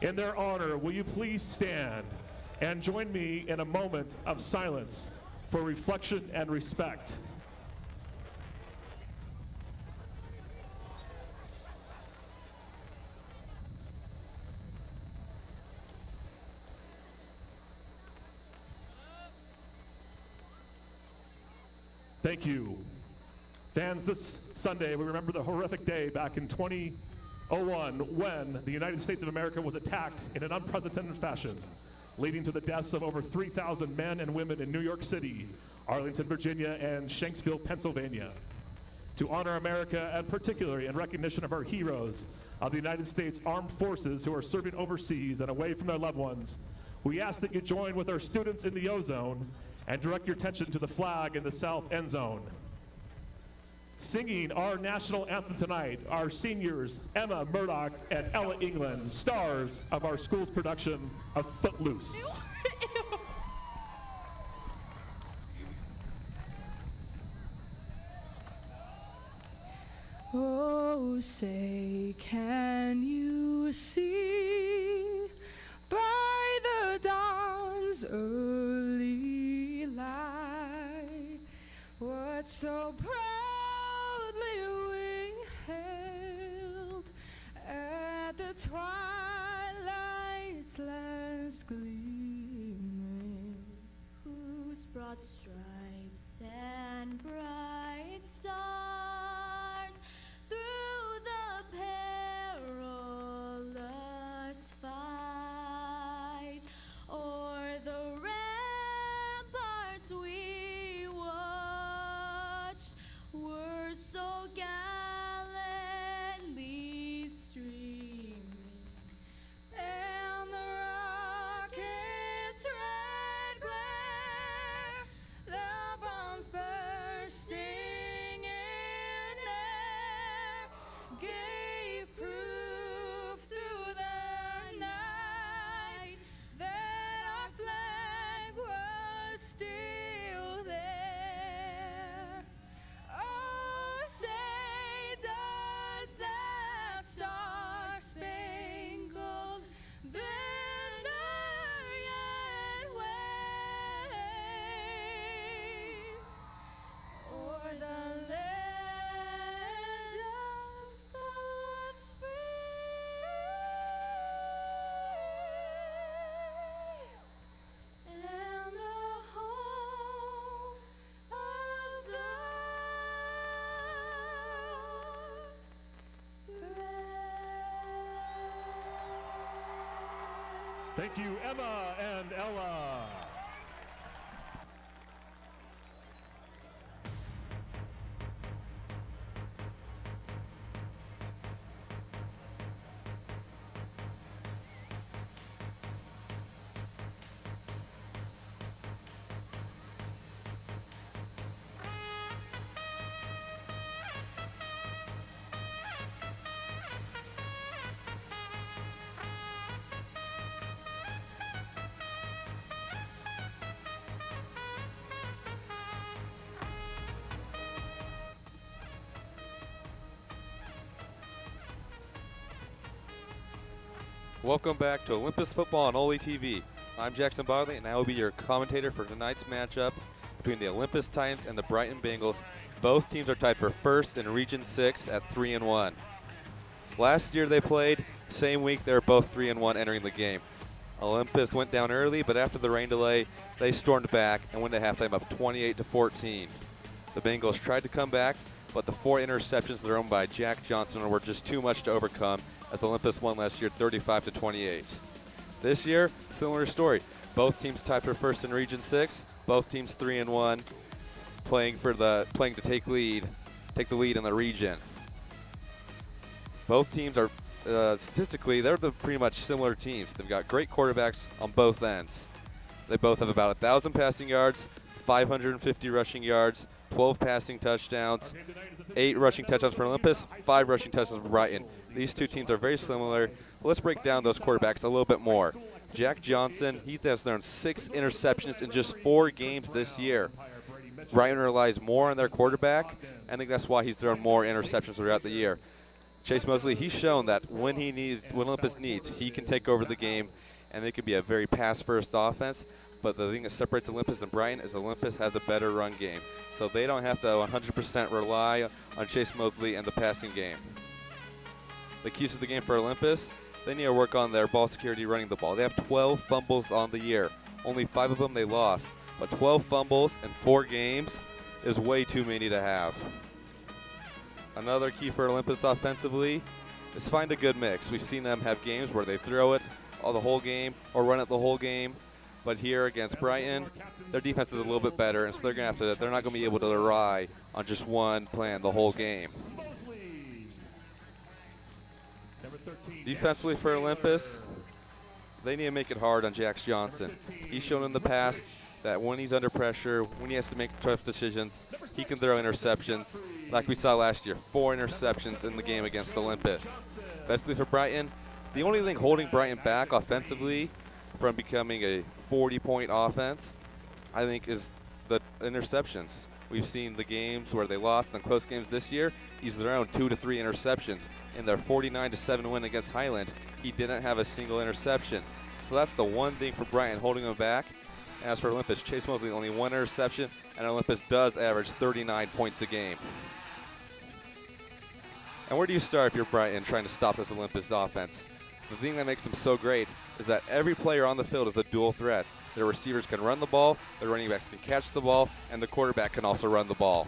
In their honor, will you please stand and join me in a moment of silence for reflection and respect. Thank you. Fans, this Sunday, we remember the horrific day back in 2001 when the United States of America was attacked in an unprecedented fashion, leading to the deaths of over 3,000 men and women in New York City, Arlington, Virginia, and Shanksville, Pennsylvania. To honor America, and particularly in recognition of our heroes of the United States Armed Forces who are serving overseas and away from their loved ones, we ask that you join with our students in the O-Zone and direct your attention to the flag in the south end zone. Singing our national anthem tonight are seniors Emma Murdoch and Ella England, stars of our school's production of Footloose. Oh, say, can you see by the dawn's early light what so proudly we hailed at the twilight's last gleaming, whose broad stripes and bright stars through the perilous fight o'er the ramparts we watched were so gallantly streaming, and the rocket's red glare, the bombs bursting in air, gave proof through the night that our flag was still there. Oh, say, does that star-spangled banner yet wave o'er the land of the free and the home of the brave? Thank you, Emma and Ella. Welcome back to Olympus Football on OlyTV. I'm Jackson Bodley, and I will be your commentator for tonight's matchup between the Olympus Titans and the Brighton Bengals. Both teams are tied for first in Region 6 at 3-1. Last year they played, same week they were both 3-1 entering the game. Olympus went down early, but after the rain delay, they stormed back and went to halftime up 28-14. The Bengals tried to come back, but the 4 interceptions thrown by Jack Johnson were just too much to overcome, as Olympus won last year 35-28. This year, similar story. Both teams tied for first in Region 6. Both teams 3-1, playing to take the lead in the region. Both teams are statistically they're pretty much similar teams. They've got great quarterbacks on both ends. They both have about 1,000 passing yards, 550 rushing yards, 12 passing touchdowns, 8 rushing touchdowns for Olympus, 5 rushing touchdowns for Brighton. These two teams are very similar. Let's break down those quarterbacks a little bit more. Jack Johnson, he has thrown 6 interceptions in just 4 games this year. Brighton relies more on their quarterback. I think that's why he's thrown more interceptions throughout the year. Chase Mosley, he's shown that when Olympus needs, he can take over the game, and they can be a very pass-first offense. But the thing that separates Olympus and Brighton is Olympus has a better run game. So they don't have to 100% rely on Chase Mosley and the passing game. The keys to the game for Olympus, they need to work on their ball security running the ball. They have 12 fumbles on the year. Only 5 of them they lost. But 12 fumbles in 4 games is way too many to have. Another key for Olympus offensively is find a good mix. We've seen them have games where they throw it all the whole game or run it the whole game. But here against Brighton, their defense is a little bit better, and so they're not going to be able to rely on just one plan the whole game. Defensively for Olympus, they need to make it hard on Jax Johnson. He's shown in the past that when he's under pressure, when he has to make tough decisions, he can throw interceptions. Like we saw last year, 4 interceptions in the game against Olympus. Defensively for Brighton, the only thing holding Brighton back offensively from becoming a 40-point offense, I think, is the interceptions. We've seen the games where they lost in close games this year. He's thrown 2 to 3 interceptions. In their 49-7 win against Highland, he didn't have a single interception. So that's the one thing for Brighton holding him back. As for Olympus, Chase Mosley only 1 interception, and Olympus does average 39 points a game. And where do you start if you're Brighton trying to stop this Olympus offense? The thing that makes them so great is that every player on the field is a dual threat. Their receivers can run the ball, their running backs can catch the ball, and the quarterback can also run the ball.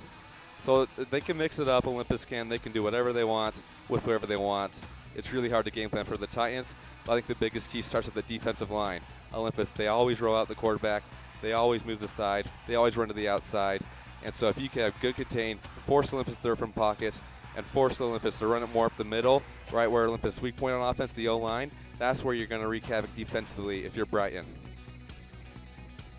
So they can mix it up, Olympus can. They can do whatever they want with whoever they want. It's really hard to game plan for the Titans, but I think the biggest key starts at the defensive line. Olympus, they always roll out the quarterback, they always move the side, they always run to the outside. And so if you can have good contain, force Olympus to throw from pocket, and force Olympus to run it more up the middle, right where Olympus' weak point on offense, the O-line, that's where you're going to wreak havoc defensively if you're Brighton.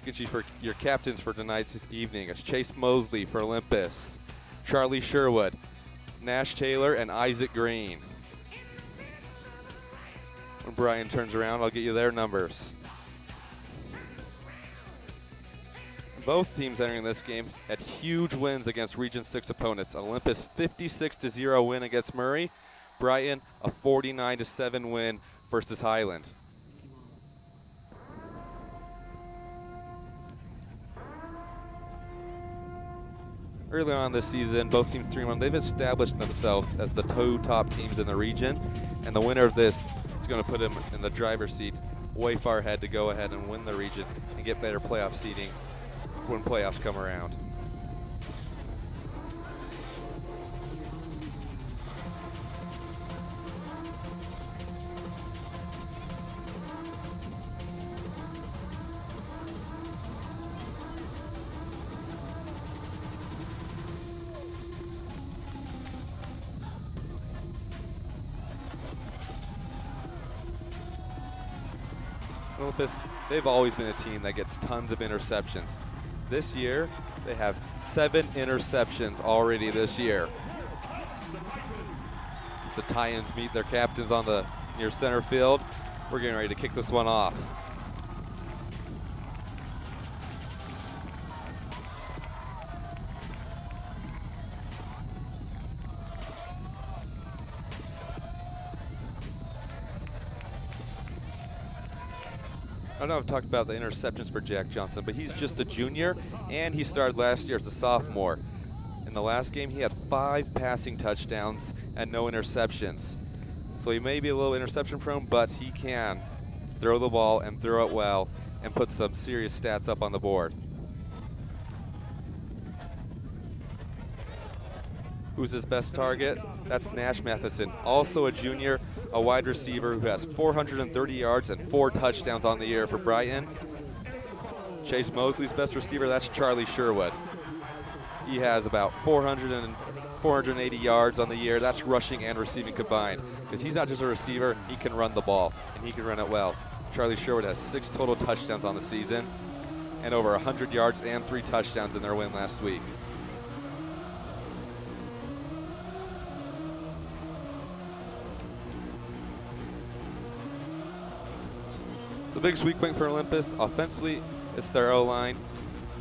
Get you for your captains for tonight's evening. It's Chase Mosley for Olympus, Charlie Sherwood, Nash Taylor, and Isaac Green. When Brian turns around, I'll get you their numbers. Both teams entering this game had huge wins against Region 6 opponents. Olympus 56-0 win against Murray. Brighton a 49-7 win versus Highland. Early on this season, both teams 3-1. They've established themselves as the 2 top teams in the region, and the winner of this is going to put them in the driver's seat way far ahead to go ahead and win the region and get better playoff seeding when playoffs come around. Olympus, they've always been a team that gets tons of interceptions. This year, they have 7 interceptions already this year. As the Titans meet their captains on the near center field, we're getting ready to kick this one off. I know I've talked about the interceptions for Jack Johnson, but he's just a junior, and he started last year as a sophomore. In the last game, he had 5 passing touchdowns and no interceptions. So he may be a little interception prone, but he can throw the ball and throw it well and put some serious stats up on the board. Who's his best target? That's Nash Matheson, also a junior, a wide receiver who has 430 yards and 4 touchdowns on the year for Brighton. Chase Mosley's best receiver, that's Charlie Sherwood. He has about 480 yards on the year. That's rushing and receiving combined. Because he's not just a receiver, he can run the ball, and he can run it well. Charlie Sherwood has 6 total touchdowns on the season, and over 100 yards and 3 touchdowns in their win last week. The biggest weak point for Olympus, offensively, it's their O-line.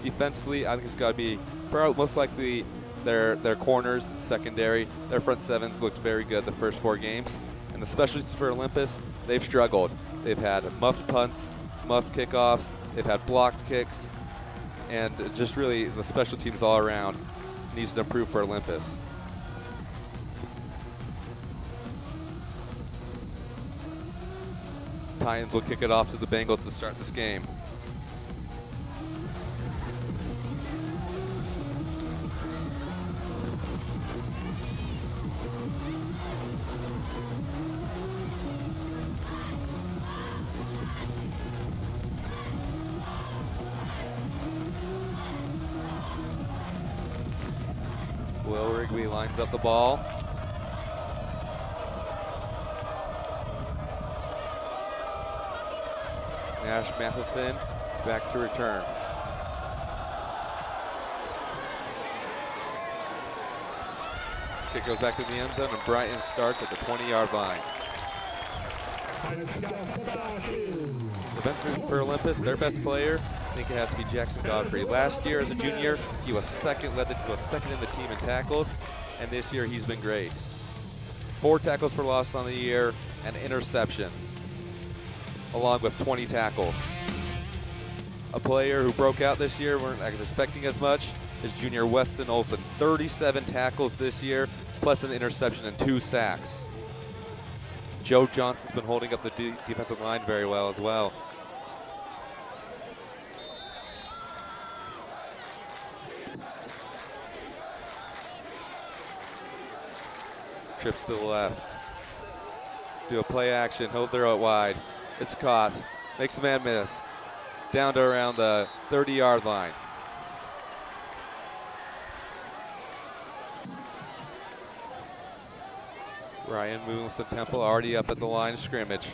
Defensively, I think it's got to be most likely their corners and secondary, their front sevens looked very good the first 4 games. And the specialties for Olympus, they've struggled. They've had muffed punts, muffed kickoffs, they've had blocked kicks, and just really the special teams all around needs to improve for Olympus. Titans will kick it off to the Bengals to start this game. Will Rigby lines up the ball. Nash Matheson back to return. Kick goes back to the end zone, and Brighton starts at the 20-yard line. Defensive for Olympus, their best player, I think it has to be Jackson Godfrey. Last year as a junior, he was second in the team in tackles, and this year he's been great. 4 tackles for loss on the year, and interception, along with 20 tackles. A player who broke out this year, weren't expecting as much, is junior Weston Olson. 37 tackles this year, plus an interception and 2 sacks. Joe Johnson's been holding up the defensive line very well as well. Trips to the left. Do a play action, he'll throw it wide. It's caught, makes a man miss. Down to around the 30-yard line. Ryan moving with some tempo, already up at the line of scrimmage.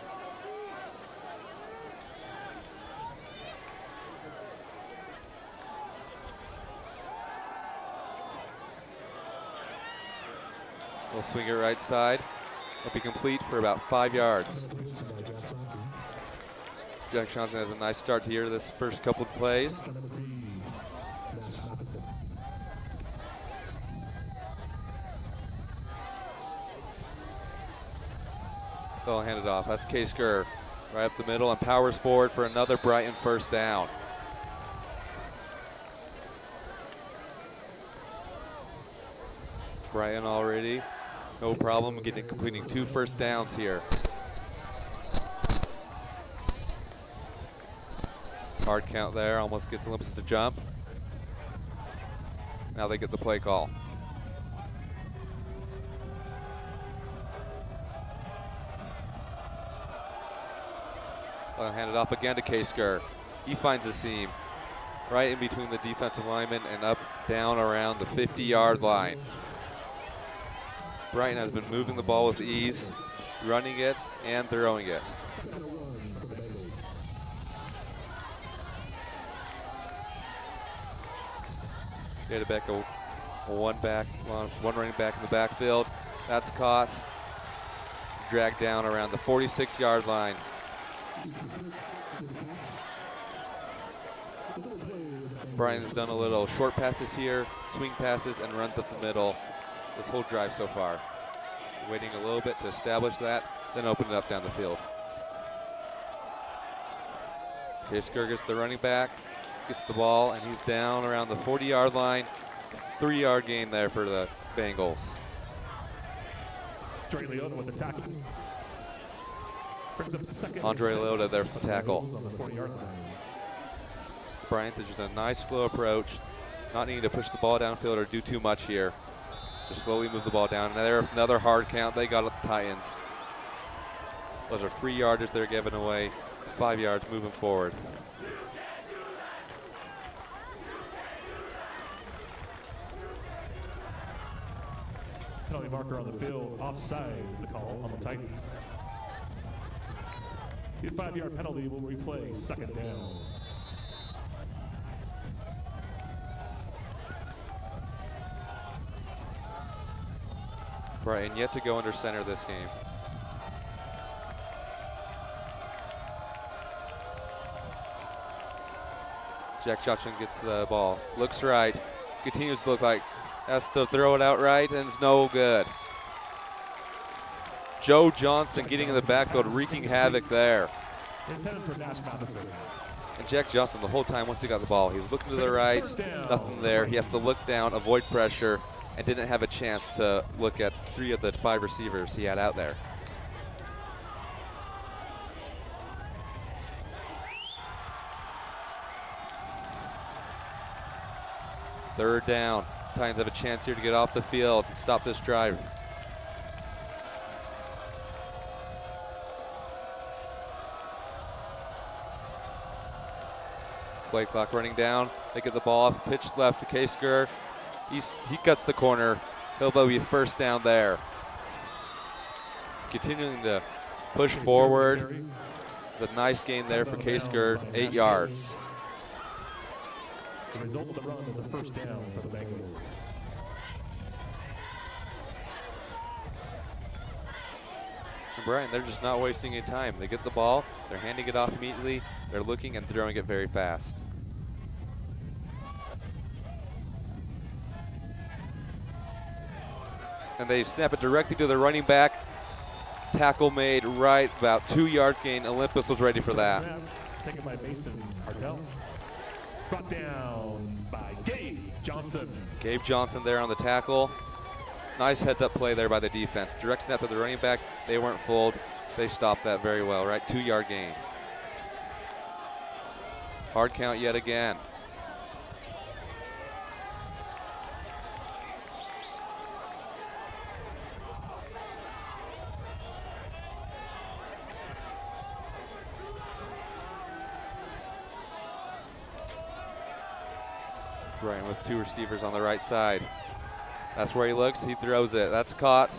We'll swing it right side. It'll be complete for about 5 yards. Jack Johnson has a nice start here this first couple of plays. They'll hand it off. That's Case Kerr right up the middle and powers forward for another Brighton first down. Brighton already, no problem completing 2 first downs here. Hard count there, almost gets Olympus to jump. Now they get the play call. Hand it off again to Case Kerr. He finds a seam right in between the defensive linemen and up down around the 50-yard line. Brighton has been moving the ball with ease, running it and throwing it. Get it back, one running back in the backfield. That's caught, dragged down around the 46-yard line. Brian's done a little short passes here, swing passes, and runs up the middle this whole drive so far. Waiting a little bit to establish that, then open it up down the field. Case Kerr gets the running back, gets the ball, and he's down around the 40-yard line. 3-yard gain there for the Bengals. Andre Leota with the tackle. Brings up second. Andre Leota there for the tackle. On the 40-yard line. Bryant's just a nice slow approach, not needing to push the ball downfield or do too much here. Just slowly move the ball down. And there's another hard count. They got it, the Titans. Those are free yardage they're giving away. 5 yards moving forward. Penalty marker on the field, offside the call on the Titans. The 5-yard penalty will replay second down. Brighton yet to go under center this game. Jack Johnson gets the ball, looks right, continues to look like has to throw it out right, and it's no good. Joe Johnson getting in the backfield, wreaking havoc there. Intended for Nash Matheson. And Jack Johnson, the whole time once he got the ball, he's looking to the right, nothing there. He has to look down, avoid pressure, and didn't have a chance to look at 3 of the 5 receivers he had out there. Third down. Titans have a chance here to get off the field and stop this drive. Play clock running down. They get the ball off. Pitch left to K-Skur. He cuts the corner. He'll be first down there. Continuing to push forward. It's a nice gain there for K-Skur, 8 yards. The result of the run is a first down for the Bengals. And Brian, they're just not wasting any time. They get the ball, they're handing it off immediately, they're looking and throwing it very fast. And they snap it directly to the running back. Tackle made right, about 2 yards gain. Olympus was ready for that. Snap, taken by Mason Hartel. Brought down by Gabe Johnson. Gabe Johnson there on the tackle. Nice heads-up play there by the defense. Direct snap to the running back. They weren't fooled. They stopped that very well, right? 2 yard gain. Hard count yet again. Brighton with 2 receivers on the right side. That's where he looks, he throws it. That's caught.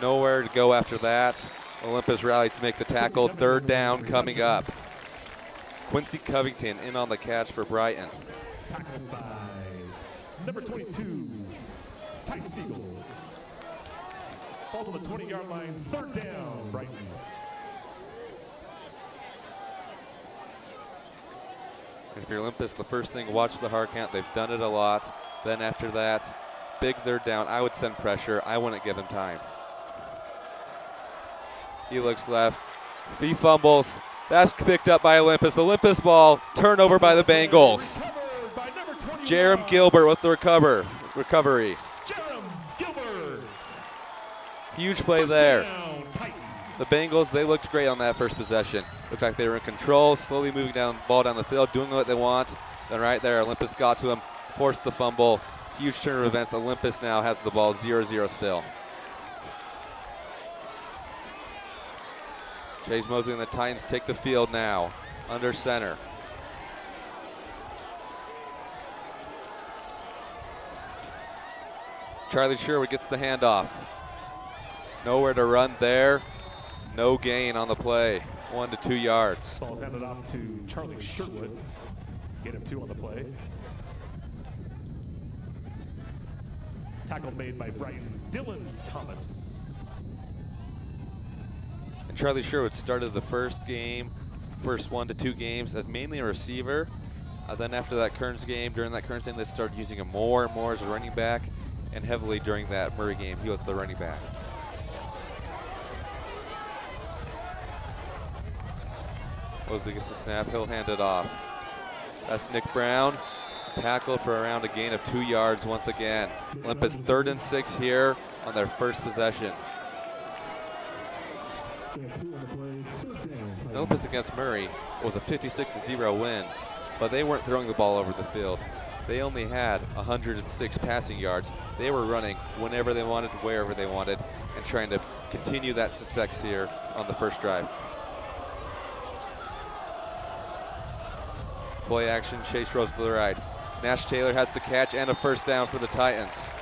Nowhere to go after that. Olympus rallies to make the tackle. Third down coming up. Quincy Covington in on the catch for Brighton. Tackled by number 22, Ty Siegel. Ball's on the 20-yard line, third down, Brighton. If you're Olympus, the first thing, watch the hard count. They've done it a lot. Then after that, big third down. I would send pressure. I wouldn't give him time. He looks left. He fumbles. That's picked up by Olympus. Olympus ball, turnover by the Bengals. Jerem Gilbert with the recovery. Jerem Gilbert. Huge play there. The Bengals, they looked great on that first possession. Looked like they were in control, slowly moving down ball down the field, doing what they want. Then right there, Olympus got to him, forced the fumble. Huge turn of events. Olympus now has the ball 0-0 still. Chase Mosley and the Titans take the field now, under center. Charlie Sherwood gets the handoff. Nowhere to run there. No gain on the play, 1 to 2 yards. Ball's handed off to Charlie Sherwood. Gain of 2 on the play. Tackle made by Brighton's Dylan Thomas. And Charlie Sherwood started the first 1 to 2 games as mainly a receiver. Then after that Kearns game, during that Kearns game, they started using him more and more as a running back. And heavily during that Murray game, he was the running back. Mosley gets the snap, he'll hand it off. That's Nick Brown, tackled for around a gain of 2 yards once again. Olympus 3rd and 6 here on their first possession. Olympus against Murray was a 56-0 win, but they weren't throwing the ball over the field. They only had 106 passing yards. They were running whenever they wanted, wherever they wanted, and trying to continue that success here on the first drive. Play action, Chase Rose to the right. Nash Taylor has the catch and a first down for the Titans.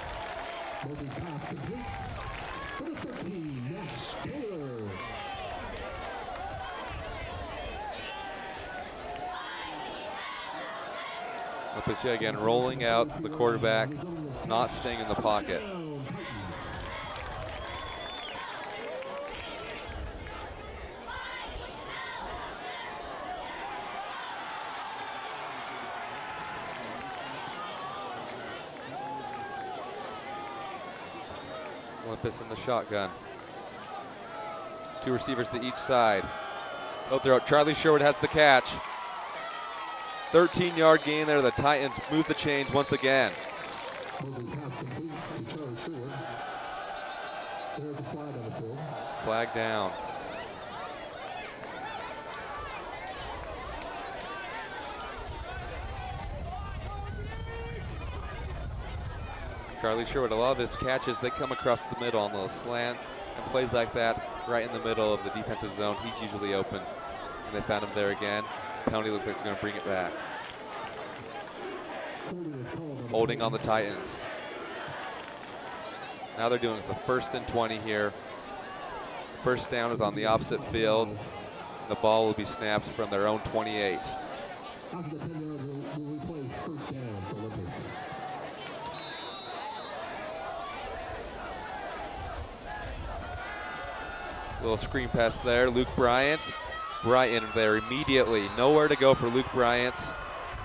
Olympus again rolling out the quarterback, not staying in the pocket. Olympus in the shotgun. 2 receivers to each side. They'll throw it. Charlie Sherwood has the catch. 13-yard gain there. The Titans move the chains once again. Flag down. Charlie Sherwood, a lot of his catches, they come across the middle on those slants and plays like that right in the middle of the defensive zone. He's usually open, and they found him there again. Penalty looks like it's going to bring it back. Holding on the Titans. Now they're doing it's a 1st and 20 here. First down is on the opposite field. The ball will be snapped from their own 28. After the 10-yard, we'll play 1st down for Olympus. Little screen pass there. Luke Bryant. Brighton there immediately. Nowhere to go for Luke Bryant.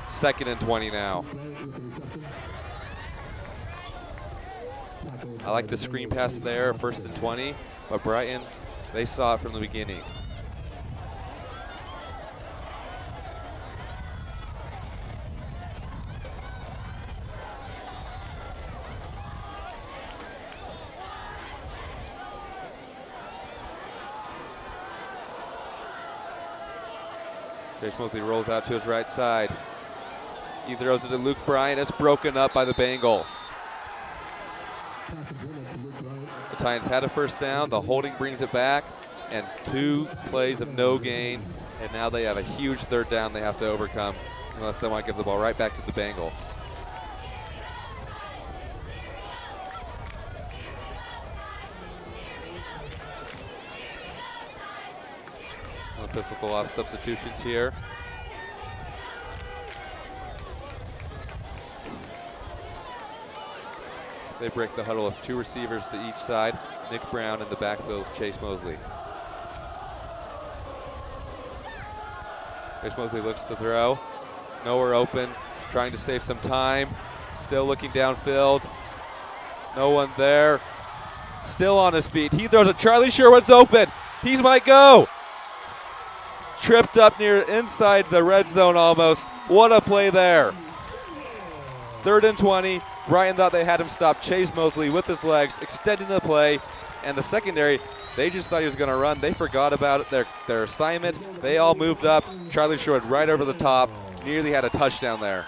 2nd and 20 now. I like the screen pass there, 1st and 20. But Brighton, they saw it from the beginning. Chase Mosley rolls out to his right side. He throws it to Luke Bryant. It's broken up by the Bengals. The Titans had a 1st down. The holding brings it back. And 2 plays of no gain. And now they have a huge 3rd down they have to overcome unless they want to give the ball right back to the Bengals. Olympus with a lot of substitutions here. They break the huddle with 2 receivers to each side. Nick Brown in the backfield with Chase Mosley. Chase Mosley looks to throw. Nowhere open, trying to save some time. Still looking downfield. No one there. Still on his feet. He throws it. Charlie Sherwood's open. He might go. Tripped up near inside the red zone almost. What a play there. 3rd and 20. Brighton thought they had him stop Chase Mosley with his legs, extending the play. And the secondary, they just thought he was going to run. They forgot about it, their assignment. They all moved up. Charlie Sherwood right over the top. Nearly had a touchdown there.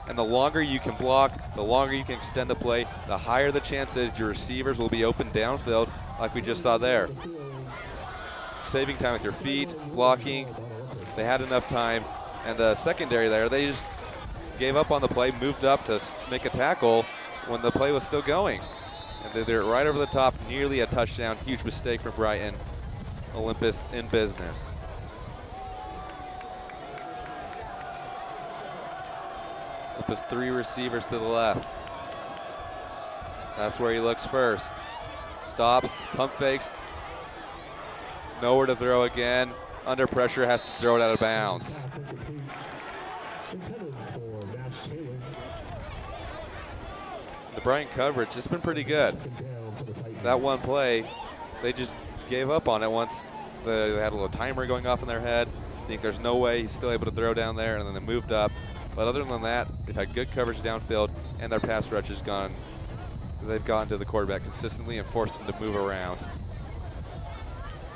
And the longer you can block, the longer you can extend the play, the higher the chance is your receivers will be open downfield like we just saw there. Saving time with your feet, blocking. They had enough time. And the secondary there, they just gave up on the play, moved up to make a tackle when the play was still going. And they did it right over the top, nearly a touchdown. Huge mistake from Brighton. Olympus in business. Olympus 3 receivers to the left. That's where he looks first. Stops, pump fakes. Nowhere to throw again. Under pressure, has to throw it out of bounds. The Brighton coverage has been pretty good. That one play, they just gave up on it once they had a little timer going off in their head. I think there's no way he's still able to throw down there, and then they moved up. But other than that, they've had good coverage downfield, and their pass rush has gone. They've gone to the quarterback consistently and forced him to move around.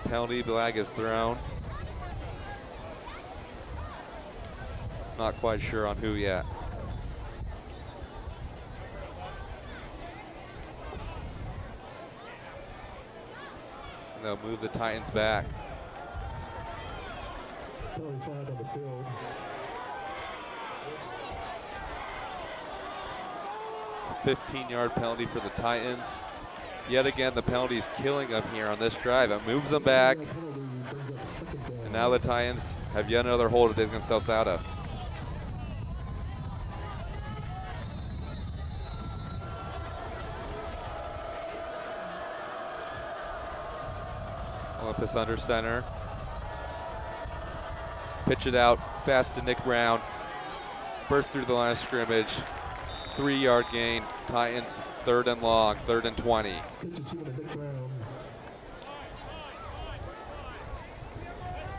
Penalty flag is thrown. Not quite sure on who yet. And they'll move the Titans back. 15-yard penalty for the Titans. Yet again, the penalty is killing them here on this drive. It moves them back. And now the Titans have yet another hole to dig themselves out of. Olympus under center. Pitch it out fast to Nick Brown. Burst through the line of scrimmage. 3-yard gain. Titans 3rd and long, 3rd and 20.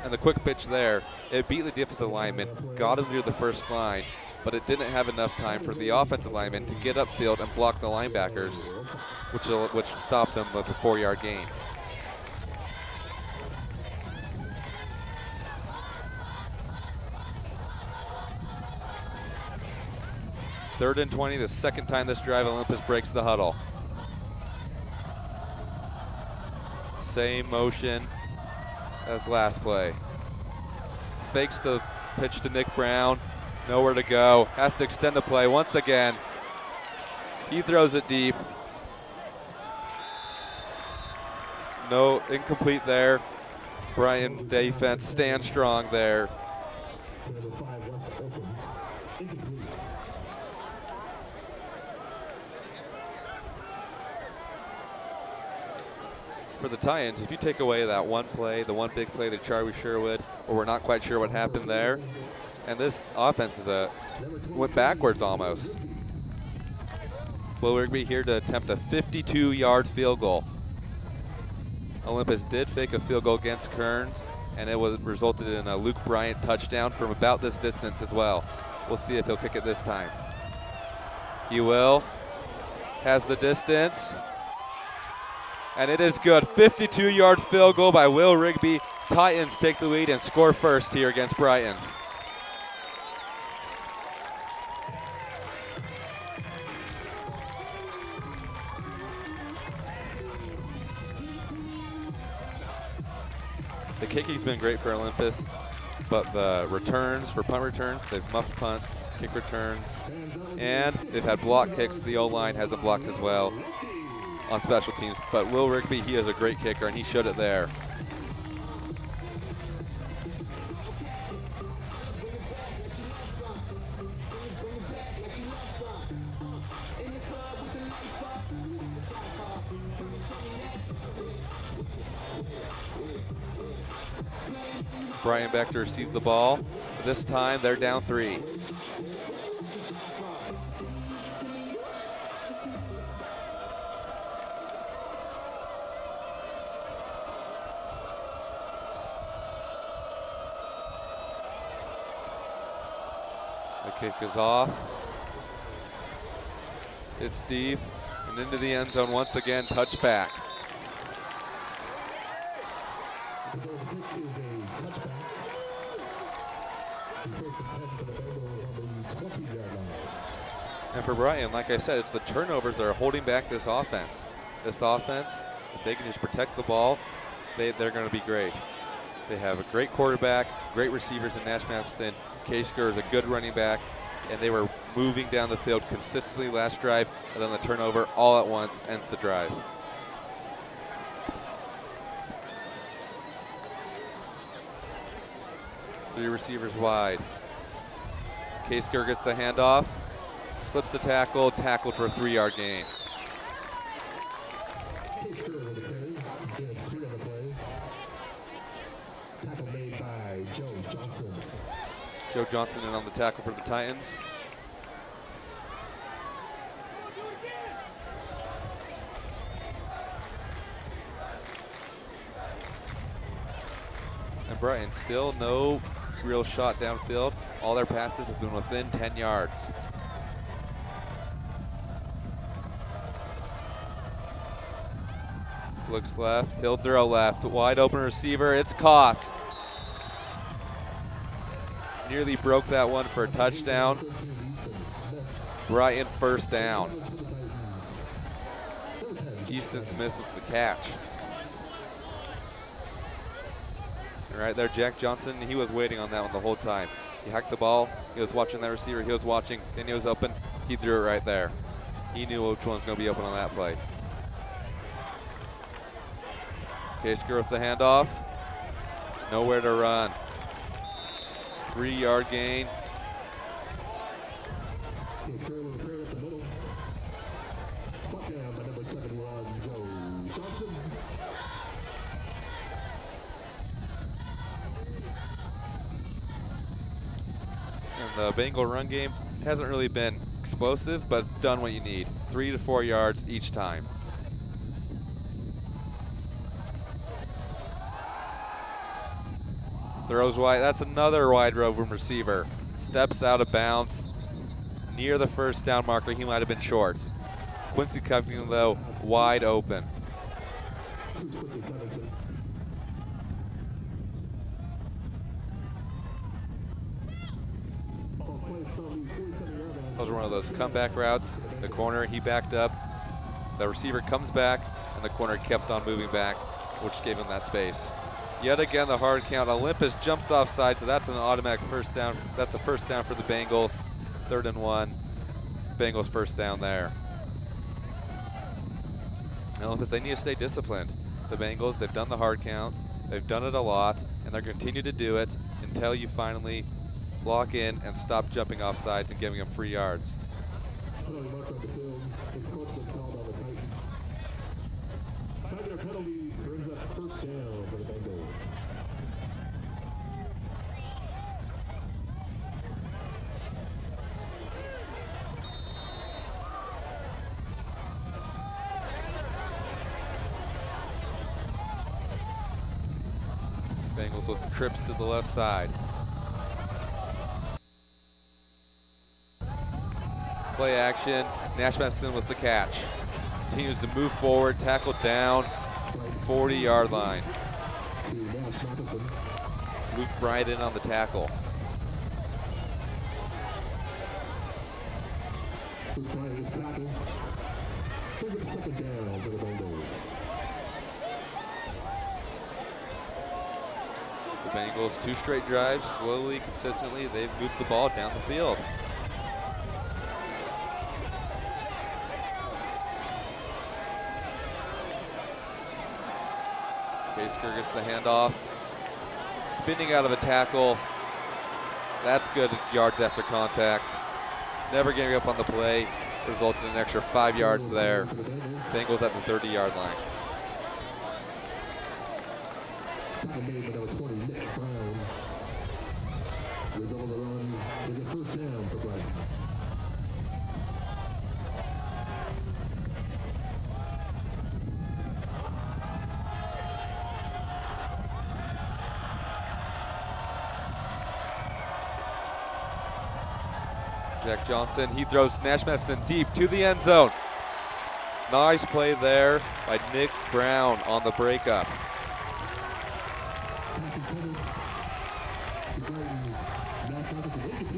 And the quick pitch there, it beat the defensive lineman, got him near the first line, but it didn't have enough time for the offensive lineman to get upfield and block the linebackers, which stopped them with a 4-yard gain. Third and 20, the second time this drive, Olympus breaks the huddle. Same motion as last play. Fakes the pitch to Nick Brown, nowhere to go, has to extend the play once again. He throws it deep. No, incomplete there. Brighton defense stands strong there. For the Titans, if you take away that one play, the one big play to Charlie Sherwood, where we're not quite sure what happened there, and this offense went backwards almost. Will Rigby here to attempt a 52-yard field goal. Olympus did fake a field goal against Kearns, and it resulted in a Luke Bryant touchdown from about this distance as well. We'll see if he'll kick it this time. He will. Has the distance. And it is good. 52-yard field goal by Will Rigby. Titans take the lead and score first here against Brighton. The kicking's been great for Olympus, but the returns, for punt returns, they've muffed punts, kick returns, and they've had block kicks. The O-line hasn't blocked as well on special teams, but Will Rigby, he is a great kicker, and he showed it there. Brian back to receive the ball. This time they're down 3. The kick is off. It's deep and into the end zone once again, touchback. And for Brighton, like I said, it's the turnovers that are holding back this offense. This offense, if they can just protect the ball, they're going to be great. They have a great quarterback, great receivers in Nash Matheson. K-Skur is a good running back, and they were moving down the field consistently last drive, and then the turnover all at once ends the drive. Three receivers wide. K-Skur gets the handoff, slips the tackle, tackled for a 3-yard gain. Tackle made by Joe Johnson. Joe Johnson in on the tackle for the Titans. And Brighton still no real shot downfield. All their passes have been within 10 yards. Looks left, he'll throw left. Wide open receiver, it's caught. Nearly broke that one for a touchdown. Brighton first down. Easton Smith with the catch. Right there, Jack Johnson, he was waiting on that one the whole time. He hacked the ball, he was watching that receiver, he was watching, then he was open, he threw it right there. He knew which one's gonna be open on that play. K-Skur with the handoff, nowhere to run. 3-yard gain. And the Bengal run game hasn't really been explosive, but it's done what you need. 3 to 4 yards each time. Throws wide. That's another wide open receiver. Steps out of bounds near the first down marker. He might have been short. Quincy Covington, though, wide open. That was one of those comeback routes. The corner, he backed up. The receiver comes back, and the corner kept on moving back, which gave him that space. Yet again, the hard count. Olympus jumps offside, so that's an automatic first down. That's a first down for the Bengals. 3rd and 1. Bengals first down there. Olympus, they need to stay disciplined. The Bengals, they've done the hard count. They've done it a lot, and they're going to continue to do it until you finally lock in and stop jumping off sides and giving them free yards. Penalty mark on the field. Encroachment called on the Titans. 5-yard penalty brings up first down for the Bengals. Bengals with some trips to the left side. Play action. Nash Matheson with the catch. Continues to move forward, tackle down, 40-yard line. To Nash Matheson. Luke Brighton on the tackle. Luke Bryant gets tackled. Brings it 2nd down for the Bengals. The Bengals, 2 straight drives, slowly, consistently, they've moved the ball down the field. Basker gets the handoff. Spinning out of a tackle. That's good yards after contact. Never giving up on the play. Results in an extra 5 yards there. Bengals at the 30-yard line. Tackle made by number 20, Nick Brown. Result of the run is a first down for Brighton. Jack Johnson, he throws Nash Matheson deep to the end zone. Nice play there by Nick Brown on the breakup.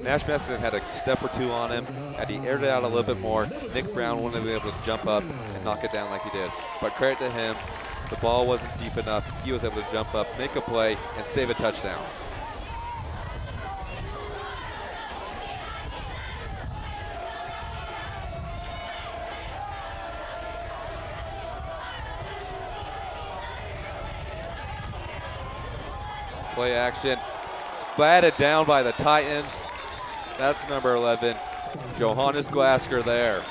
Nash Matheson had a step or two on him. Had he aired it out a little bit more, Nick Brown wouldn't have been able to jump up and knock it down like he did. But credit to him, the ball wasn't deep enough. He was able to jump up, make a play, and save a touchdown. Play action, splatted down by the Titans. That's number 11, Johannes Glasker there.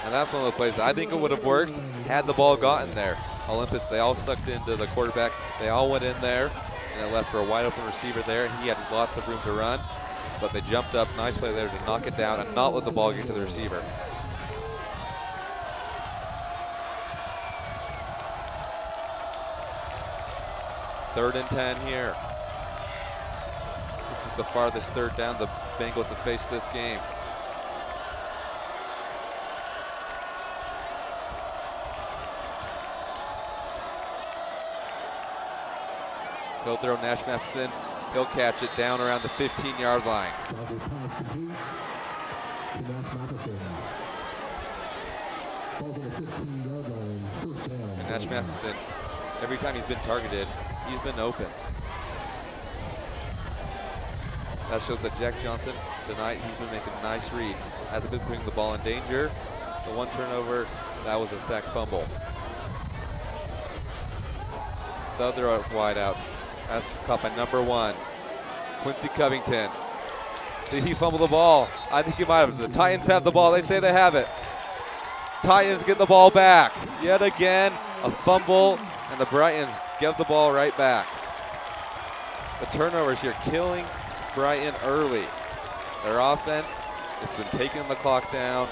And that's one of the plays I think it would have worked had the ball gotten there. Olympus, they all sucked into the quarterback. They all went in there, and it left for a wide open receiver there. He had lots of room to run, but they jumped up. Nice play there to knock it down and not let the ball get to the receiver. Third and 10 here. This is the farthest third down the Bengals have faced this game. He'll throw Nash Matheson. He'll catch it down around the 15-yard line. And Nash Matheson, every time he's been targeted, he's been open. That shows that Jack Johnson, tonight, he's been making nice reads. Hasn't been putting the ball in danger. The one turnover, that was a sacked fumble. The other wide out, that's caught by number 1, Quincy Covington. Did he fumble the ball? I think he might have. The Titans have the ball. They say they have it. Titans get the ball back. Yet again, a fumble, and the Brightons give the ball right back. The turnovers here killing Brighton early. Their offense has been taking the clock down,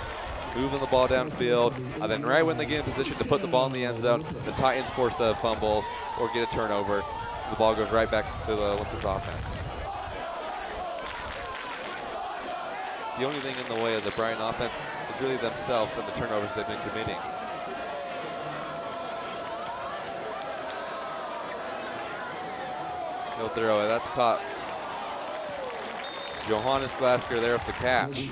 moving the ball downfield, and then right when they get in position to put the ball in the end zone, the Titans force a fumble or get a turnover. The ball goes right back to the Olympus offense. The only thing in the way of the Brighton offense is really themselves and the turnovers they've been committing. No throw, that's caught. Johannes Glasker there with the catch.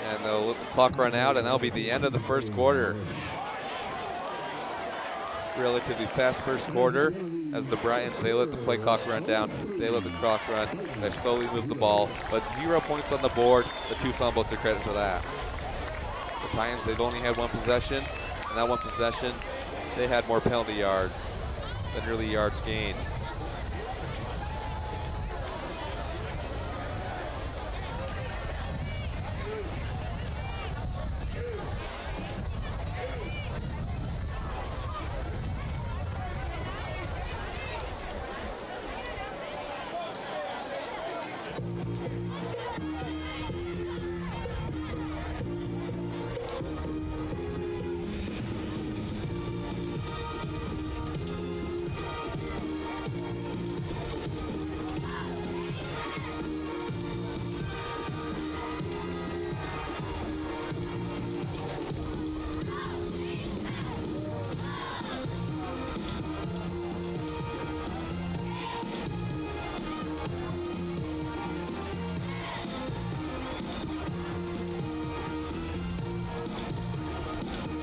And they'll let the clock run out, and that'll be the end of the first quarter. Relatively fast first quarter as the Bryans, they let the play clock run down. They let the clock run. They slowly move the ball, but 0 points on the board. The 2 fumbles to credit for that. The Titans, they've only had 1 possession, and that 1 possession, they had more penalty yards than really yards gained.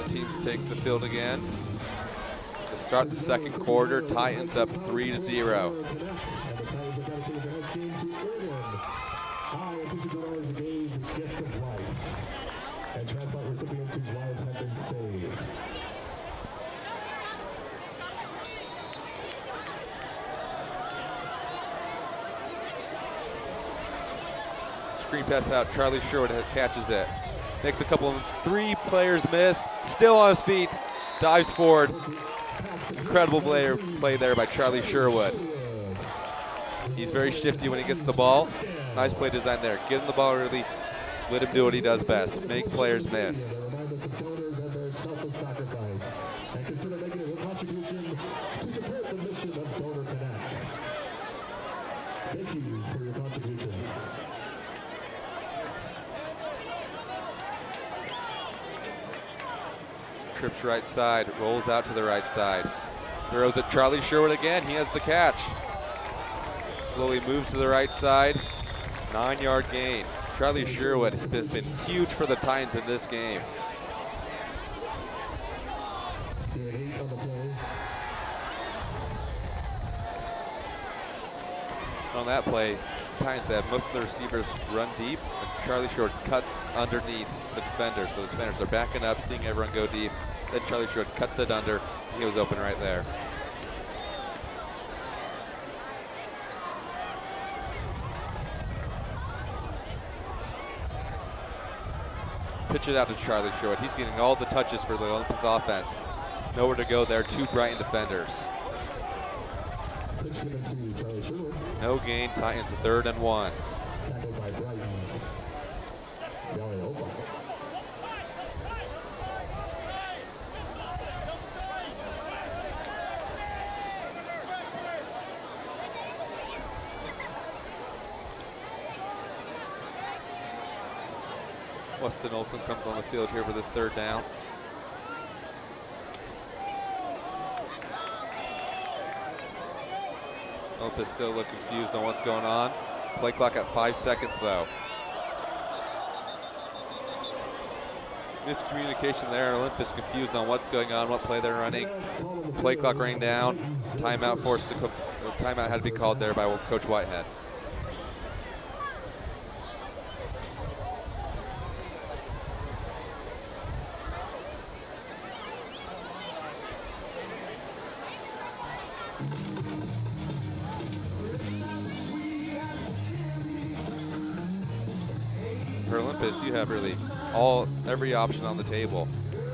Teams take the field again to start the second quarter. Titans up 3-0. Screen pass out. Charlie Sherwood catches it. Makes a couple of 3 players miss. Still on his feet. Dives forward. Incredible play there by Charlie Sherwood. He's very shifty when he gets the ball. Nice play design there. Get him the ball early. Let him do what he does best. Make players miss. Thank you for your contributions. Trips right side, rolls out to the right side. Throws it Charlie Sherwood again, he has the catch. Slowly moves to the right side, 9-yard gain. Charlie Sherwood has been huge for the Titans in this game. On that play, Titans have most of the receivers run deep, and Charlie Sherwood cuts underneath the defender. So the defenders are backing up, seeing everyone go deep. Then Charlie Sherwood cuts it under, and he was open right there. Pitch it out to Charlie Sherwood. He's getting all the touches for the Olympus offense. Nowhere to go there, 2 Brighton defenders. No gain, Titans 3rd and 1. Weston Olsen comes on the field here for this 3rd down. Olympus still look confused on what's going on. Play clock at 5 seconds though. Miscommunication there. Olympus confused on what's going on, what play they're running. Play clock running down. Timeout timeout had to be called there by Coach Whitehead. For Olympus, you have really every option on the table.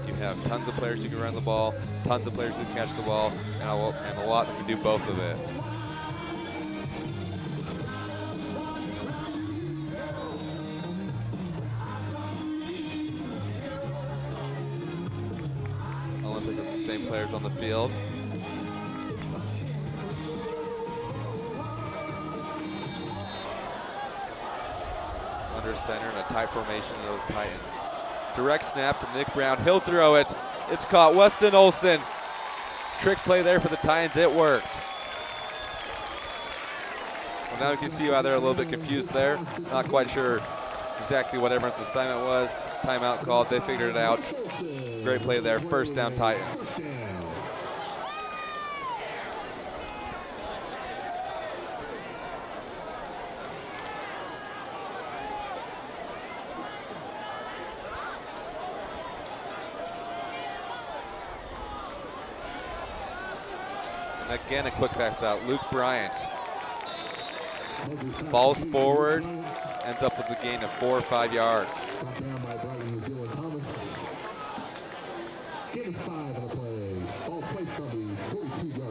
You We have tons of players who can run the ball, tons of players who can catch the ball, and a lot that can do both of it. Olympus has the same players on the field. Under center in a tight formation of the Titans. Direct snap to Nick Brown. He'll throw it. It's caught. Weston Olson. Trick play there for the Titans. It worked. Well, now you can see why they're a little bit confused there. Not quite sure exactly what everyone's assignment was. Timeout called. They figured it out. Great play there. First down, Titans. Again, a quick pass out. Luke Bryant falls forward, ends up with a gain of 4 or 5 yards.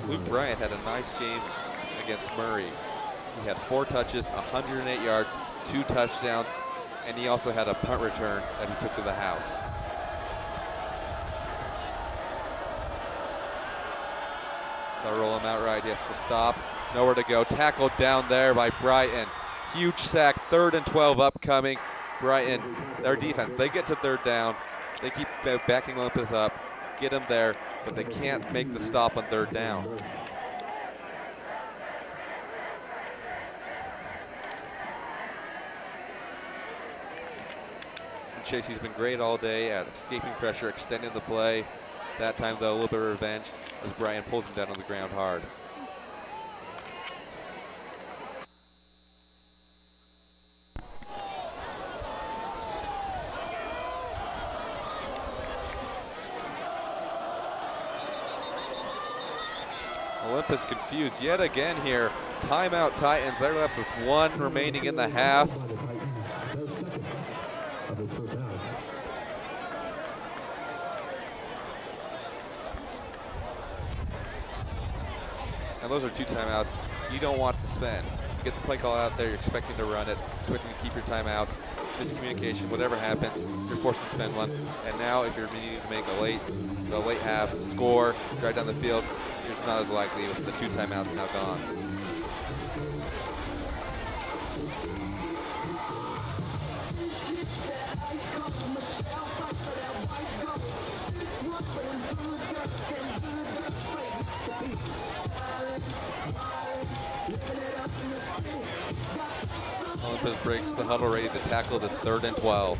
Luke Bryant had a nice game against Murray. He had 4 touches, 108 yards, 2 touchdowns, and he also had a punt return that he took to the house. They'll roll him out right. He has to stop. Nowhere to go. Tackled down there by Brighton. Huge sack. 3rd and 12 upcoming. Brighton, their defense, they get to 3rd down. They keep backing Olympus up, get them there, but they can't make the stop on 3rd down. And Chasey's been great all day at escaping pressure, extending the play. That time, though, a little bit of revenge as Brian pulls him down on the ground hard. Olympus confused yet again here. Timeout Titans. They're left with 1 remaining in the half. And those are 2 timeouts you don't want to spend. You get the play call out there, you're expecting to run it, expecting to keep your timeout. Miscommunication, whatever happens, you're forced to spend one. And now if you're needing to make a late half score, drive down the field, it's not as likely with the 2 timeouts now gone. Olympus breaks the huddle, ready to tackle this 3rd and 12.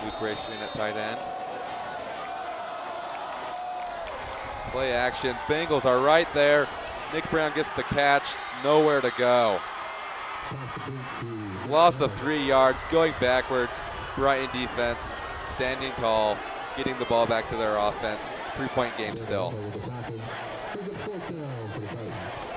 Luke racing at tight end. Play action. Bengals are right there. Nick Brown gets the catch. Nowhere to go. Loss of 3 yards. Going backwards. Brighton defense standing tall, getting the ball back to their offense. 3-point game still.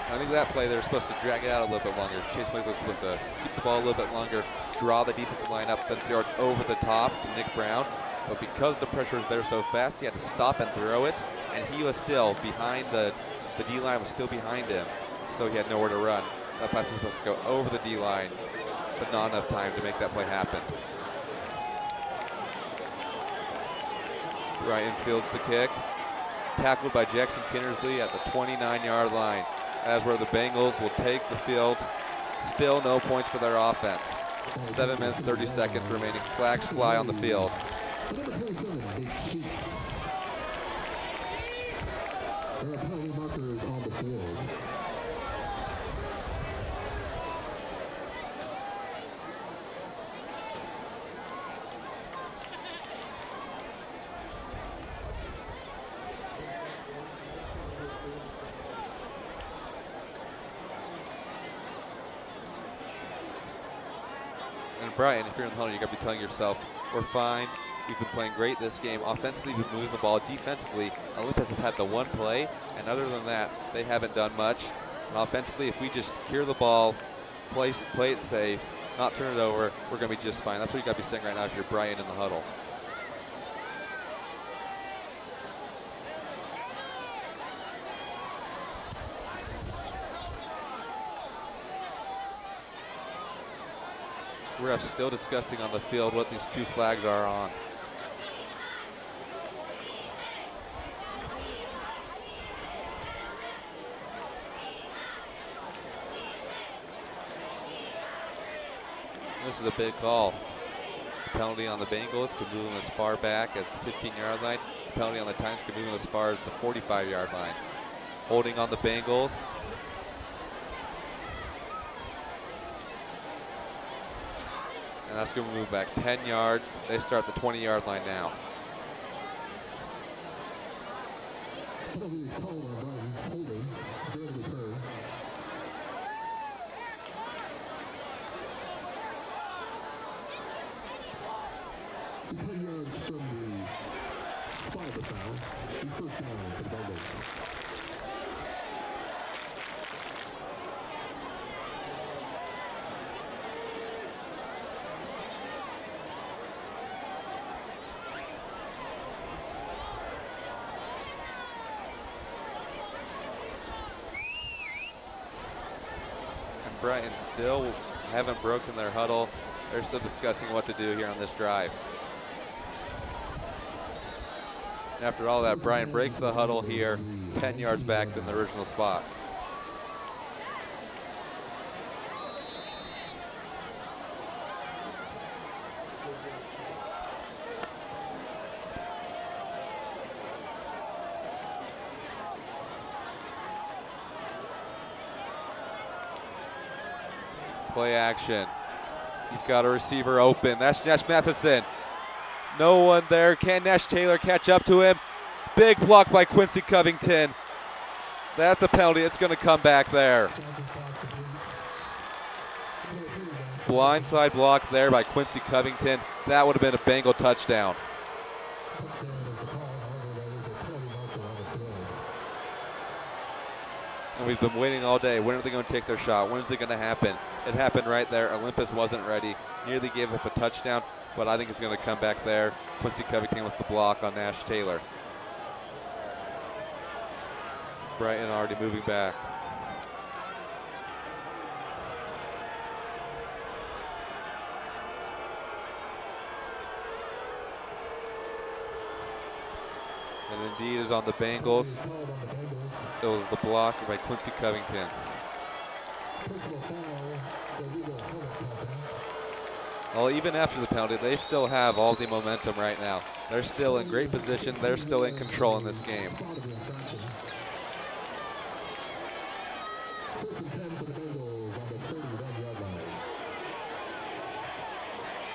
I think that play, they're supposed to drag it out a little bit longer. Chase Mills was supposed to keep the ball a little bit longer, draw the defensive line up, then throw it over the top to Nick Brown. But because the pressure was there so fast, he had to stop and throw it, and he was still behind the D-line was still behind him, so he had nowhere to run. That pass was supposed to go over the D-line, but not enough time to make that play happen. Brighton fields the kick. Tackled by Jackson Kinnersley at the 29-yard line. That's where the Bengals will take the field. Still no points for their offense. 7 minutes, 30 seconds remaining. Flags fly on the field. And Brian, if you're in the huddle, you got to be telling yourself, we're fine. We've been playing great this game. Offensively, we've been moving the ball. Defensively, Olympus has had the one play, and other than that, they haven't done much. And offensively, if we just secure the ball, play it safe, not turn it over, we're going to be just fine. That's what you got to be saying right now if you're Brighton in the huddle. We're still discussing on the field what these two flags are on. This is a big call. Penalty on the Bengals could move them as far back as the 15-yard line. Penalty on the Titans could move them as far as the 45-yard line. Holding on the Bengals. And that's going to move back 10 yards. They start the 20-yard line now. Brighton still haven't broken their huddle. They're still discussing what to do here on this drive. And after all that, Brighton breaks the huddle here, 10 yards back than the original spot. Play action. He's got a receiver open. That's Nash Matheson. No one there. Can Nash Taylor catch up to him? Big block by Quincy Covington. That's a penalty. It's going to come back there. Blindside block there by Quincy Covington. That would have been a Bengal touchdown. And we've been waiting all day. When are they going to take their shot? When is it going to happen? It happened right there. Olympus wasn't ready. Nearly gave up a touchdown, but I think it's going to come back there. Quincy Covington with the block on Nash Taylor. Brighton already moving back. And indeed is on the Bengals. It was the block by Quincy Covington. Well, even after the penalty, they still have all the momentum right now. They're still in great position. They're still in control in this game.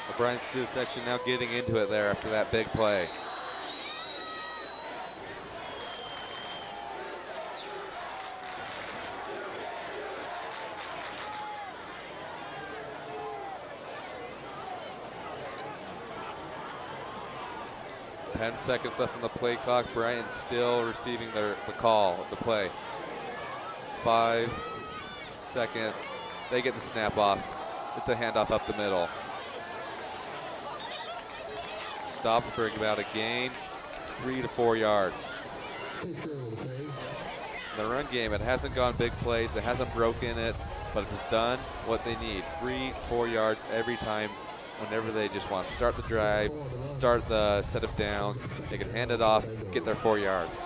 The Brighton student section now getting into it there after that big play. Ten seconds left on the play clock. Brighton still receiving the call of the play. 5 seconds. They get the snap off. It's a handoff up the middle. Stopped for about a gain, 3 to 4 yards. The run game, it hasn't gone big plays. It hasn't broken it, but it's done what they need. 3-4 yards every time. Whenever they just want to start the drive, start the set of downs, they can hand it off, get their 4 yards.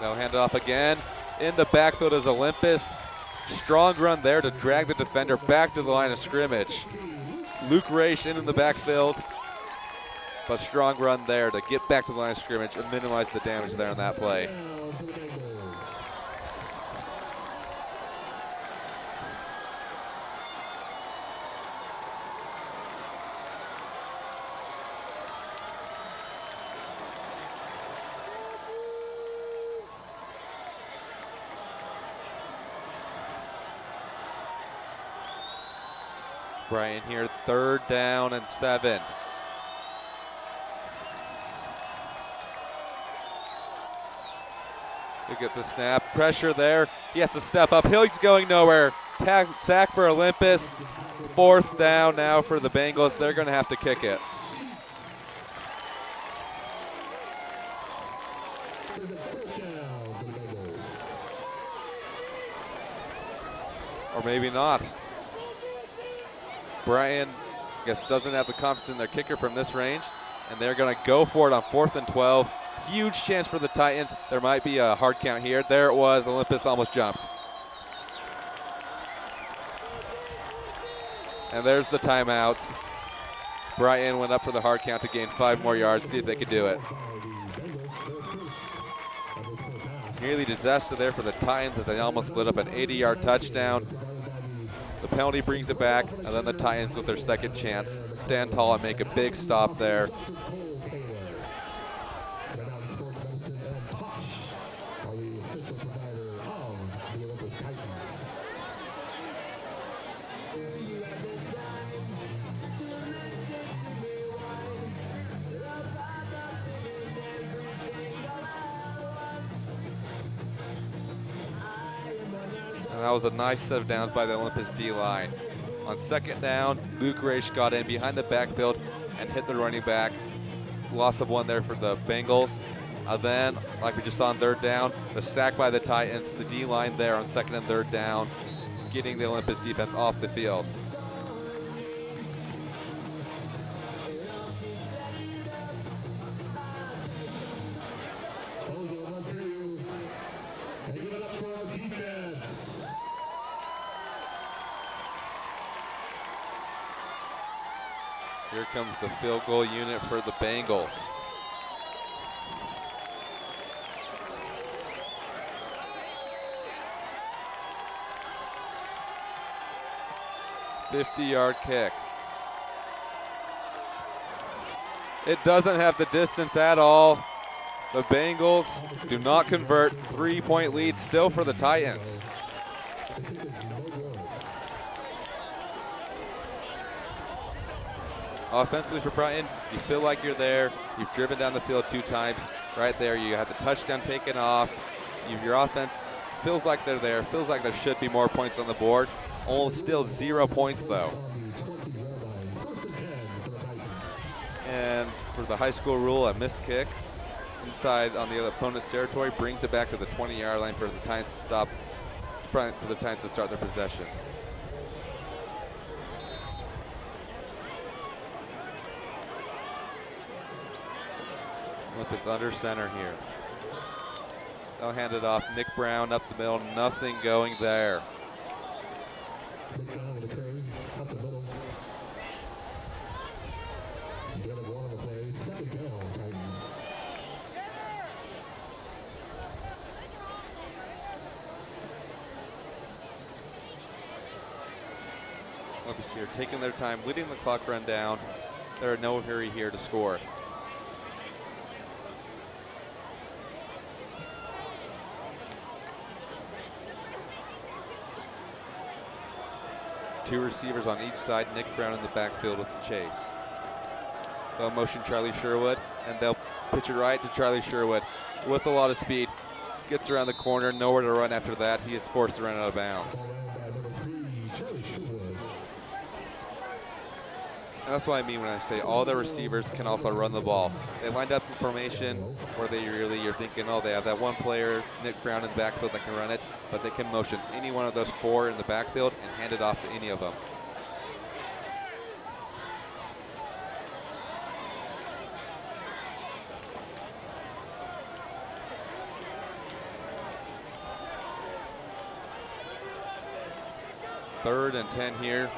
They'll hand it off again. In the backfield is Olympus. Strong run there to drag the defender back to the line of scrimmage. Luke Raish in the backfield. But strong run there to get back to the line of scrimmage and minimize the damage there on that play. Brighton here, 3rd down and 7. They get the snap, pressure there. He has to step up. He's going nowhere. Sack for Olympus. 4th down now for the Bengals. They're going to have to kick it. Or maybe not. Brighton, I guess, doesn't have the confidence in their kicker from this range, and they're going to go for it on 4th and 12. Huge chance for the Titans. There might be a hard count here. There it was. Olympus almost jumped. And there's the timeouts. Brighton went up for the hard count to gain 5 more yards, see if they could do it. Nearly disaster there for the Titans as they almost lit up an 80-yard touchdown. The penalty brings it back, and then the Titans with their 2nd chance stand tall and make a big stop there. And that was a nice set of downs by the Olympus D-line. On 2nd down, Luke Raish got in behind the backfield and hit the running back. Loss of 1 there for the Bengals. Then, like we just saw on 3rd down, the sack by the Titans, the D-line there on 2nd and 3rd down, getting the Olympus defense off the field. Here comes the field goal unit for the Bengals. $50-yard kick. It doesn't have the distance at all. The Bengals do not convert. 3-point lead still for the Titans. Offensively for Brighton, you feel like you're there. You've driven down the field 2 times. Right there, you had the touchdown taken off. Your offense feels like they're there. Feels like there should be more points on the board. Almost still 0 points though. And for the high school rule, a missed kick inside on the opponent's territory brings it back to the 20-yard line for the Titans to start their possession. Olympus under center here. They'll hand it off. Nick Brown up the middle. Nothing going there. Olympus here taking their time, leading the clock run down. They're in no hurry here to score. Two receivers on each side. Nick Brown in the backfield with the chase. They'll motion Charlie Sherwood, and they'll pitch it right to Charlie Sherwood with a lot of speed. Gets around the corner, nowhere to run after that. He is forced to run out of bounds. And that's what I mean when I say all the receivers can also run the ball. They lined up in formation where you're thinking, oh, they have that one player, Nick Brown, in the backfield that can run it, but they can motion any one of those 4 in the backfield and hand it off to any of them. Third and 10 here.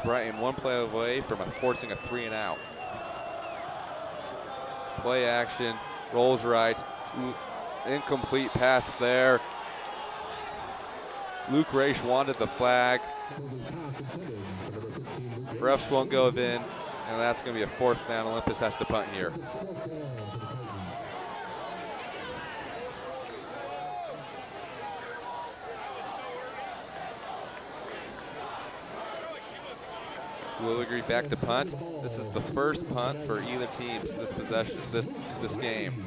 Brighton 1 play away from forcing a 3-and-out. Play action, rolls right, incomplete pass there. Luke Raish wanted the flag. Refs won't go in, and that's going to be a 4th down. Olympus has to punt here. Will agree back to punt. This is the first punt for either teams this possession, this game.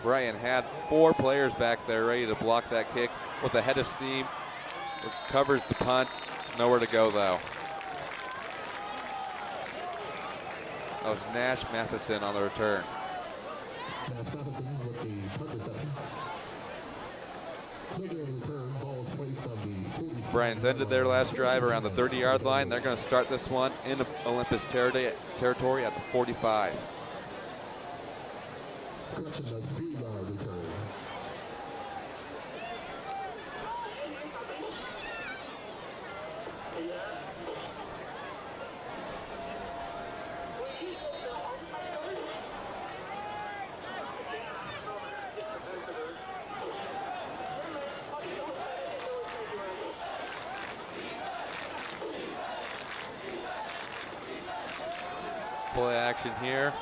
Brighton had 4 players back there ready to block that kick with a head of steam. Covers the punt. Nowhere to go though. That was Nash Matheson on the return. Brighton's ended their last drive around the 30-yard line. They're going to start this one in Olympus territory at the 45. Play action here.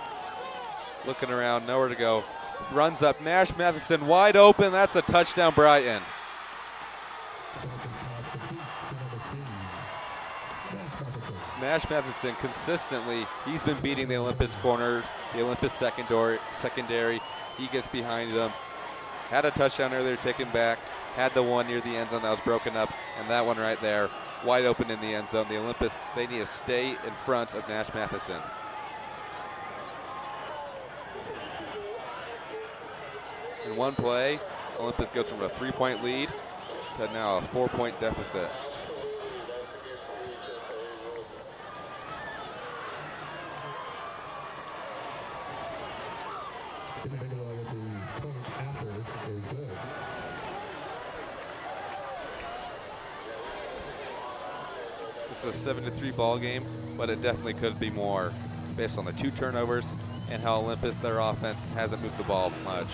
Looking around, nowhere to go. Runs up, Nash Matheson wide open. That's a touchdown, Brighton. Nash Matheson consistently, he's been beating the Olympus corners, the Olympus secondary. He gets behind them. Had a touchdown earlier taken back. Had the one near the end zone that was broken up. And that one right there, wide open in the end zone. The Olympus, they need to stay in front of Nash Matheson. In one play, Olympus goes from a 3-point lead to now a 4-point deficit. This is a 7-3 ball game, but it definitely could be more based on the 2 turnovers and how Olympus, their offense, hasn't moved the ball much.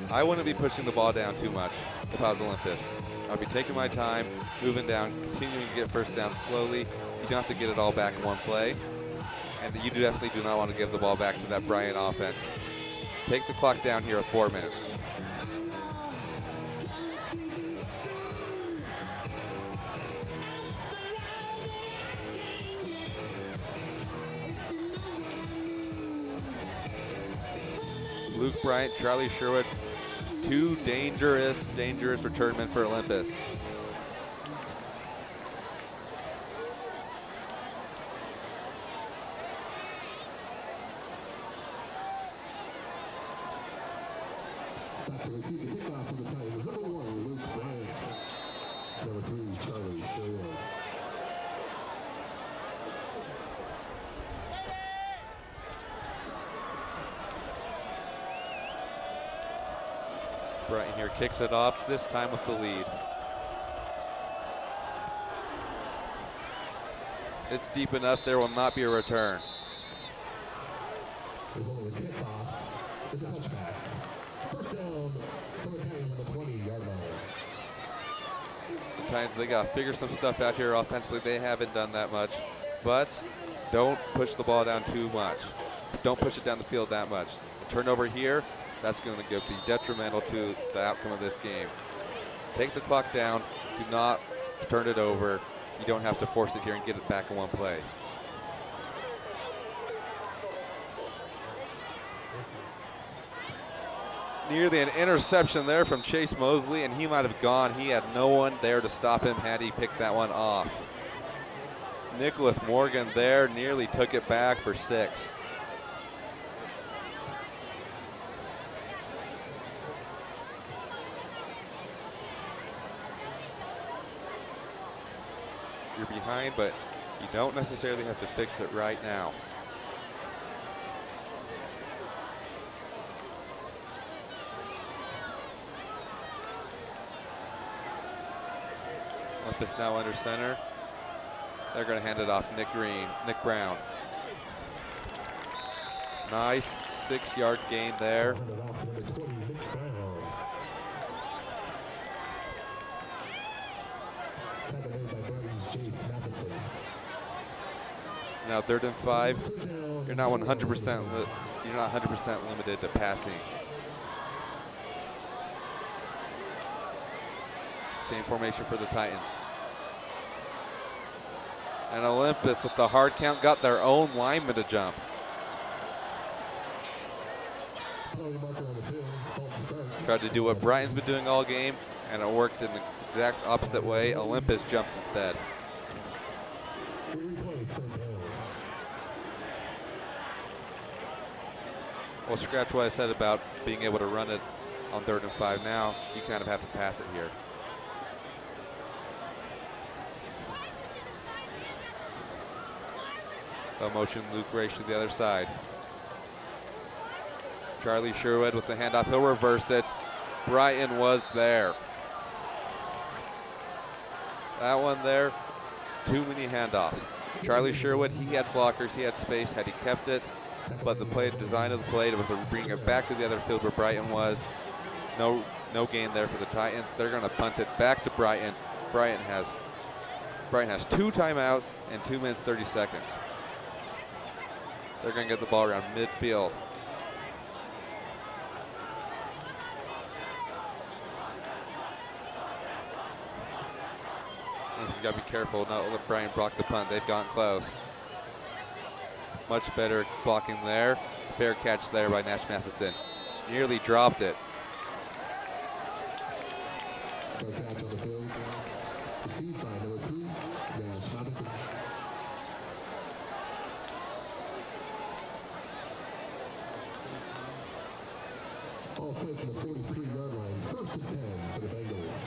I wouldn't be pushing the ball down too much if I was Olympus. I'd be taking my time, moving down, continuing to get first down slowly. You don't have to get it all back in one play. And you definitely do not want to give the ball back to that Brighton offense. Take the clock down here with 4 minutes. Luke Bryant, Charlie Sherwood, 2 dangerous return men for Olympus. Back to receive the kickoff for the Titans. Number 1, Luke Bryant. Number 3, Charlie Sherwood. Brighton here kicks it off, this time with the lead. It's deep enough, there will not be a return. There's only a kickoff, the touchback. First down for the Titans on the 20-yard line. The Titans, they got to figure some stuff out here offensively. They haven't done that much, but don't push the ball down too much. Don't push it down the field that much. A turnover here, that's going to be detrimental to the outcome of this game. Take the clock down. Do not turn it over. You don't have to force it here and get it back in one play. Nearly an interception there from Chase Mosley, and he might have gone. He had no one there to stop him had he picked that one off. Nicholas Morgan there nearly took it back for 6. You're behind, but you don't necessarily have to fix it right now. Olympus now under center. They're going to hand it off Nick Brown. Nice 6-yard gain there. Now 3rd and 5. You're not 100%. You're not 100% limited to passing. Same formation for the Titans. And Olympus with the hard count got their own lineman to jump. Tried to do what Brighton's been doing all game, and it worked in the exact opposite way. Olympus jumps instead. Well, scratch what I said about being able to run it on 3rd and 5. Now you kind of have to pass it here. A motion Luke Race to the other side. Charlie Sherwood with the handoff. He'll reverse it. Brighton was there. That one there, too many handoffs. Charlie Sherwood, he had blockers, he had space had he kept it, but the play design of the play was to bring it back to the other field where Brighton was. No gain there for the Titans. They're going to punt it back to Brighton. Brighton has 2 timeouts and 2 minutes 30 seconds. They're going to get the ball around midfield. Just got to be careful not to let Brighton block the punt. They've gotten close. Much better blocking there. Fair catch there by Nash Matheson. Nearly dropped it. All play from the 43-yard line. 1st and 10 for the Bengals.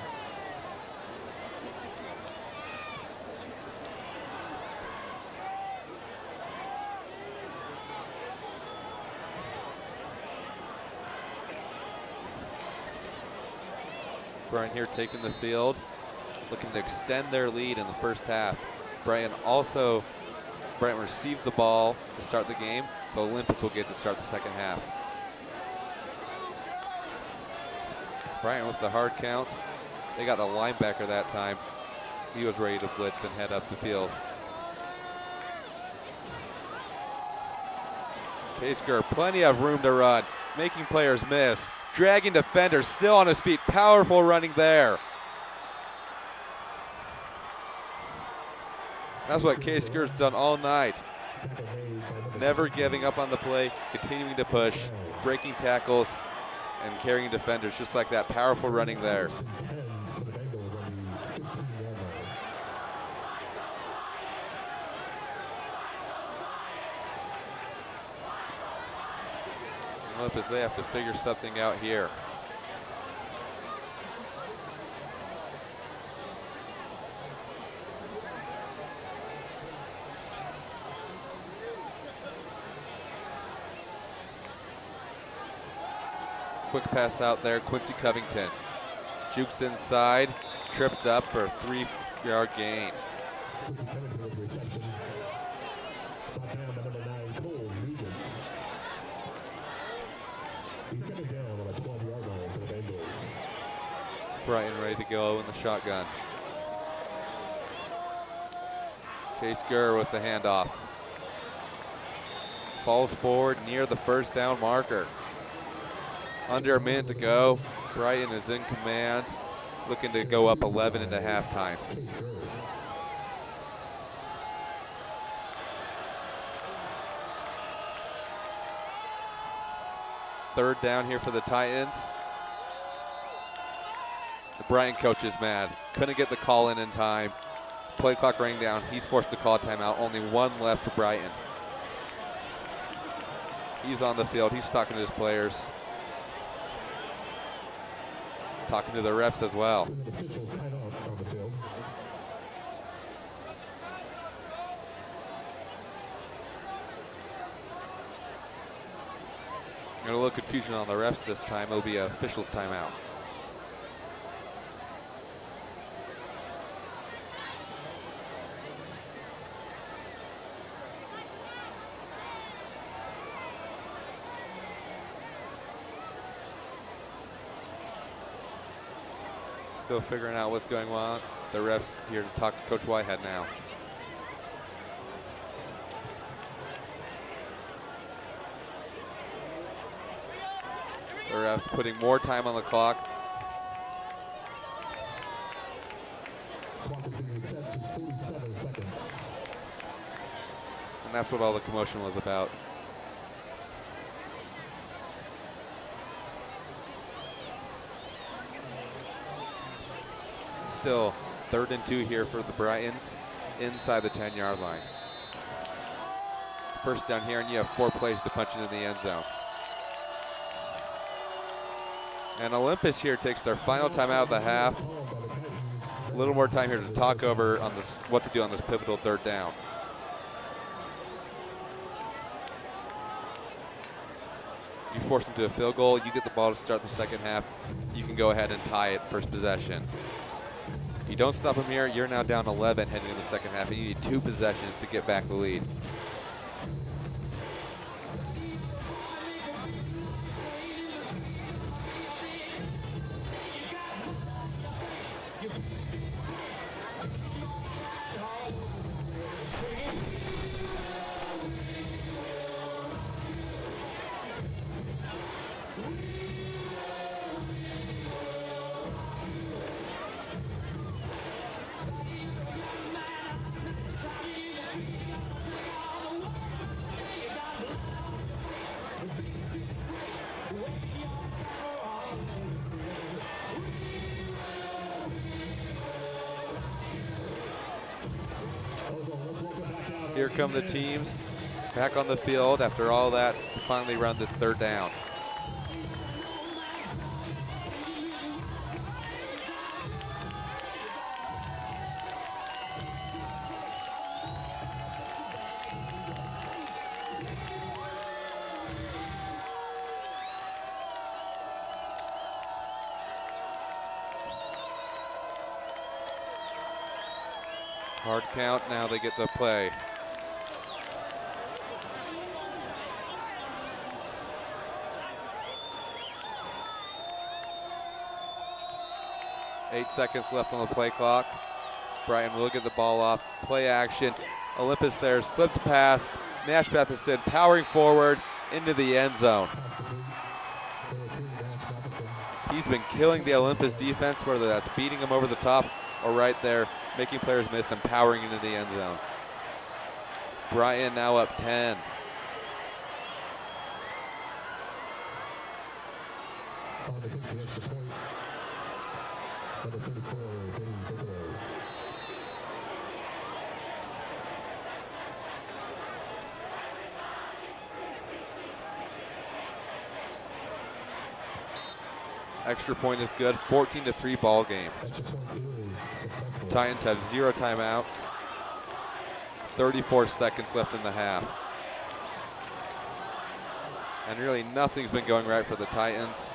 Brighton here taking the field, looking to extend their lead in the first half. Brighton received the ball to start the game, so Olympus will get to start the second half. Brighton with the hard count. They got the linebacker that time. He was ready to blitz and head up the field. Kasker, plenty of room to run, making players miss. Dragging defenders, still on his feet. Powerful running there. That's what Kasker's done all night. Never giving up on the play, continuing to push, breaking tackles, and carrying defenders just like that. Powerful running there. Olympus, they have to figure something out here. Quick pass out there, Quincy Covington. Jukes inside, tripped up for a 3-yard gain. Brighton ready to go in the shotgun. Kasker with the handoff. Falls forward near the first down marker. Under a minute to go. Brighton is in command, looking to go up 11 into halftime. Third down here for the Titans. The Brighton coach is mad. Couldn't get the call in time. Play clock running down. He's forced to call a timeout. Only one left for Brighton. He's on the field. He's talking to his players. Talking to the refs as well. And a little confusion on the refs this time. It'll be an official's timeout. Still figuring out what's going on. The refs here to talk to Coach Whitehead now. The refs putting more time on the clock. Clock is being set to 47 seconds. And that's what all the commotion was about. Still 3rd and 2 here for the Brightons inside the 10-yard line. First down here, and you have 4 plays to punch into the end zone. And Olympus here takes their final timeout of the half. A little more time here to talk over on this, what to do on this pivotal 3rd down. You force them to a field goal, you get the ball to start the second half. You can go ahead and tie it first possession. You don't stop them here, you're now down 11 heading into the second half, and you need 2 possessions to get back the lead. Here come the teams back on the field after all that to finally run this 3rd down. Hard count, now they get the play. Eight seconds left on the play clock. Brighton will get the ball off. Play action. Olympus there, slips past. Nash Matheson powering forward into the end zone. He's been killing the Olympus defense, whether that's beating them over the top or right there, making players miss and powering into the end zone. Brighton now up 10. Extra point is good, 14-3 ball game. Titans have 0 timeouts, 34 seconds left in the half. And really nothing's been going right for the Titans.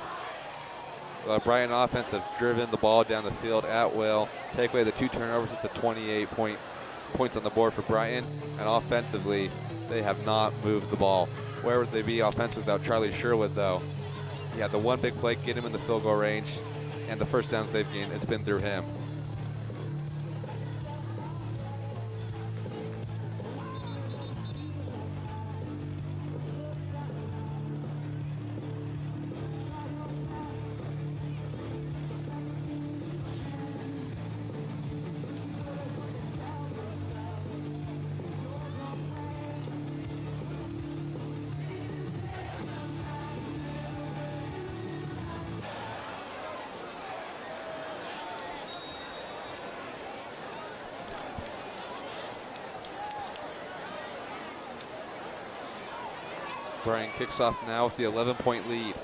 The Brighton offense has driven the ball down the field at will. Take away the 2 turnovers, it's a 28 points on the board for Brighton. And offensively, they have not moved the ball. Where would they be offensively without Charlie Sherwood, though? Yeah, the one big play, get him in the field goal range, and the first downs they've gained, it's been through him. Brighton kicks off now with the 11-point lead.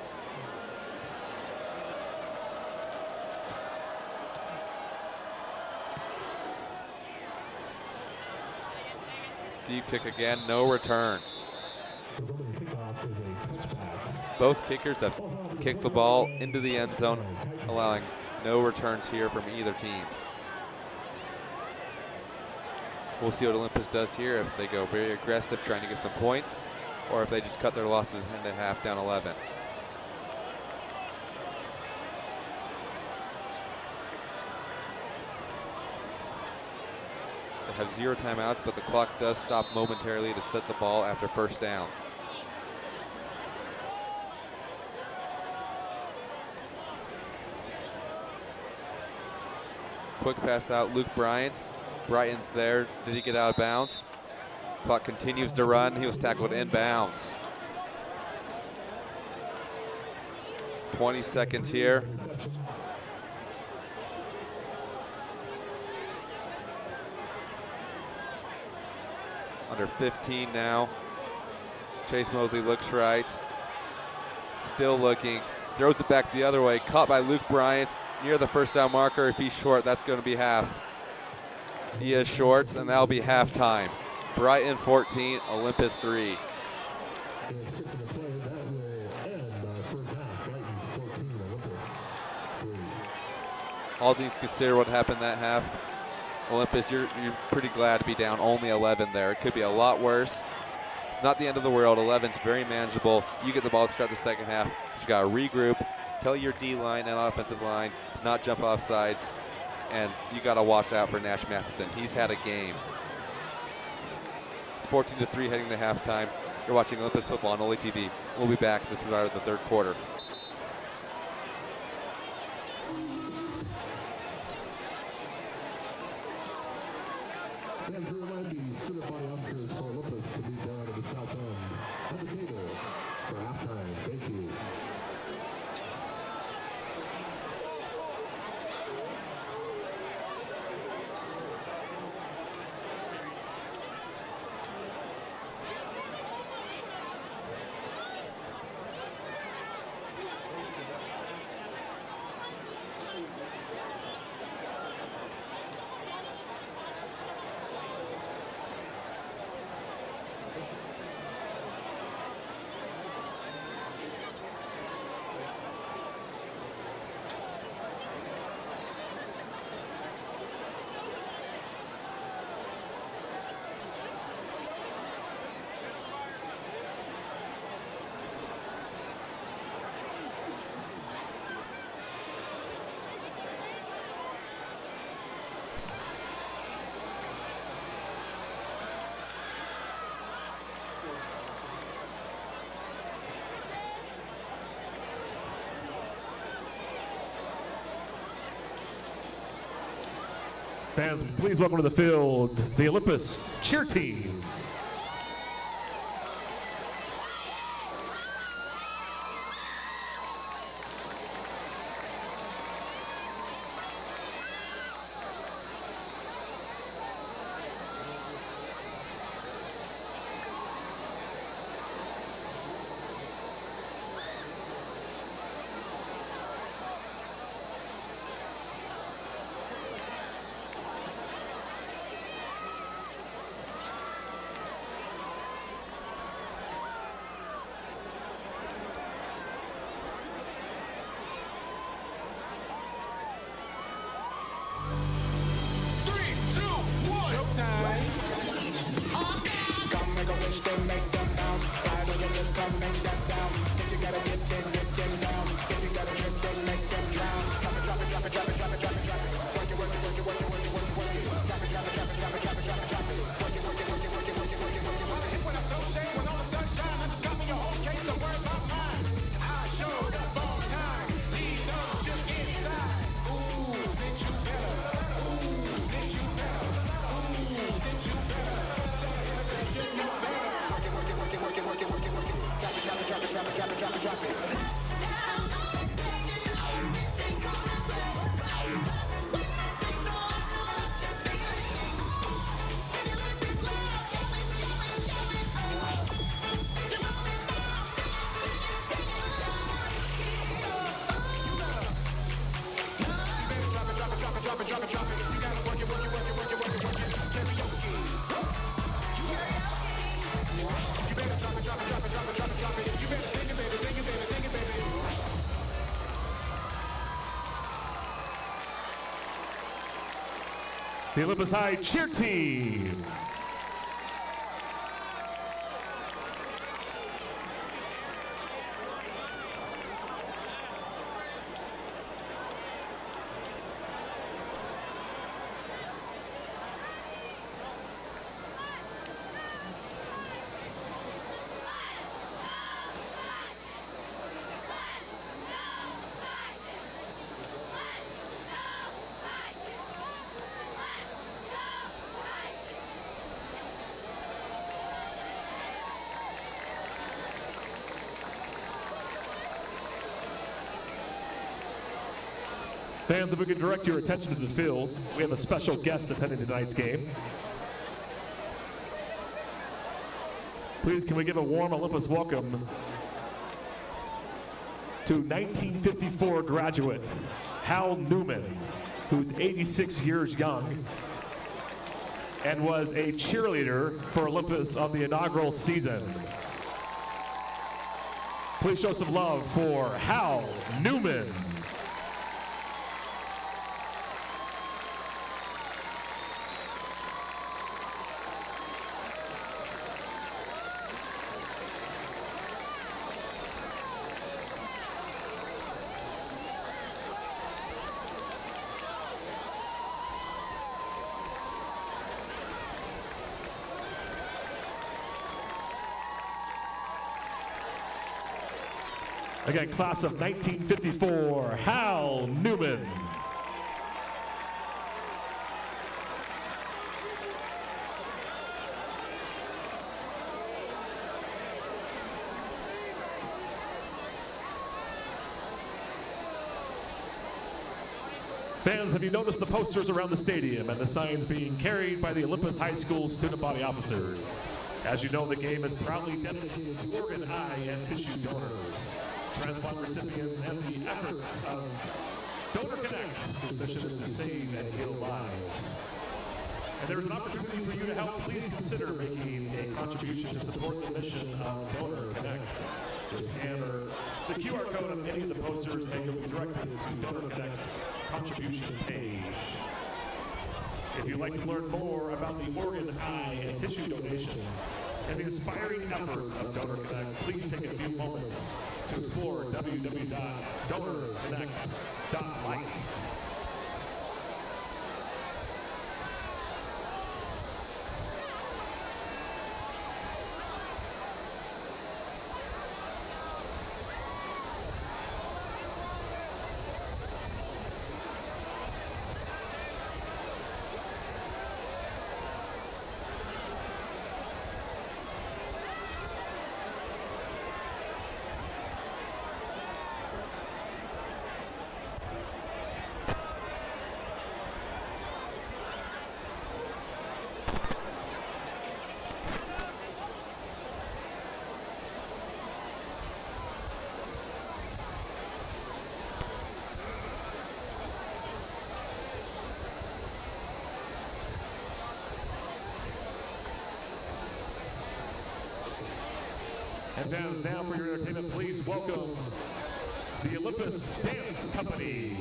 Deep kick again, no return. Both kickers have kicked the ball into the end zone, allowing no returns here from either teams. We'll see what Olympus does here, if they go very aggressive trying to get some points, or if they just cut their losses into half, down 11. They have 0 timeouts, but the clock does stop momentarily to set the ball after first downs. quick pass out. Luke Bryant. Brighton's there. Did he get out of bounds? Clock continues to run. He was tackled inbounds. 20 seconds here. Under 15 now. Chase Mosley looks right. Still looking. Throws it back the other way. Caught by Luke Bryant near the first down marker. If he's short, that's going to be half. He is short, and that'll be halftime. Brighton 14, Olympus 3. All things considered, what happened that half, Olympus, you're pretty glad to be down only 11 there. It could be a lot worse. It's not the end of the world. 11's very manageable. You get the ball to start the second half. You got to regroup. Tell your D-line and offensive line to not jump off sides. And you got to watch out for Nash Matheson. He's had a game. It's 14-3 heading to halftime. You're watching Olympus football on OlyTV. We'll be back at the start of the third quarter. As a reminder, stood up by umpires for Olympus to be down at the south end of the table for halftime. Thank you. Fans, please welcome to the field the Olympus cheer team. The Olympus High cheer team. Fans, if we could direct your attention to the field, we have a special guest attending tonight's game. Please, can we give a warm Olympus welcome to 1954 graduate Hal Newman, who's 86 years young and was a cheerleader for Olympus on the inaugural season. Please show some love for Hal Newman. Again, class of 1954, Hal Newman. Fans, have you noticed the posters around the stadium and the signs being carried by the Olympus High School student body officers? As you know, the game is proudly dedicated to organ, eye, and tissue donors, transplant recipients, and the efforts of Donor Connect, whose mission is to save and heal lives. And there is an opportunity for you to help. Please consider making a contribution to support the mission of Donor Connect. Just scan the QR code on any of the posters and you'll be directed to Donor Connect's contribution page. If you'd like to learn more about the organ, eye, and tissue donation and the inspiring efforts of Donor Connect, please take a few moments to explore www.donorconnect.life. And fans, now for your entertainment, please welcome the Olympus Dance Company.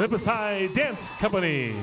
Olympus High Dance Company.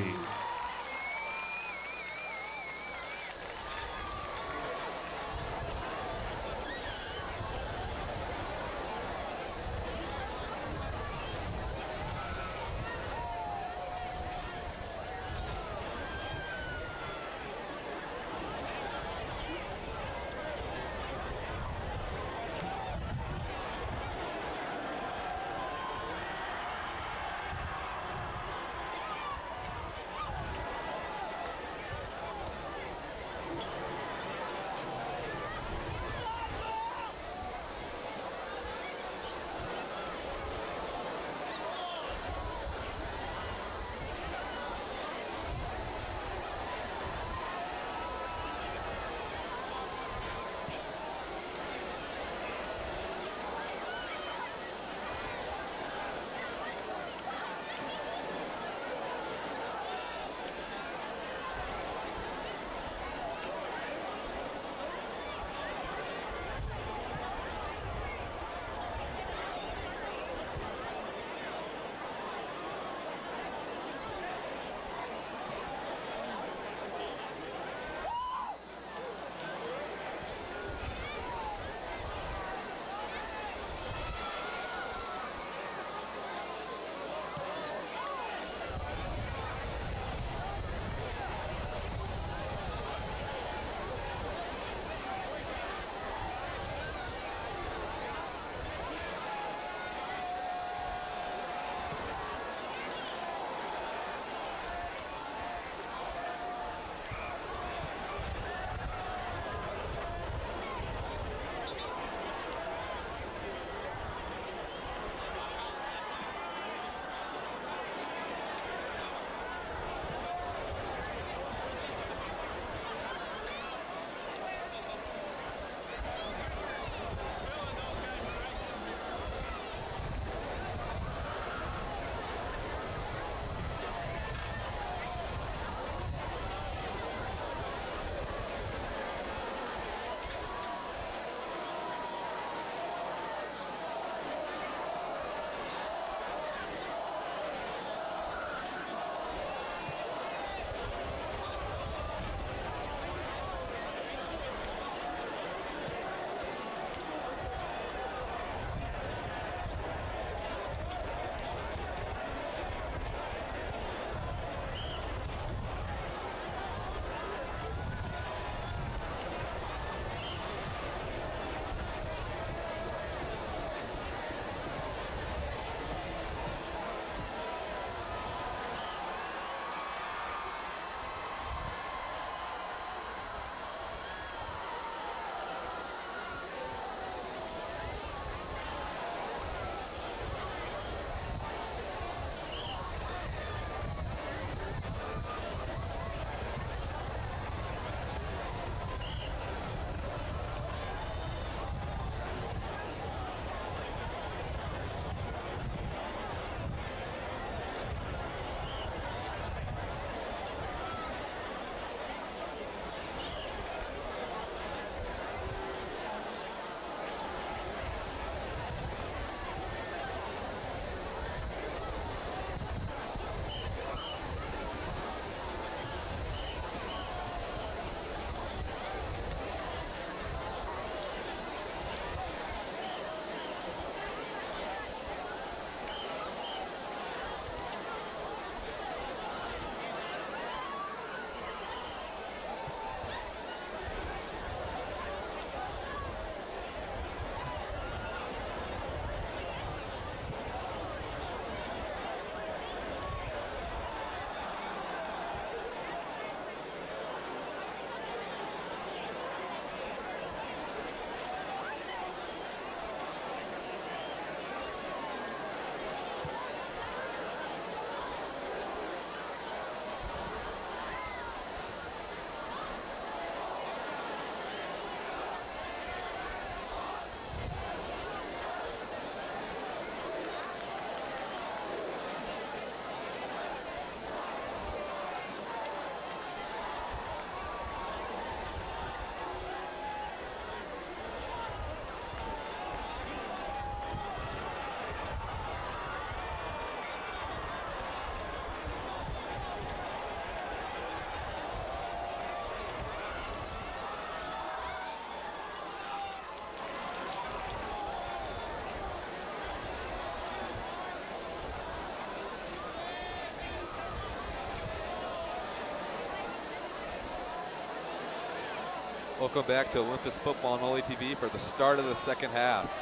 Welcome back to Olympus football on OlyTV for the start of the second half.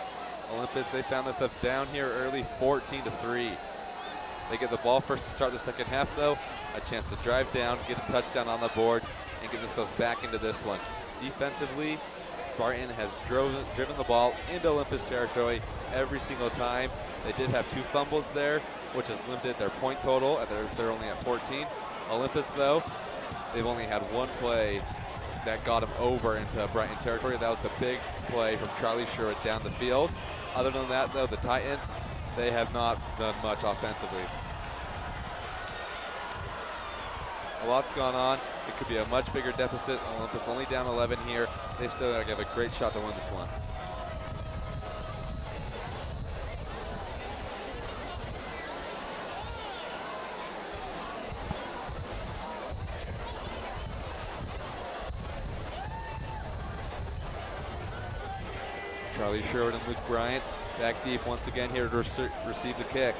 Olympus, they found themselves down here early, 14-3. They get the ball first to start the second half though. A chance to drive down, get a touchdown on the board, and get themselves back into this one. Defensively, Brighton has driven the ball into Olympus territory every single time. They did have 2 fumbles there, which has limited their point total. They're only at 14. Olympus though, they've only had 1 play that got them over into Brighton territory. That was the big play from Charlie Sherwood down the field. Other than that though, the Titans, they have not done much offensively. A lot's gone on. It could be a much bigger deficit. Olympus only down 11 here. They still have a great shot to win this one. Charlie Sherwood and Luke Bryant back deep once again here to receive the kick.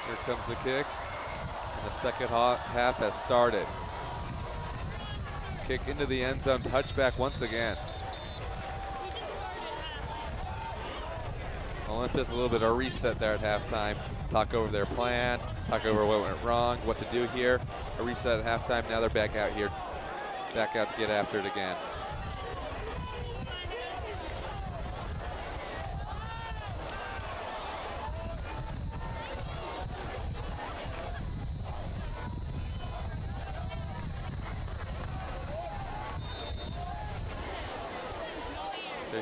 Here comes the kick, and the second half has started. Kick into the end zone, touchback once again. Olympus, a little bit of a reset there at halftime. Talk over their plan, talk over what went wrong, what to do here. A reset at halftime, now they're back out here. Back out to get after it again.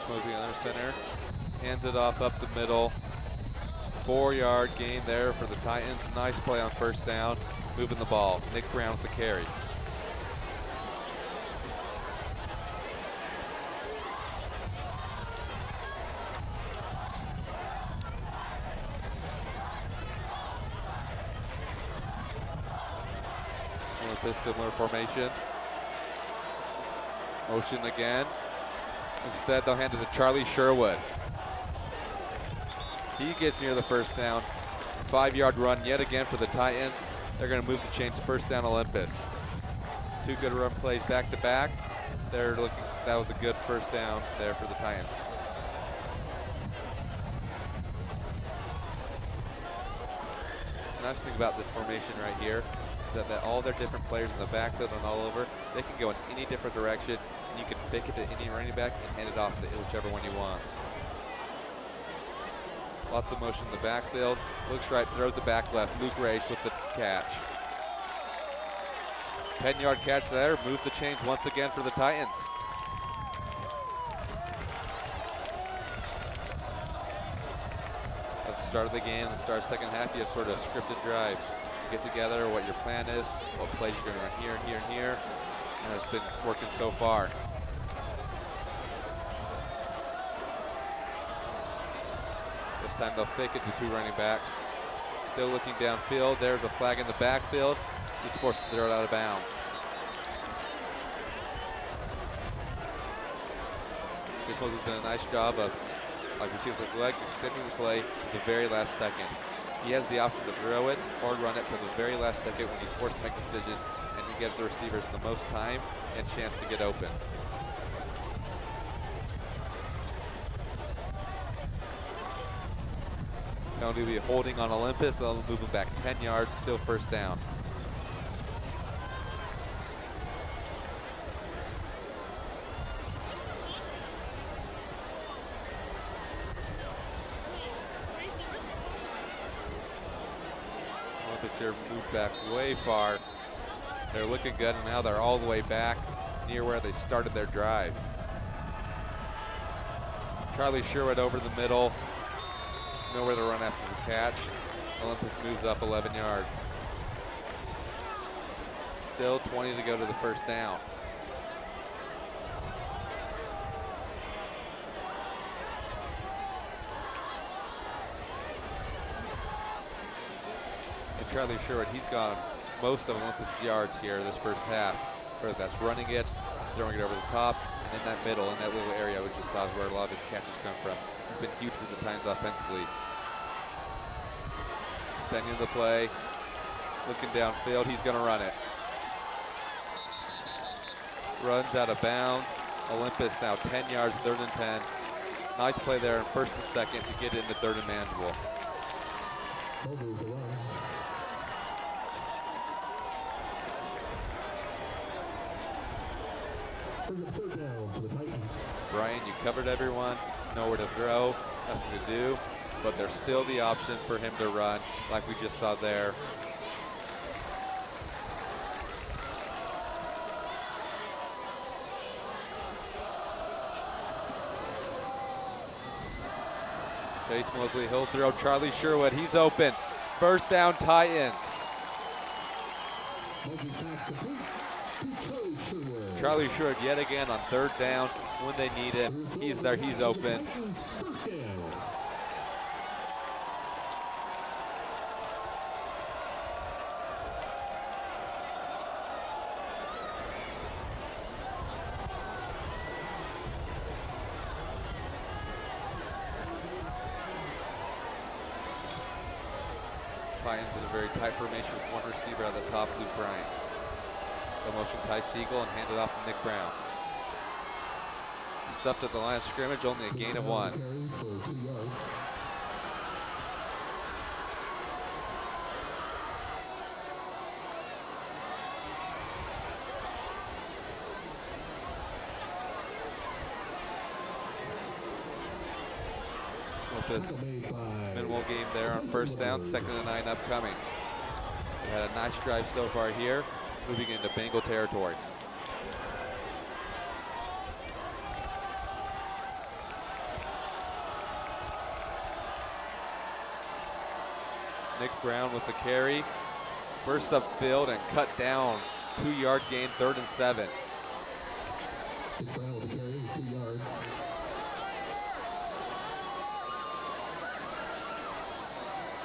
Mosey on their center, hands it off up the middle. 4-yard gain there for the Titans. Nice play on first down, moving the ball. Nick Brown with the carry. Olympus, similar formation. Motion again. Instead, they'll hand it to Charlie Sherwood. He gets near the first down. 5-yard run yet again for the Titans. They're going to move the chains first down Olympus. 2 good run plays back to back. That was a good first down there for the Titans. The nice thing about this formation right here is that all their different players in the backfield and all over, they can go in any different direction. You can fake it to any running back and hand it off to whichever one you want. Lots of motion in the backfield. Looks right, throws it back left. Luke Raish with the catch. 10-yard catch there. Move the chains once again for the Titans. At the start of the game, the start of the second half, you have sort of a scripted drive. You get together what your plan is, what plays you're going to run here, here, and here. And it's been working so far. This time they'll fake it to 2 running backs. Still looking downfield. There's a flag in the backfield. He's forced to throw it out of bounds. Chase Moses done a nice job of, like we see with his legs, extending the play to the very last second. He has the option to throw it or run it to the very last second when he's forced to make a decision, and he gives the receivers the most time and chance to get open. Going to be holding on Olympus. They'll move him back 10 yards, still first down. Olympus here moved back way far. They're looking good, and now they're all the way back near where they started their drive. Charlie Sherwood over the middle. Nowhere to run after the catch. Olympus moves up 11 yards. Still 20 to go to the first down. Charlie Sherwood. He's gone most of Olympus yards here this first half. Whether that's running it, throwing it over the top, and in that middle, in that little area, we just saw is where a lot of his catches come from. He's been huge for the Titans offensively. Extending the play, looking downfield, he's gonna run it. Runs out of bounds. Olympus now 10 yards, 3rd and 10. Nice play there in 1st and 2nd to get it into 3rd and manageable. Brian, you covered everyone, nowhere to throw, nothing to do, but there's still the option for him to run like we just saw there. Chase Mosley, he'll throw. Charlie Sherwood, he's open. 1st down, Titans. Charlie Sherwood yet again on 3rd down when they need him. He's there, he's open. Titans in a very tight formation with one receiver at the top, Luke Bryant. The motion Ty Siegel and hand it off to Nick Brown. Stuffed at the line of scrimmage, only a gain of 1. Olympus minimal game there on 1st down, 2nd and 9 upcoming. We had a nice drive so far here, moving into Bengal territory. Nick Brown with the carry, burst upfield and cut down. 2-yard gain, 3rd and 7. Nick Brown with the carry, 2 yards.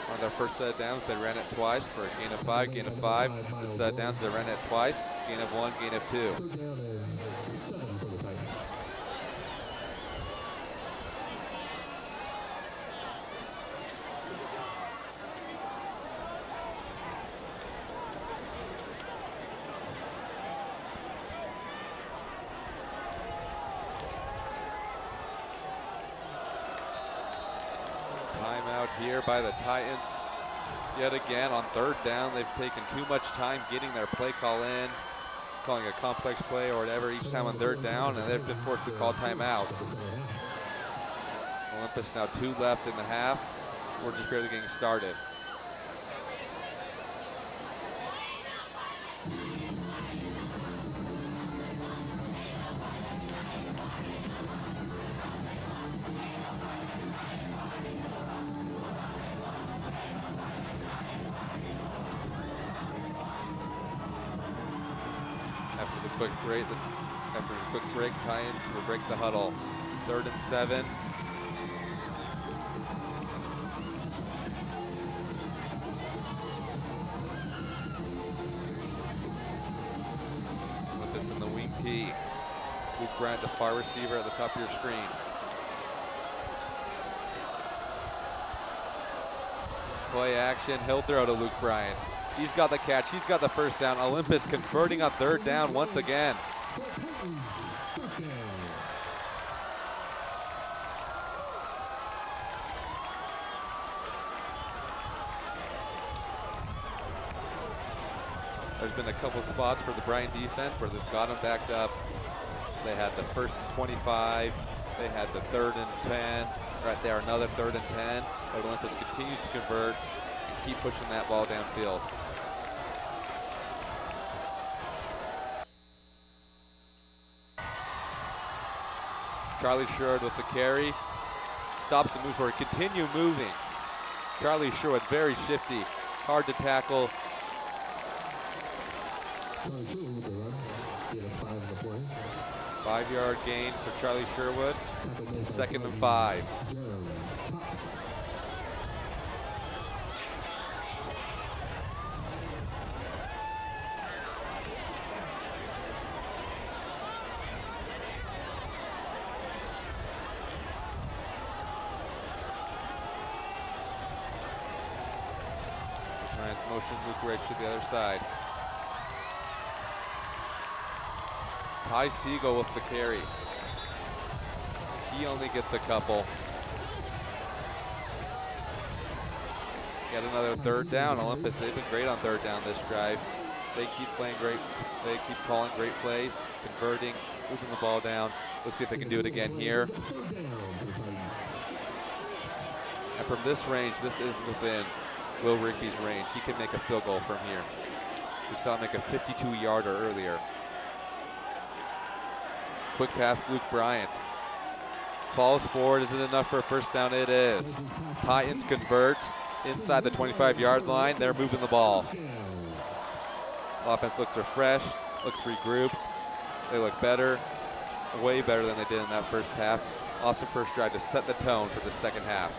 On their first set of downs, they ran it twice for a gain of 5, gain of 5. The set of downs, they ran it twice, gain of 1, gain of 2. 3rd down and 7 for the Titans. Timeout here by the Titans. Yet again on 3rd down, they've taken too much time getting their play call in, calling a complex play or whatever each time on 3rd down, and they've been forced to call timeouts. Olympus now 2 left in the half. We're just barely getting started. After the quick break, Titans will break the huddle. 3rd and 7. Olympus in the wing tee. Luke Bryant, the far receiver at the top of your screen. Play action, he'll throw to Luke Bryant. He's got the catch, he's got the 1st down. Olympus converting on 3rd down once again. There's been a couple spots for the Brighton defense where they've got them backed up. They had the 1st and 25. They had the 3rd and 10. Right there, another 3rd and 10. But Olympus continues to convert and keep pushing that ball downfield. Charlie Sherwood with the carry. Stops and moves forward. Continue moving. Charlie Sherwood, very shifty. Hard to tackle. Charlie Sherwood with the run. Gain of 5 in the play. 5-yard gain for Charlie Sherwood. 2nd and 5. Pushing Luke Rich to the other side. Ty Siegel with the carry. He only gets a couple. Got another third down. Olympus, they've been great on third down this drive. They keep playing great. They keep calling great plays, converting, moving the ball down. Let's see if they can do it again here. And from this range, this is within Will Rigby's range. He can make a field goal from here. We saw him make a 52-yarder earlier. Quick pass, Luke Bryant. Falls forward, is it enough for a first down? It is. Titans convert inside the 25-yard line. They're moving the ball. Offense looks refreshed, looks regrouped. They look better, way better than they did in that first half. Awesome first drive to set the tone for the second half.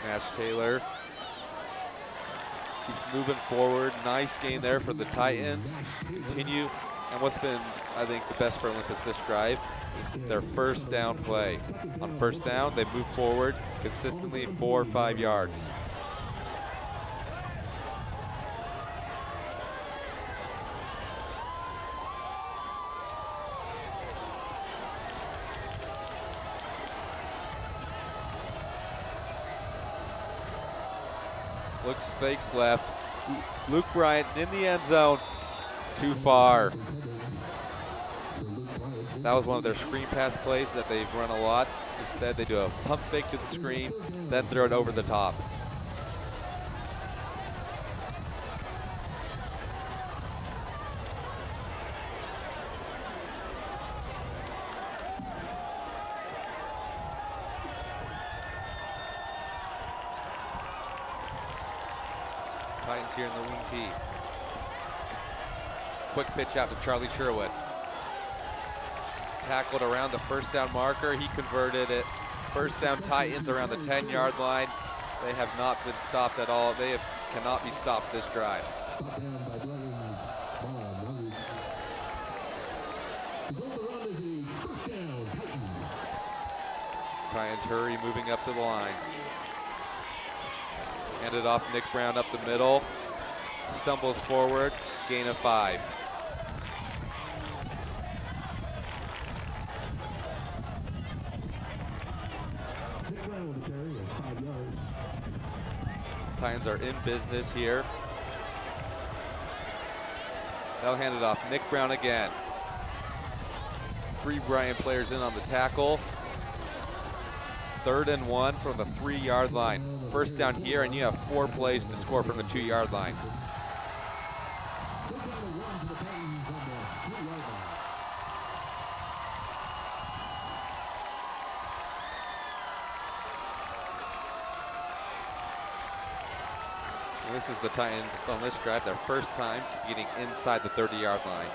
Nash Taylor keeps moving forward. Nice gain there for the Titans. Continue. And what's been, I think, the best for Olympus this drive is their first down play. On first down, they move forward consistently 4 or 5 yards. Looks fakes left. Luke Bryant in the end zone. Too far. That was one of their screen pass plays that they've run a lot. Instead, they do a pump fake to the screen, then throw it over the top. Titans here in the wing tee. Quick pitch out to Charlie Sherwood. Tackled around the first down marker. He converted it. First down Titans around the 10-yard line. They have not been stopped at all. They cannot be stopped this drive. Titans hurry, moving up to the line. Handed off Nick Brown up the middle. Stumbles forward, gain of 5. Titans are in business here. They'll hand it off. Nick Brown again. 3 Bryant players in on the tackle. 3rd and 1 from the 3-yard line. First down here, and you have 4 plays to score from the 2-yard line. And this is the Titans on this drive, their first time getting inside the 30-yard line.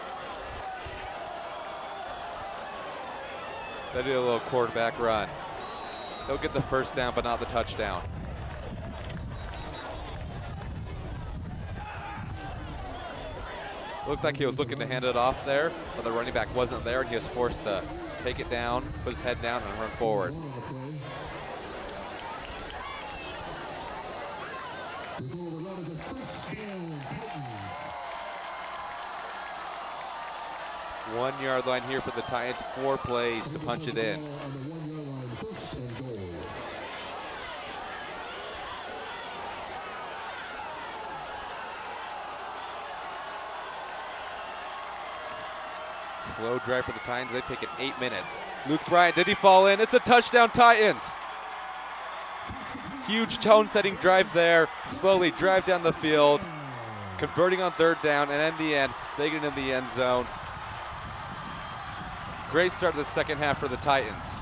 They do a little quarterback run. They'll get the first down, but not the touchdown. Looked like he was looking to hand it off there, but the running back wasn't there, and he was forced to take it down, put his head down, and run forward. One-yard line here for the Titans, 4 plays to punch it in. Slow drive for the Titans. They've taken 8 minutes. Luke Bryant, did he fall in? It's a touchdown, Titans. Huge tone-setting drive there. Slowly drive down the field, converting on 3rd down, and in the end, they get in the end zone. Great start to the second half for the Titans.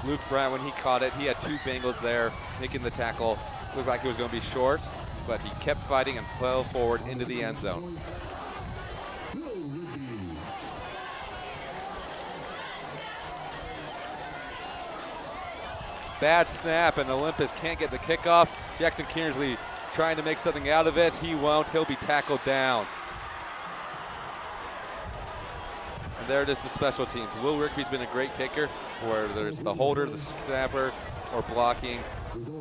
Luke Bryant, when he caught it, he had 2 Bengals there making the tackle. Looked like he was going to be short, but he kept fighting and fell forward into the end zone. Bad snap, and Olympus can't get the kickoff. Jackson Kearsley trying to make something out of it. He won't. He'll be tackled down. And there it is, the special teams. Will Rigby's been a great kicker, whether it's the holder, the snapper, or blocking.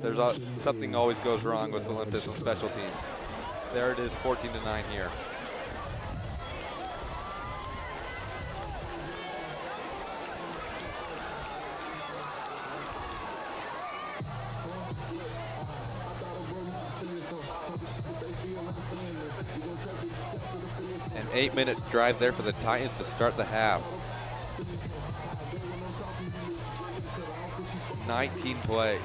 There's something always goes wrong with Olympus and special teams. There it is, 14-9 here. An 8-minute drive there for the Titans to start the half. 19 plays.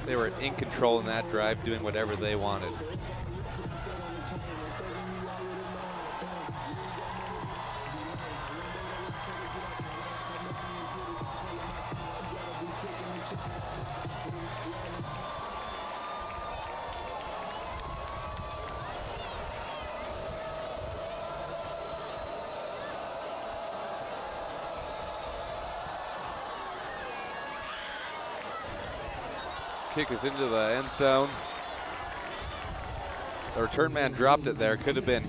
They were in control in that drive, doing whatever they wanted. Kick is into the end zone. The return man dropped it there. Could have been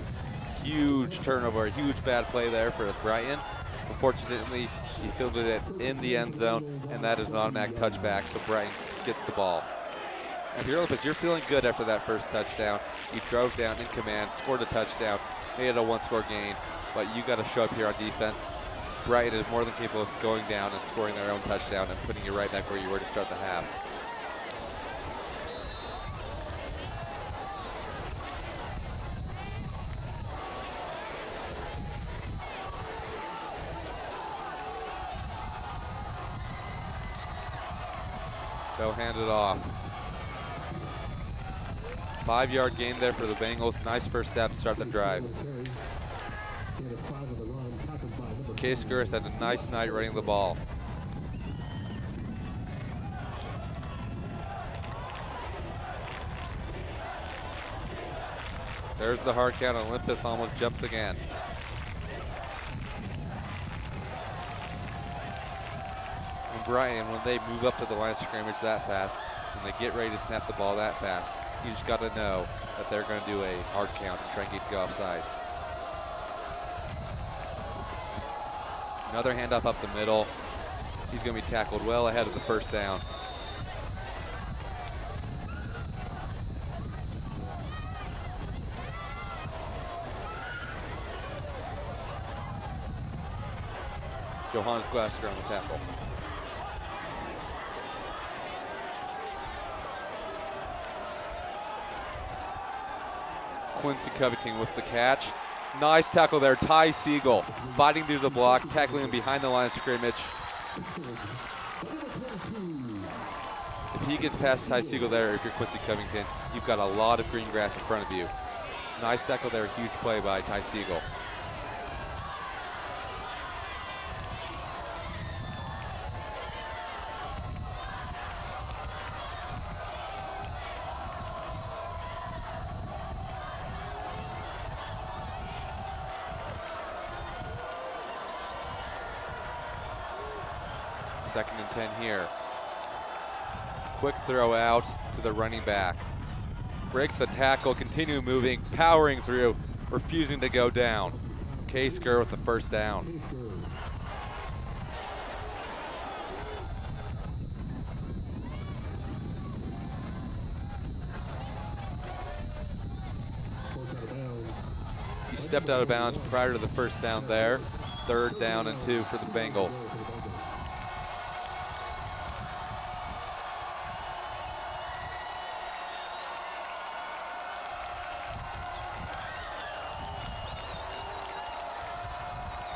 huge turnover, a huge bad play there for Brighton. Unfortunately, he fielded it in the end zone, and that is an automatic touchback, so Brighton gets the ball. And if you're Olympus, you're feeling good after that first touchdown. You drove down in command, scored a touchdown, made it a one-score game, but you got to show up here on defense. Brighton is more than capable of going down and scoring their own touchdown and putting you right back where you were to start the half. They'll hand it off. 5-yard gain there for the Bengals. Nice first step to start the drive. Case Gurris had a nice night running the ball. There's the hard count. Olympus almost jumps again. Brighton, when they move up to the line of scrimmage that fast, when they get ready to snap the ball that fast, you just got to know that they're going to do a hard count and try and get you off sides. Another handoff up the middle. He's going to be tackled well ahead of the first down. Johannes Glasser on the tackle. Quincy Covington with the catch. Nice tackle there, Ty Siegel fighting through the block, tackling him behind the line of scrimmage. If he gets past Ty Siegel there, if you're Quincy Covington, you've got a lot of green grass in front of you. Nice tackle there, huge play by Ty Siegel. Second and 10 here. Quick throw out to the running back. Breaks the tackle, continue moving, powering through, refusing to go down. Case Gurr with the first down. He stepped out of bounds prior to the first down there. 3rd down and 2 for the Bengals.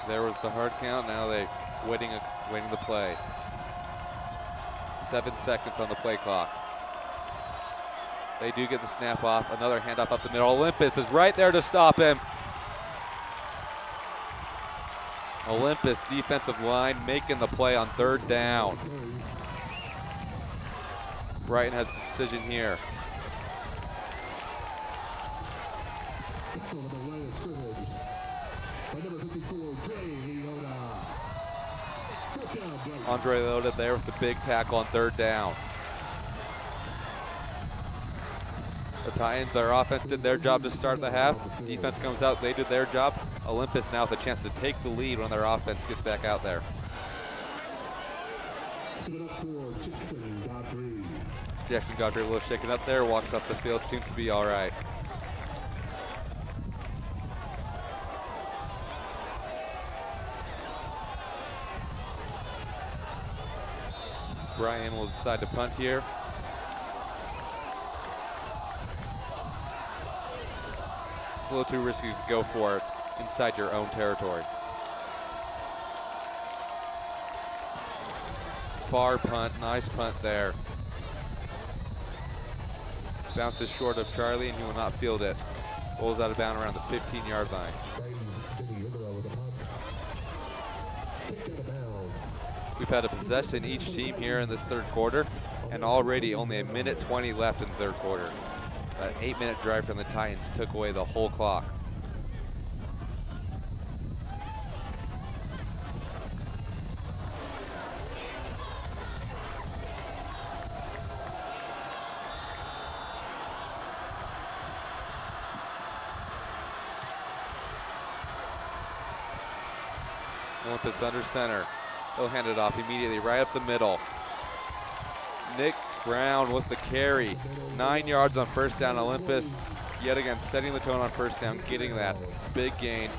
There was the hard count. Now they're waiting the play. 7 seconds on the play clock. They do get the snap off. Another handoff up the middle. Olympus is right there to stop him. Olympus defensive line making the play on 3rd down. Brighton has a decision here. Andre Lota there with the big tackle on 3rd down. The Titans, their offense did their job to start the half. Defense comes out, they did their job. Olympus now with a chance to take the lead when their offense gets back out there. Jackson Godfrey a little shaken up there, walks up the field, seems to be all right. Brian will decide to punt here. It's a little too risky to go for it inside your own territory. Far punt, nice punt there. Bounces short of Charlie and he will not field it. Rolls out of bounds around the 15-yard line. We've had a possession each team here in this 3rd quarter, and already only 1:20 left in the 3rd quarter. An 8-minute drive from the Titans took away the whole clock. Olympus under center. He'll hand it off immediately right up the middle. Nick Brown with the carry. 9 yards on 1st down. Olympus yet again setting the tone on 1st down, getting that big gain,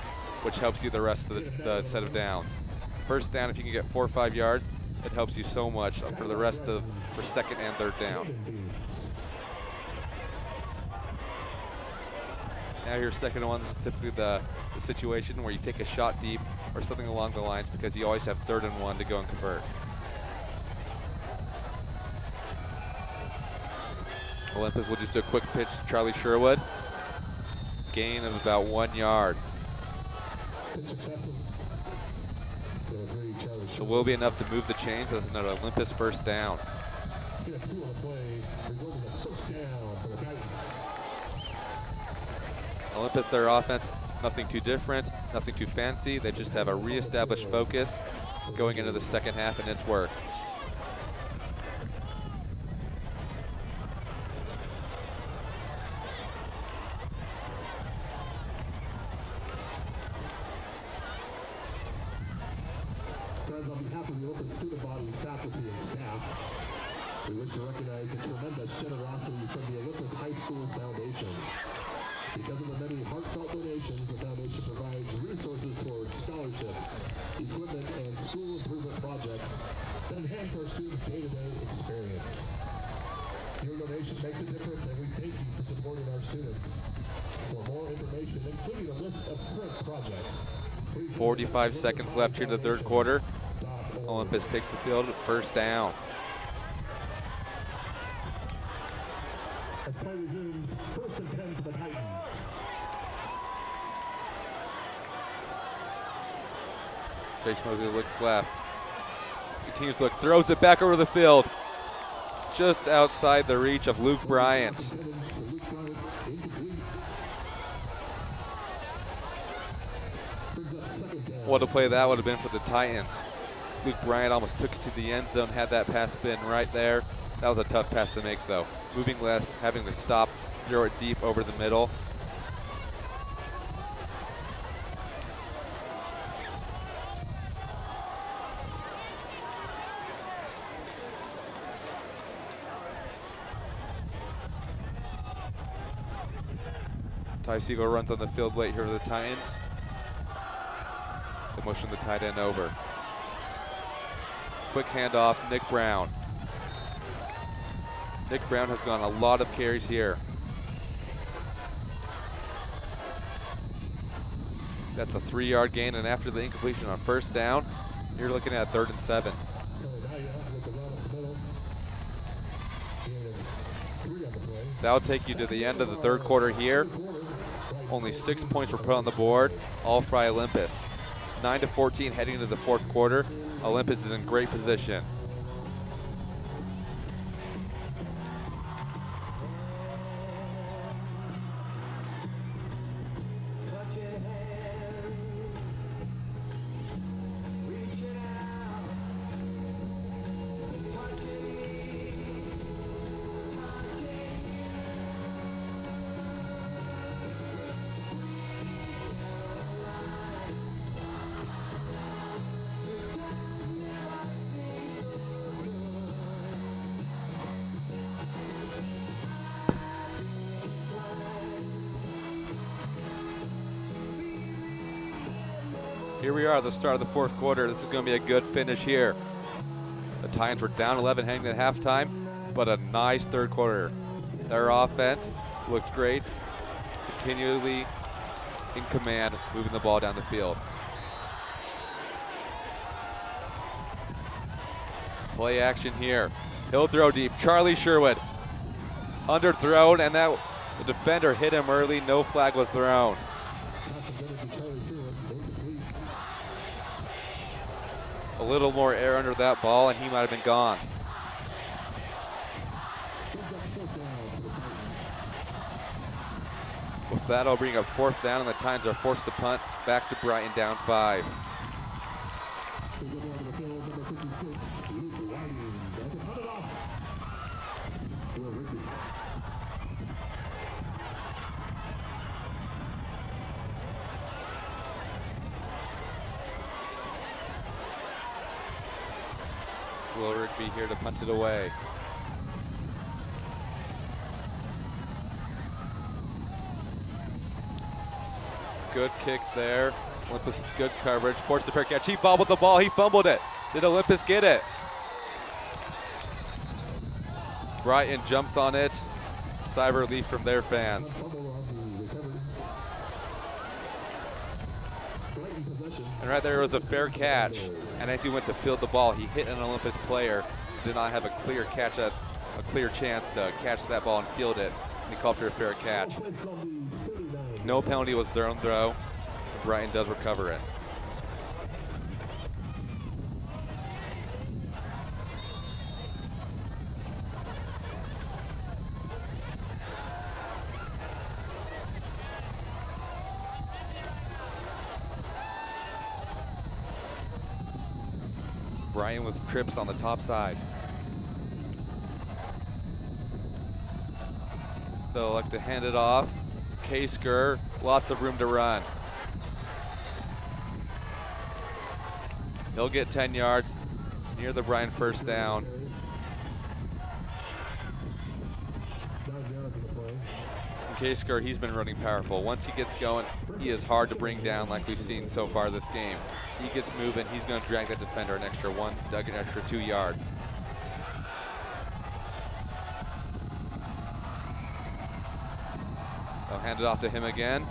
which helps you the rest of the set of downs. 1st down, if you can get 4 or 5 yards, it helps you so much for the rest of for 2nd and 3rd down. Now your 2nd and 1, this is typically the situation where you take a shot deep or something along the lines because you always have 3rd and 1 to go and convert. Olympus will just do a quick pitch to Charlie Sherwood. Gain of about 1 yard. It will be enough to move the chains. That's another Olympus 1st down. Olympus, their offense, nothing too different, nothing too fancy. They just have a reestablished focus going into the 2nd half, and it's worked. Friends, on behalf of the Olympus student body, faculty, and staff, we wish to recognize the tremendous generosity from the Olympus High School Foundation. Because of the many heartfelt donations, the foundation provides resources towards scholarships, equipment, and school improvement projects that enhance our students' day-to-day experience. Your donation makes a difference, and we thank you for supporting our students. For more information, including a list of current projects, 45 seconds left here in the 3rd quarter. Olympus takes the field, 1st down. As play resumes, 1st and 10 for the Titans. Chase Mosley looks left. Continues to look, throws it back over the field. Just outside the reach of Luke Bryant. What a play that would have been for the Titans. Luke Bryant almost took it to the end zone, had that pass been right there. That was a tough pass to make though. Moving left, having to stop, throw it deep over the middle. Ty Siegel runs on the field late here for the Titans. They motion the tight end over. Quick handoff, Nick Brown. Nick Brown has gone a lot of carries here. That's a 3-yard gain, and after the incompletion on 1st down, you're looking at 3rd and 7. That'll take you to the end of the 3rd quarter here. Only 6 points were put on the board, all for Olympus. 9-14 heading into the 4th quarter. Olympus is in great position. Here we are at the start of the fourth quarter. This is going to be a good finish here. The Titans were down 11 heading at halftime, but a nice third quarter. Their offense looked great, continually in command, moving the ball down the field. Play action here. He'll throw deep. Charlie Sherwood underthrown, and that the defender hit him early. No flag was thrown. A little more air under that ball, and he might have been gone. With that, I'll bring up fourth down, and the Titans are forced to punt back to Brighton, down 5. Will Rigby here to punt it away. Good kick there. Olympus good coverage. Forced a fair catch. He bobbled the ball. He fumbled it. Did Olympus get it? Brighton jumps on it. Sigh of relief from their fans. And right there was a fair catch. And as he went to field the ball, he hit an Olympus player. Did not have a clear catch, a clear chance to catch that ball and field it. And he called for a fair catch. No penalty was thrown, though. Brighton does recover it. Brighton with trips on the top side. They'll elect to hand it off. Kasker, lots of room to run. He'll get 10 yards near the Brighton first down. Kasker, he's been running powerful. Once he gets going, he is hard to bring down like we've seen so far this game. He gets moving, he's going to drag that defender an extra 2 yards. They'll hand it off to him again.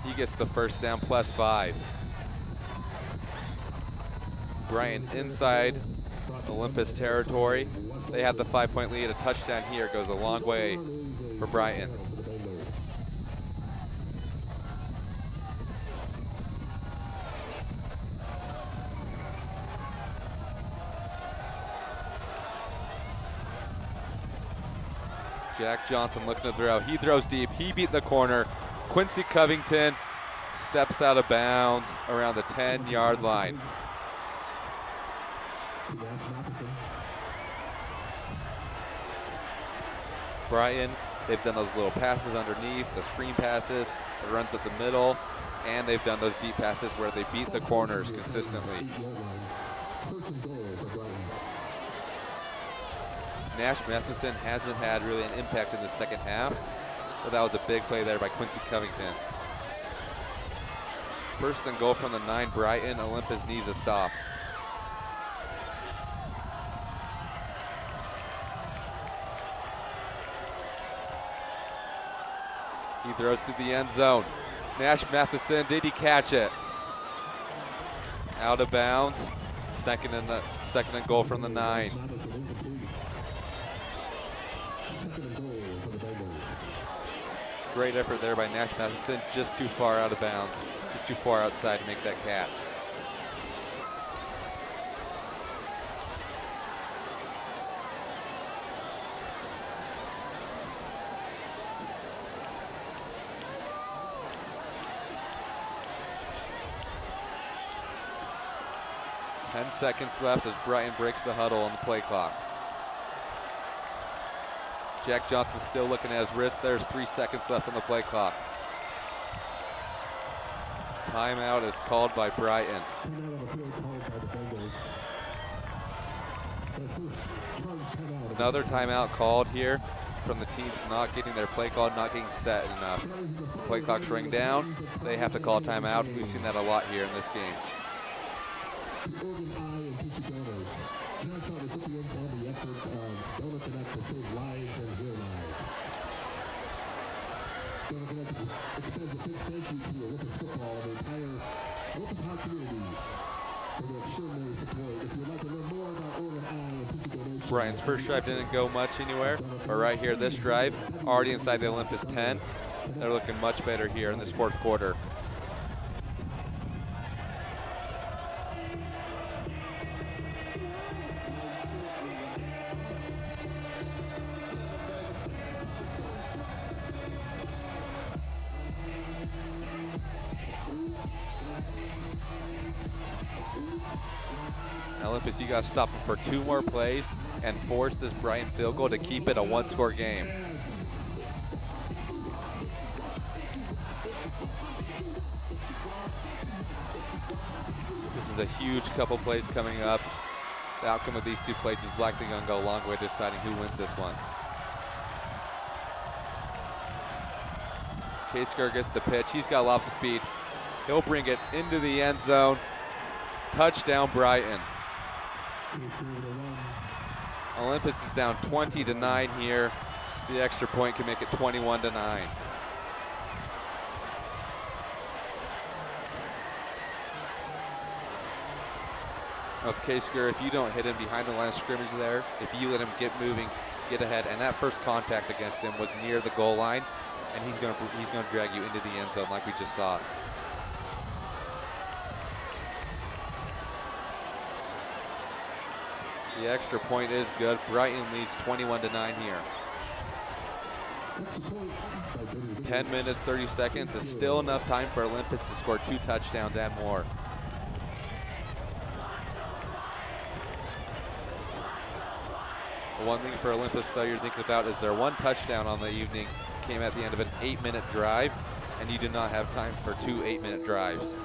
He gets the first down, +5. Brighton inside Olympus territory. They have the 5-point lead. A touchdown here goes a long way for Brighton. Jack Johnson looking to throw. He throws deep. He beat the corner. Quincy Covington steps out of bounds around the 10-yard line. Brighton, they've done those little passes underneath, the screen passes, the runs at the middle, and they've done those deep passes where they beat the corners consistently. Nash Matheson hasn't had really an impact in the second half, but that was a big play there by Quincy Covington. First and goal from the 9, Brighton. Olympus needs a stop. He throws to the end zone. Nash Matheson, did he catch it? Out of bounds. Second and goal from the 9. Great effort there by Nash Matheson, just too far out of bounds, just too far outside to make that catch. Ten seconds left as Brighton breaks the huddle on the play clock. Jack Johnson still looking at his wrist. There's 3 seconds left on the play clock. Timeout is called by Brighton. Another timeout called here. from the teams not getting their play called, not getting set enough. The play clock's running down. They have to call a timeout. We've seen that a lot here in this game. The Oregon Eye and tissue donors. Georgetown recipients and the efforts of Donor Connect to save lives and heal lives. Donor Connect extends a big thank you to Olympus football and the entire Olympus High community for their extraordinary support. If you'd like to learn more about Oregon Eye and tissue donations. Brighton's first drive didn't go much anywhere, but right here, this drive, already inside the Olympus 10. They're looking much better here in this fourth quarter. Olympus, you got to stop them for 2 more plays and force this Brighton field goal to keep it a 1-score game. This is a huge couple plays coming up. The outcome of these 2 plays is likely going to go a long way to deciding who wins this one. Katesker gets the pitch. He's got a lot of speed. He'll bring it into the end zone. Touchdown, Brighton. Olympus is down 20-9 here. The extra point can make it 21-9. With Katesker, if you don't hit him behind the line of scrimmage there, if you let him get moving, get ahead, and that first contact against him was near the goal line, and he's gonna drag you into the end zone like we just saw. The extra point is good. Brighton leads 21-9 here. 10 minutes, 30 seconds is still enough time for Olympus to score 2 touchdowns and more. The one thing for Olympus, though, you're thinking about is their 1 touchdown on the evening came at the end of an 8-minute drive, and you do not have time for 2 8-minute drives.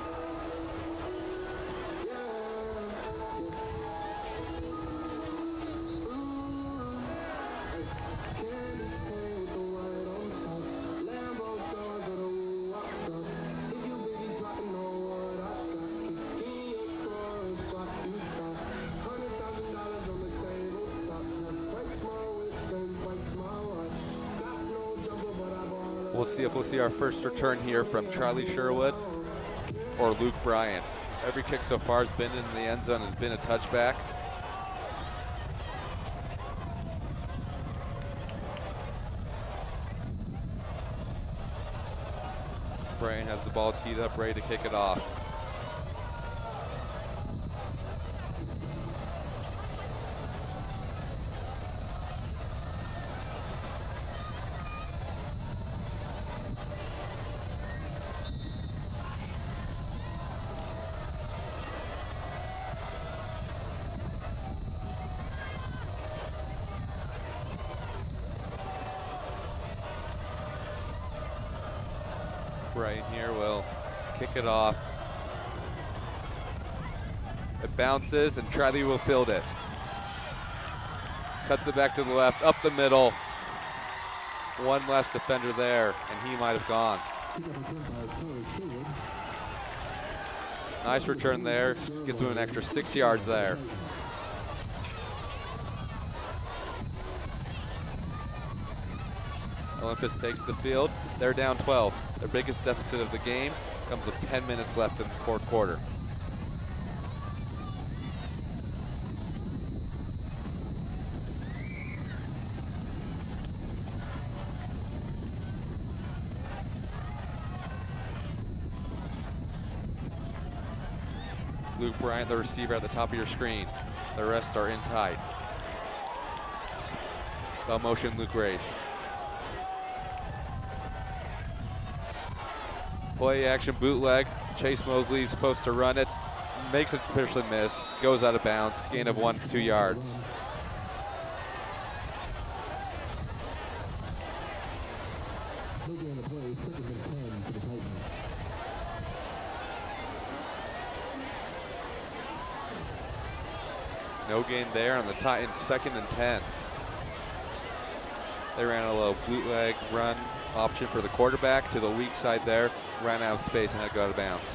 We'll see if we'll see our first return here from Charlie Sherwood or Luke Bryant. Every kick so far has been in the end zone, has been a touchback. Bryant has the ball teed up, ready to kick it off. Brighton here will kick it off. It bounces and Charlie will field it. Cuts it back to the left, up the middle. One less defender there, and he might have gone. Nice return there. Gets him an extra 6 yards there. Olympus takes the field. They're down 12. Their biggest deficit of the game comes with 10 minutes left in the fourth quarter. Luke Bryant, the receiver, at the top of your screen. The rest are in tight. Bell motion, Luke Raish. Play action bootleg. Chase Mosley's supposed to run it. Makes it officially miss. Goes out of bounds. Gain of 1 to 2 yards. No gain there on the Titans, 2nd and 10. They ran a little bootleg run option for the quarterback to the weak side there, ran out of space and had to go out of bounds.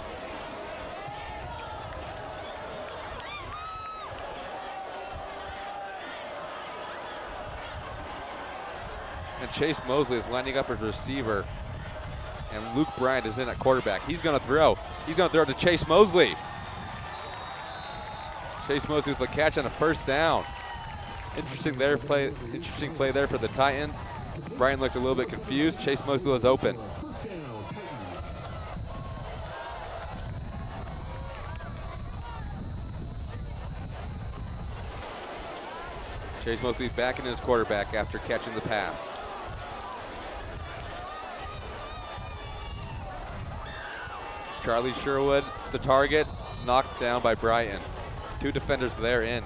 And Chase Mosley is lining up as receiver. And Luke Bryant is in at quarterback. He's going to throw. He's going to throw to Chase Mosley. Chase Mosley with the catch on a first down. Interesting play there for the Titans. Bryant looked a little bit confused. Chase Mosley was open. Chase Mosley back in his quarterback after catching the pass. Charlie Sherwood's the target, knocked down by Brighton. 2 defenders there in.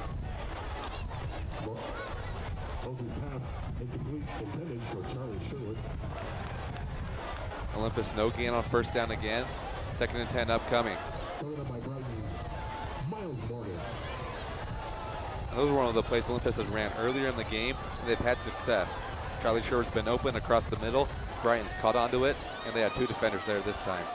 Olympus no gain on first down again. 2nd and 10 upcoming. And those are one of the plays Olympus has ran earlier in the game, and they've had success. Charlie Sherwood's been open across the middle. Brighton's caught onto it, and they had 2 defenders there this time.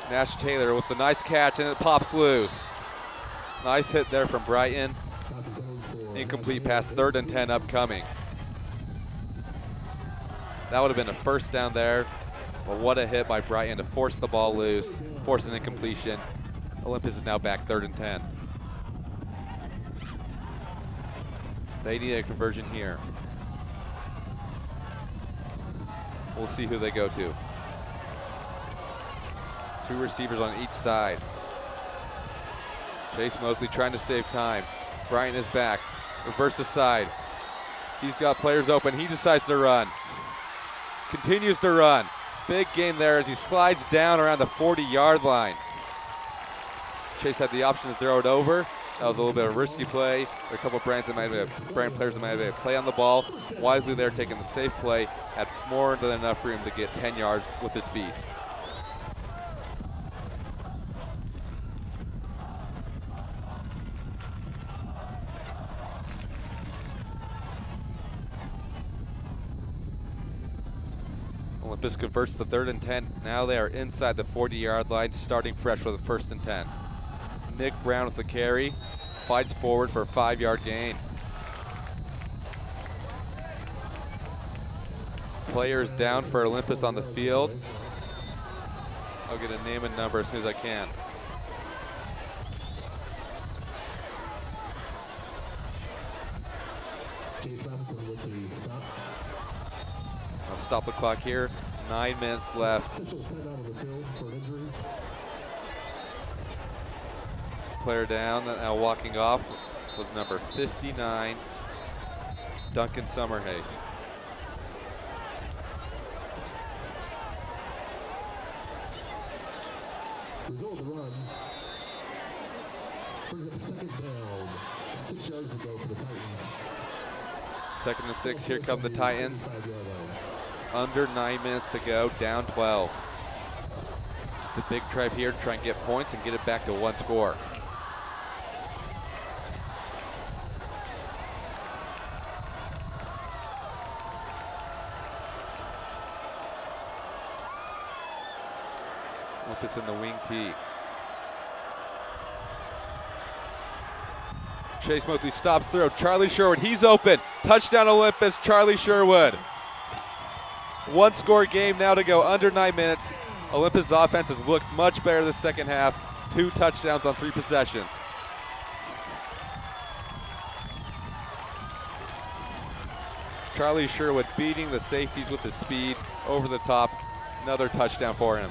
Nash Taylor with the nice catch, and it pops loose. Nice hit there from Brighton. Incomplete pass, 3rd and 10 upcoming. That would have been a first down there, but what a hit by Brighton to force the ball loose, force an incompletion. Olympus is now back 3rd and 10. They need a conversion here. We'll see who they go to. 2 receivers on each side. Chase Mosley trying to save time. Bryant is back. Reverse the side. He's got players open. He decides to run. Continues to run. Big gain there as he slides down around the 40-yard line. Chase had the option to throw it over. That was a little bit of a risky play. There are a couple of Brighton players that might have a play on the ball. Wisely there taking the safe play. Had more than enough room to get 10 yards with his feet. Olympus converts to 3rd and 10. Now they are inside the 40-yard line, starting fresh for the 1st and 10. Nick Brown with the carry, fights forward for a 5-yard gain. Players down for Olympus on the field. I'll get a name and number as soon as I can. I'll stop the clock here. 9 minutes left. Player down, now walking off was number 59, Duncan Summerhays. Result of the run brings up 2nd down. 6 yards to go for the Titans. 2nd and 6, here come the Titans. Under 9 minutes to go, down 12. It's a big drive here to try and get points and get it back to 1 score. Olympus in the wing tee. Chase Mosley stops through. Charlie Sherwood, he's open. Touchdown Olympus, Charlie Sherwood. 1 score game now to go, under 9 minutes. Olympus' offense has looked much better this 2nd half. 2 touchdowns on 3 possessions. Charlie Sherwood beating the safeties with his speed over the top. Another touchdown for him.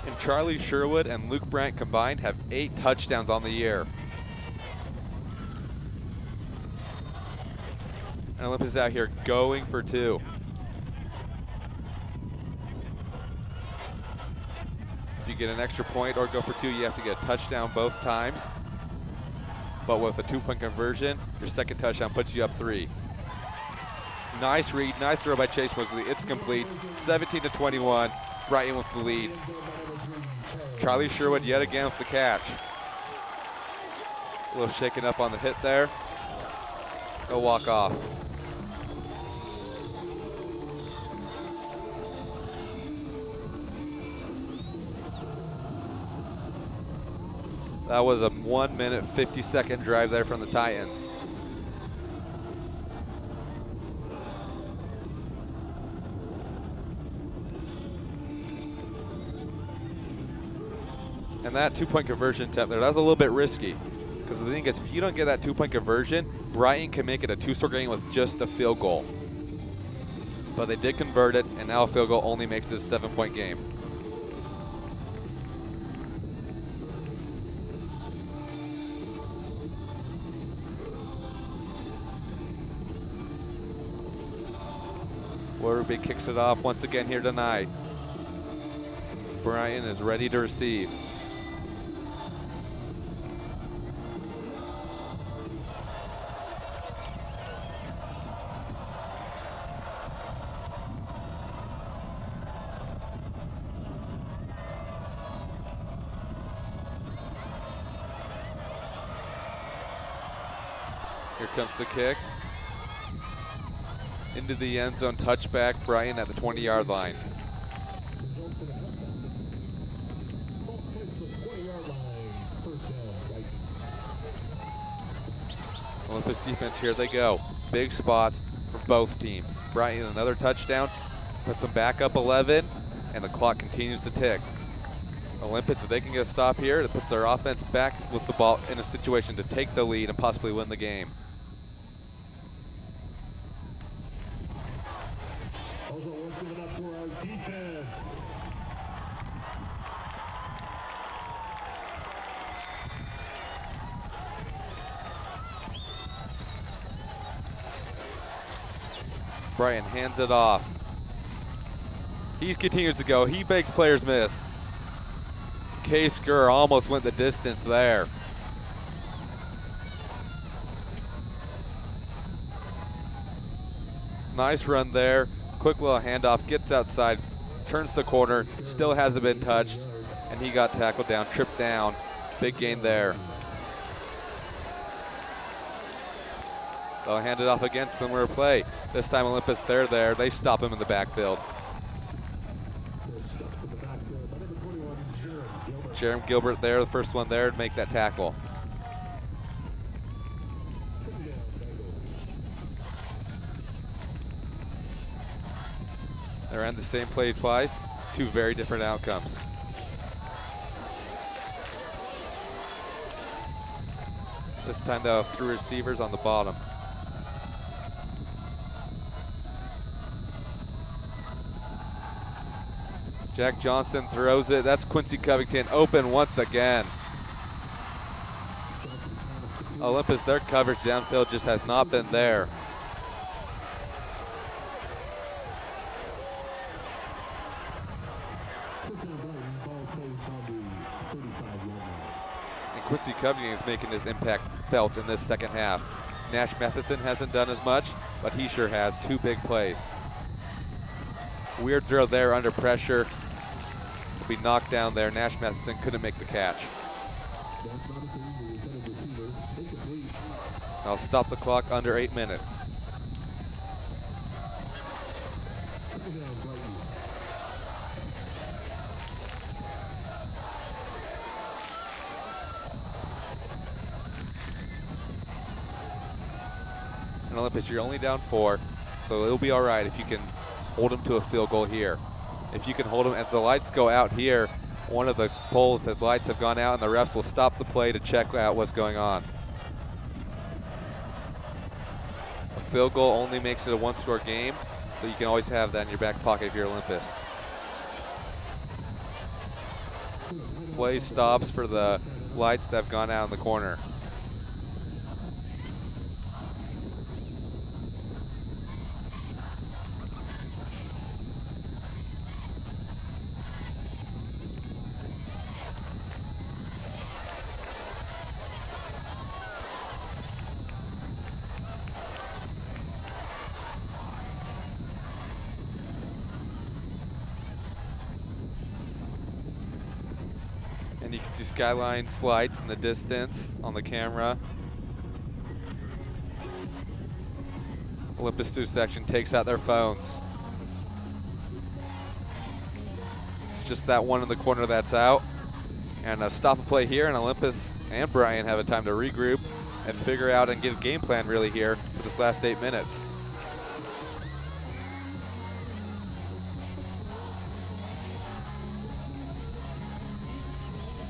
And Charlie Sherwood and Luke Bryant combined have 8 touchdowns on the year. And Olympus out here going for 2. If you get an extra point or go for 2, you have to get a touchdown both times. but with a 2-point conversion, your second touchdown puts you up 3. Nice read, nice throw by Chase Mosley. It's complete, 17-21. Brighton with the lead. Charlie Sherwood yet again with the catch. A little shaken up on the hit there. He'll walk off. That was a 1-minute, 50-second drive there from the Titans. And that 2-point conversion attempt there, that was a little bit risky. Because the thing is, if you don't get that 2-point conversion, Brighton can make it a 2-score game with just a field goal. But they did convert it, and now a field goal only makes it a 7-point game. Werby kicks it off once again here tonight. Brighton is ready to receive. Here comes the kick. Into the end zone, touchback, Brighton at the 20-yard line. Olympus defense, here they go. Big spots for both teams. Brighton another touchdown, puts them back up 11, and the clock continues to tick. Olympus, if they can get a stop here, it puts their offense back with the ball in a situation to take the lead and possibly win the game. Brighton hands it off. He continues to go. He makes players miss. Case Gurr almost went the distance there. Nice run there. Quick little handoff, gets outside, turns the corner, still hasn't been touched, and he got tackled down, tripped down. Big gain there. They'll hand it off again, similar play. This time Olympus, they're there. They stop him in the backfield. Jerem Gilbert there, the first one there to make that tackle. They ran the same play twice, two very different outcomes. This time they'll have 3 receivers on the bottom. Jack Johnson throws it. That's Quincy Covington open once again. Olympus, their coverage downfield just has not been there. And Quincy Covington is making his impact felt in this second half. Nash Matheson hasn't done as much, but he sure has 2 big plays. Weird throw there under pressure. Will be knocked down there. Nash Matheson couldn't make the catch. I'll stop the clock under 8 minutes. And Olympus, you're only down 4, so it'll be all right if you can hold them to a field goal here. If you can hold them, as the lights go out here, one of the poles says lights have gone out and the refs will stop the play to check out what's going on. A field goal only makes it a 1-score game, so you can always have that in your back pocket if you're Olympus. Play stops for the lights that have gone out in the corner. You can see Skyline slides in the distance on the camera. Olympus student section takes out their phones. It's just that one in the corner that's out. And a stop and play here, and Olympus and Brighton have a time to regroup and figure out and get a game plan really here for this last 8 minutes.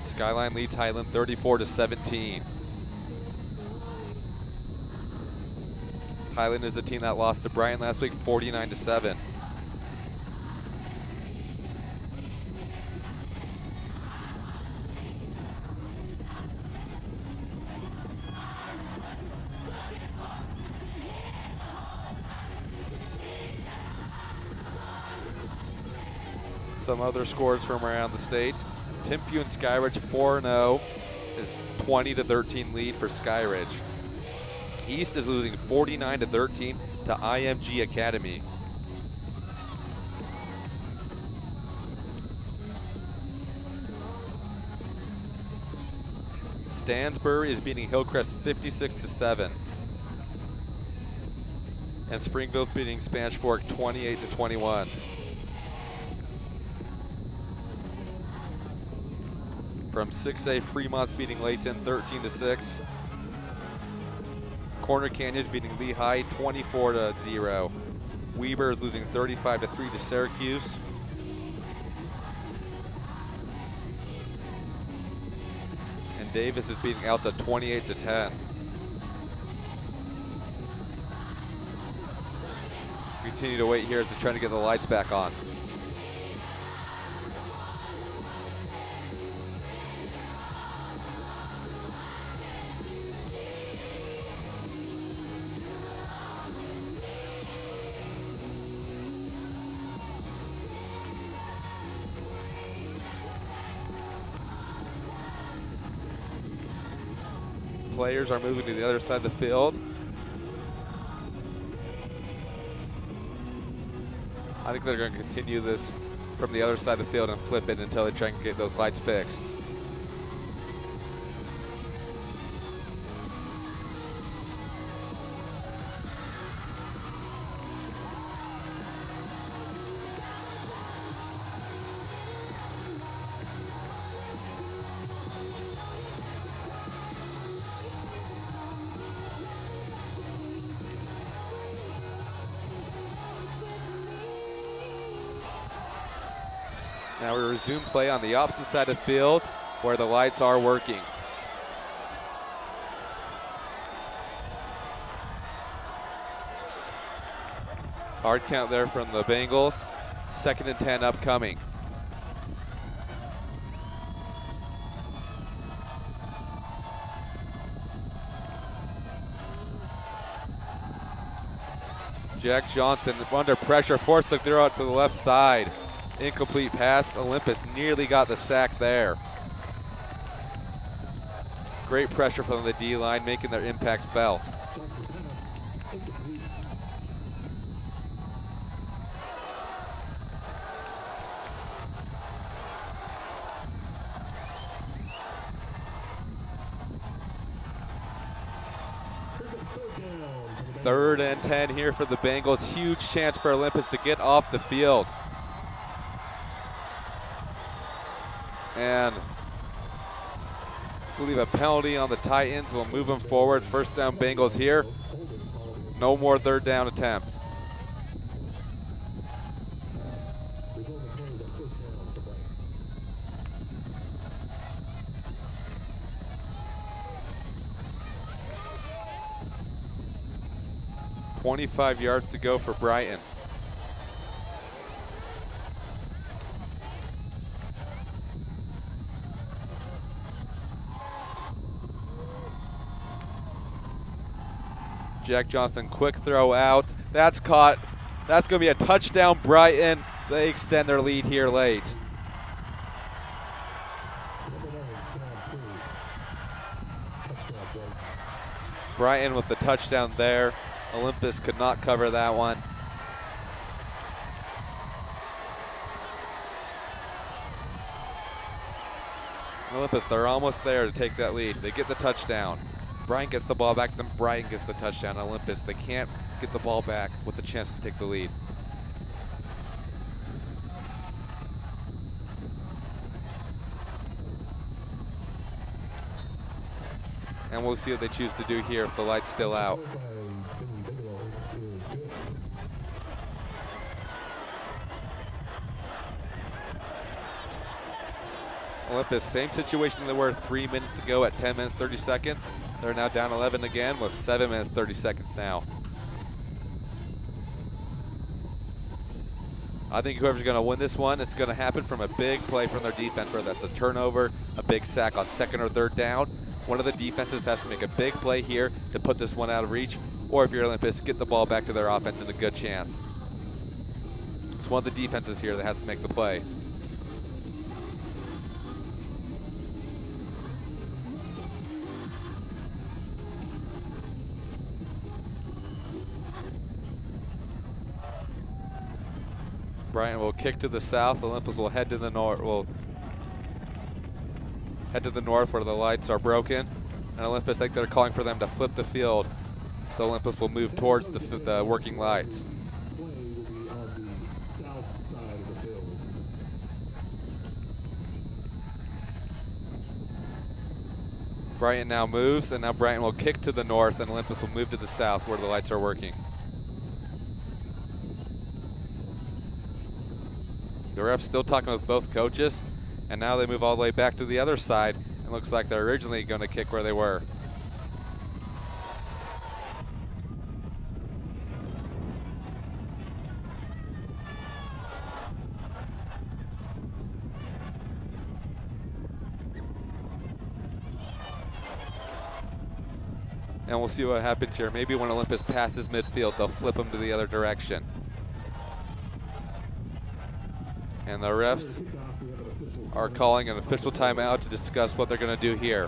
Skyline leads Highland 34-17. Highland is the team that lost to Brighton last week 49-7. Some other scores from around the state. Timpview and Skyridge 4-0 is 20-13 lead for Skyridge. East is losing 49-13 to IMG Academy. Stansbury is beating Hillcrest 56-7. And Springville's beating Spanish Fork 28-21. From 6A, Fremont's beating Layton 13-6. Corner Canyon's beating Lehigh 24-0. Weber is losing 35-3 to Syracuse. And Davis is beating Alta 28-10. Continue to wait here as they're trying to get the lights back on. Players are moving to the other side of the field. I think they're going to continue this from the other side of the field and flip it until they try and get those lights fixed. Now we resume play on the opposite side of the field where the lights are working. Hard count there from the Bengals. 2nd and 10 upcoming. Jack Johnson under pressure, forced to throw out to the left side. Incomplete pass. Olympus nearly got the sack there. Great pressure from the D-line, making their impact felt. Third and 10 here for the Bengals. Huge chance for Olympus to get off the field. And I believe a penalty on the Titans will move them forward. First down Bengals here. No more third down attempts. .25 yards to go for Brighton. Jack Johnson, quick throw out. That's caught. That's going to be a touchdown, Brighton. They extend their lead here late. Brighton with the touchdown there. Olympus could not cover that one. Olympus, they're almost there to take that lead. They get the touchdown. Brighton gets the ball back, then Brighton gets the touchdown. Olympus, they can't get the ball back with a chance to take the lead. And we'll see what they choose to do here if the light's still out. Olympus, same situation they were 3 minutes ago at 10 minutes, 30 seconds. They're now down 11 again with 7 minutes, 30 seconds now. I think whoever's going to win this one, it's going to happen from a big play from their defense, whether that's a turnover, a big sack on 2nd or 3rd down. One of the defenses has to make a big play here to put this one out of reach, or if you're Olympus, get the ball back to their offense in a good chance. It's one of the defenses here that has to make the play. Brighton will kick to the south. Olympus will head to the north. Will head to the north where the lights are broken. And Olympus, I think they're calling for them to flip the field. So Olympus will move towards the working lights. Play will be on the south side of the field. Brighton now moves, and now Brighton will kick to the north, and Olympus will move to the south where the lights are working. The ref's still talking with both coaches, and now they move all the way back to the other side. It looks like they're originally going to kick where they were. And we'll see what happens here. Maybe when Olympus passes midfield, they'll flip them to the other direction. And the refs are calling an official timeout to discuss what they're going to do here.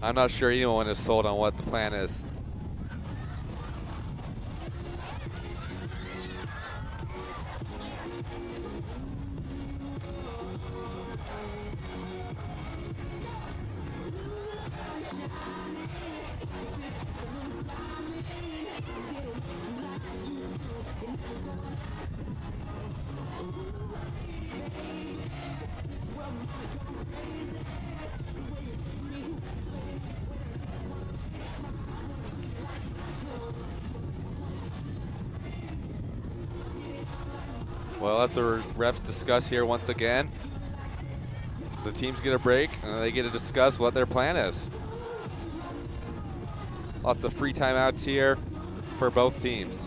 I'm not sure anyone is sold on what the plan is. Well, that's the refs discuss here once again. The teams get a break, and they get to discuss what their plan is. Lots of free timeouts here for both teams.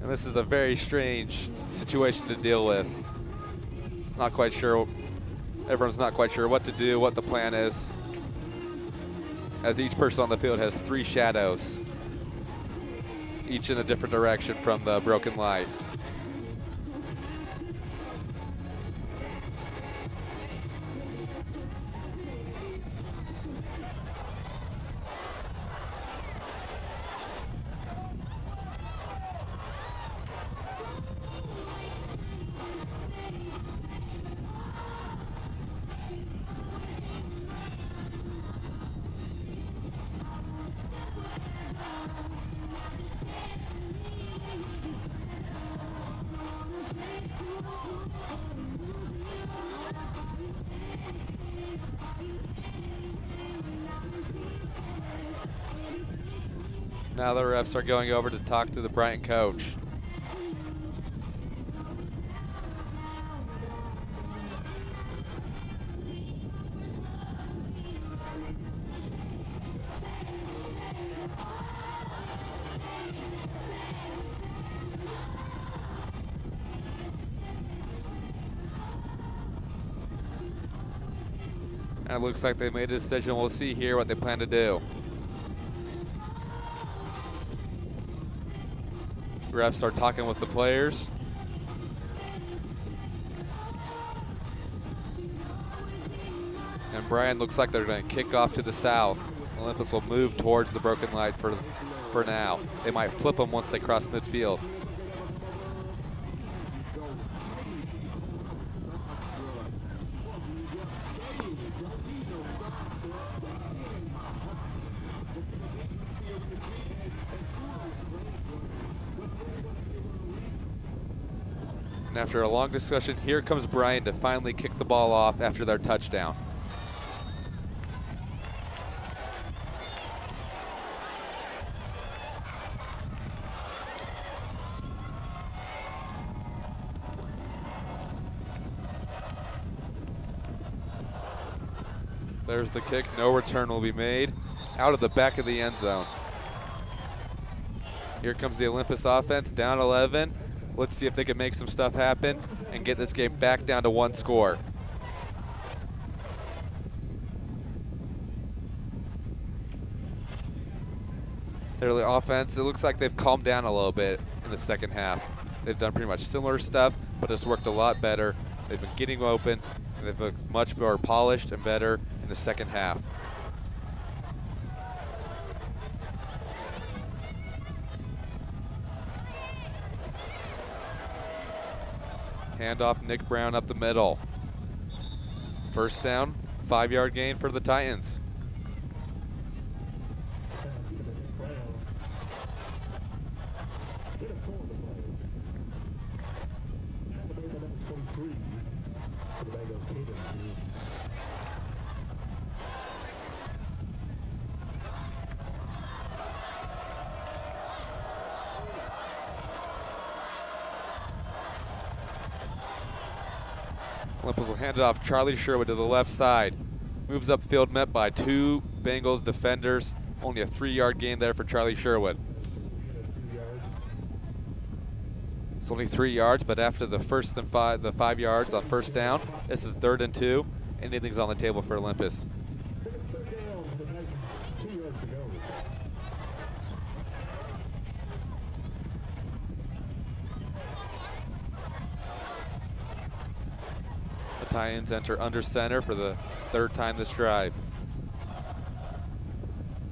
And this is a very strange situation to deal with. Not quite sure, everyone's not quite sure what to do, what the plan is, as each person on the field has 3 shadows, each in a different direction from the broken light. Now the refs are going over to talk to the Brighton coach. And it looks like they made a decision. We'll see here what they plan to do. Refs are talking with the players. And Brian looks like they're going to kick off to the south. Olympus will move towards the broken light for now. They might flip them once they cross midfield. And after a long discussion, here comes Brian to finally kick the ball off after their touchdown. There's the kick. No return will be made. Out of the back of the end zone. Here comes the Olympus offense, down 11. Let's see if they can make some stuff happen and get this game back down to 1 score. Their offense, it looks like they've calmed down a little bit in the second half. They've done pretty much similar stuff, but it's worked a lot better. They've been getting open, and they've looked much more polished and better in the second half. Handoff, Nick Brown up the middle. First down, 5-yard gain for the Titans. Olympus will hand it off. Charlie Sherwood to the left side. Moves upfield, met by 2 Bengals defenders. Only a 3-yard gain there for Charlie Sherwood. It's only 3 yards, but after the first and 5 yards on first down, this is 3rd and 2. Anything's on the table for Olympus. Titans enter under center for the 3rd time this drive.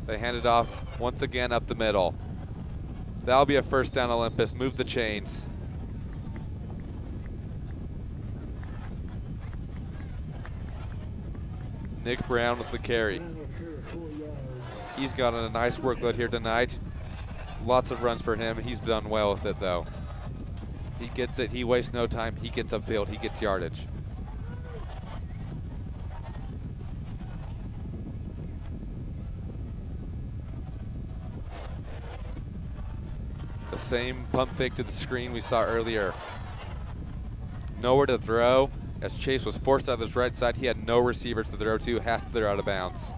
They hand it off once again up the middle. That'll be a first down, Olympus. Move the chains. Nick Brown with the carry. He's got a nice workload here tonight. Lots of runs for him. He's done well with it, though. He gets it. He wastes no time. He gets upfield. He gets yardage. The same pump fake to the screen we saw earlier. Nowhere to throw. As Chase was forced out of his right side, he had no receivers to throw to, has to throw out of bounds.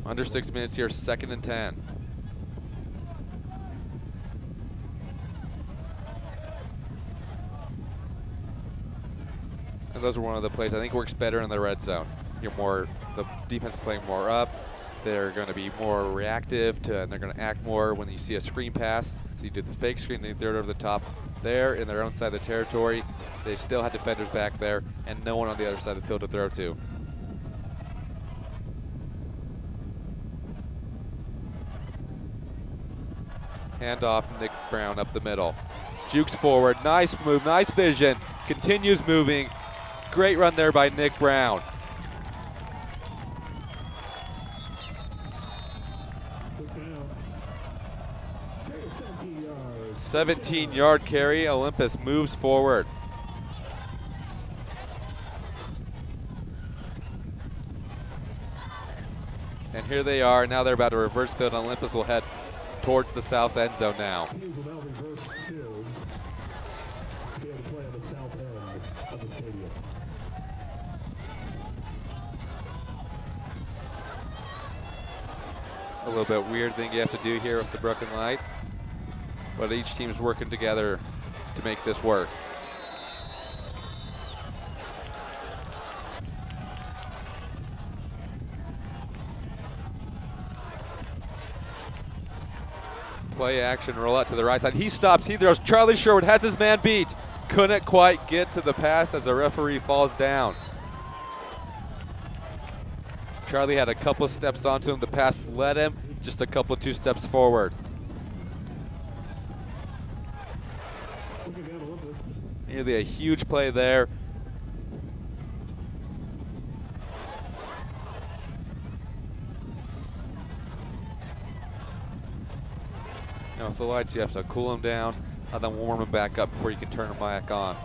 Under 6 minutes here, 2nd and 10. And those are one of the plays I think works better in the red zone. The defense is playing more up. They're going to be more reactive and they're going to act more when you see a screen pass. So you do the fake screen, then you throw it over the top. There in their own side of the territory, they still had defenders back there and no one on the other side of the field to throw to. Handoff, Nick Brown up the middle. Jukes forward, nice move, nice vision. Continues moving. Great run there by Nick Brown. 17-yard carry. Olympus moves forward. And here they are. Now they're about to reverse field. Olympus will head towards the south end zone now. A little bit weird thing you have to do here with the broken light, but each team's working together to make this work. Play action, roll out to the right side. He stops, he throws. Charlie Sherwood has his man beat. Couldn't quite get to the pass as the referee falls down. Charlie had a couple steps onto him. The pass led him just a couple, 2 steps forward. Nearly a huge play there. Now with the lights, you have to cool them down and then warm them back up before you can turn them back on.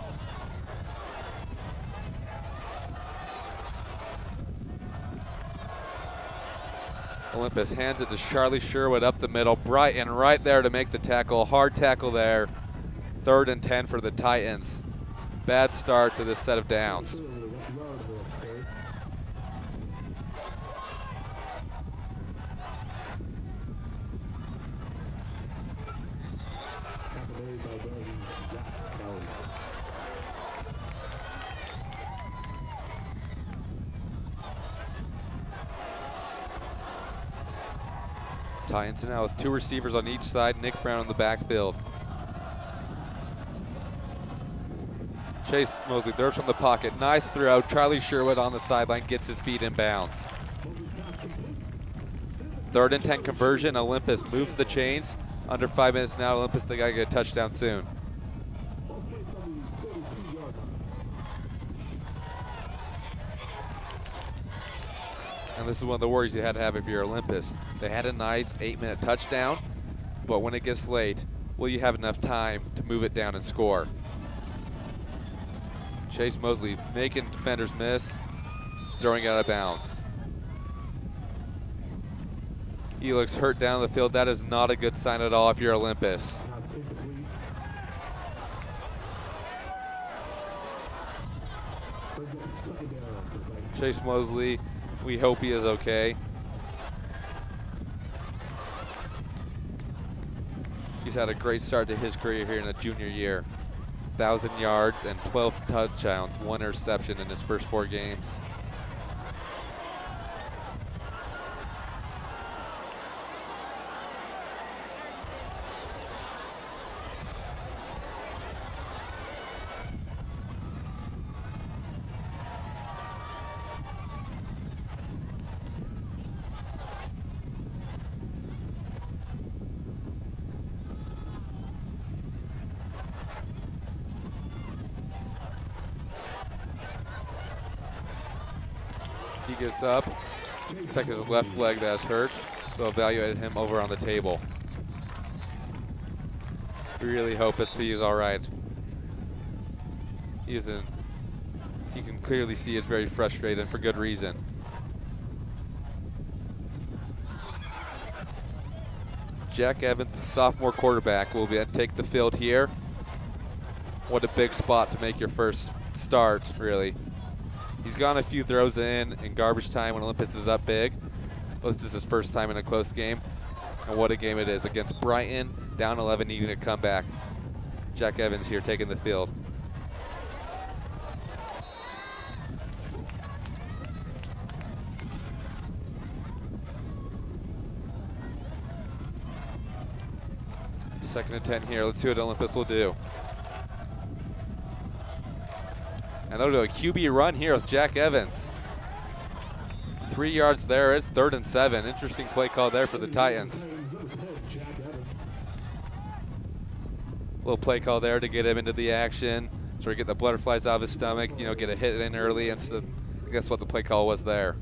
Olympus hands it to Charlie Sherwood up the middle. Brighton right there to make the tackle. Hard tackle there. 3rd and 10 for the Titans. Bad start to this set of downs. Titans now with 2 receivers on each side. Nick Brown in the backfield. Chase Mosley throws from the pocket. Nice throw. Charlie Sherwood on the sideline gets his feet in bounds. 3rd and 10 conversion. Olympus moves the chains. Under 5 minutes now. Olympus, they got to get a touchdown soon. And this is one of the worries you had to have if you're Olympus. They had a nice 8-minute touchdown, but when it gets late, will you have enough time to move it down and score? Chase Mosley making defenders miss, throwing it out of bounds. He looks hurt down the field. That is not a good sign at all if you're Olympus. Chase Mosley, we hope he is okay. He's had a great start to his career here in a junior year. 1,000 yards and 12 touchdowns, 1 interception in his first 4 games. He gets up. Looks like his left leg that's hurt. They'll evaluate him over on the table. We really hope that he is all right. He isn't. You can clearly see he's very frustrated, and for good reason. Jack Evans, the sophomore quarterback, will take the field here. What a big spot to make your first start, really. He's gone a few throws in garbage time when Olympus is up big. But this is his first time in a close game. And what a game it is against Brighton, down 11, needing a comeback. Jack Evans here taking the field. Second and 10 here. Let's see what Olympus will do. And they'll do a QB run here with Jack Evans. 3 yards there. It's 3rd and 7. Interesting play call there for the Titans. Little play call there to get him into the action, sort of get the butterflies out of his stomach, you know, get a hit in early. And so I guess what the play call was there.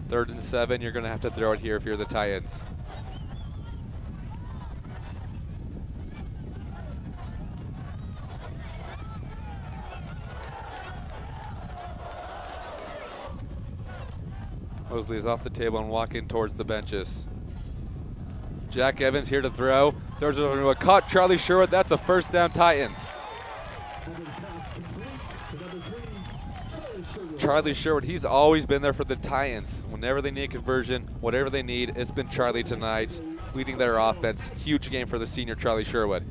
Third and 7, you're going to have to throw it here if you're the Titans. Mosley is off the table and walking towards the benches. Jack Evans here to throw. Throws it over to a caught Charlie Sherwood. That's a first down, Titans. Charlie Sherwood, he's always been there for the Titans. Whenever they need a conversion, whatever they need, it's been Charlie tonight, leading their offense. Huge game for the senior Charlie Sherwood.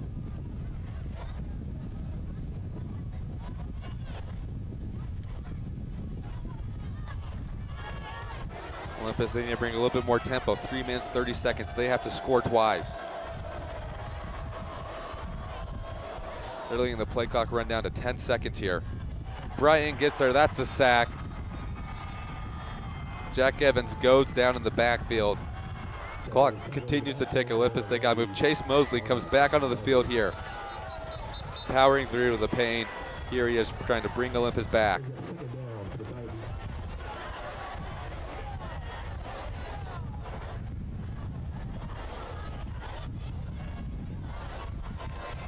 Olympus, they need to bring a little bit more tempo. 3 minutes, 30 seconds. They have to score twice. They're letting the play clock run down to 10 seconds here. Brighton gets there, that's a sack. Jack Evans goes down in the backfield. Clock continues to tick. Olympus, they got to move. Chase Mosley comes back onto the field here. Powering through to the pain. Here he is trying to bring Olympus back.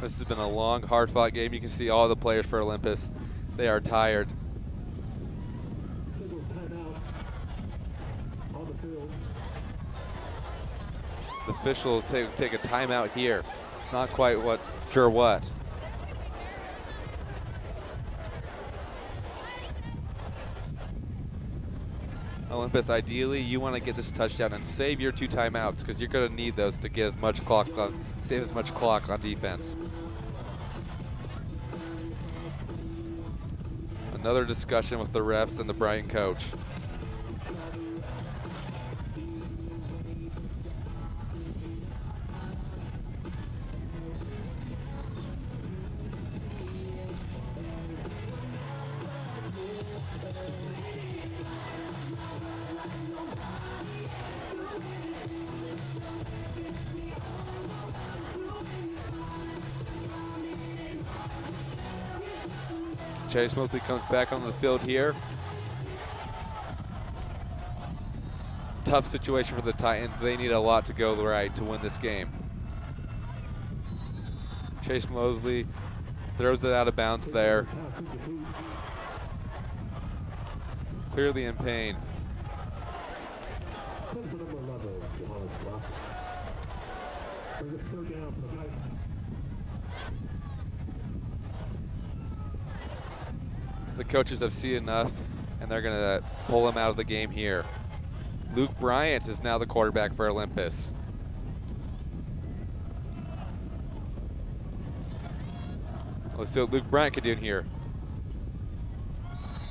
This has been a long, hard-fought game. You can see all the players for Olympus. They are tired. The officials take a timeout here. Not quite sure what. Olympus, ideally, you want to get this touchdown and save your 2 timeouts because you're going to need those to get as much clock on, save as much clock on defense. Another discussion with the refs and the Brighton coach. Chase Mosley comes back on the field here. Tough situation for the Titans. They need a lot to go right to win this game. Chase Mosley throws it out of bounds there. Clearly in pain. The coaches have seen enough, and they're going to pull him out of the game here. Luke Bryant is now the quarterback for Olympus. Let's see what Luke Bryant can do in here.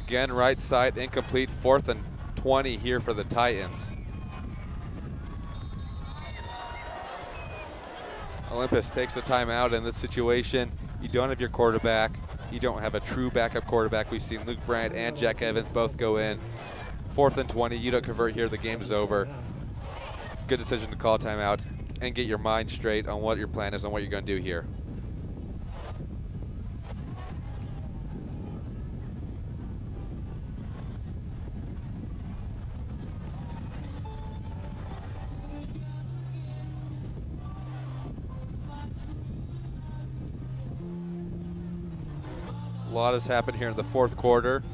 Again, right side, incomplete, 4th and 20 here for the Titans. Olympus takes a timeout in this situation. You don't have your quarterback. You don't have a true backup quarterback. We've seen Luke Bryant and Jack Evans both go in. 4th and 20, you don't convert here, the game is over. Good decision to call a timeout and get your mind straight on what your plan is and what you're going to do here. A lot has happened here in the 4th quarter.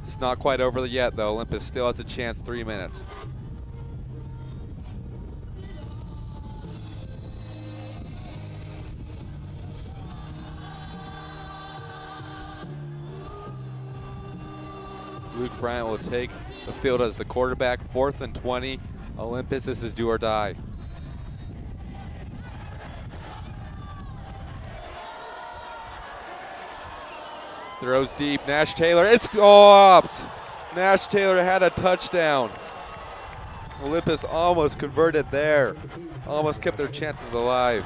It's not quite over yet, though. Olympus still has a chance, 3 minutes. Luke Bryant will take the field as the quarterback, 4th and 20. Olympus, this is do or die. Throws deep, Nash Taylor, it's stopped. Nash Taylor had a touchdown. Olympus almost converted there. Almost kept their chances alive.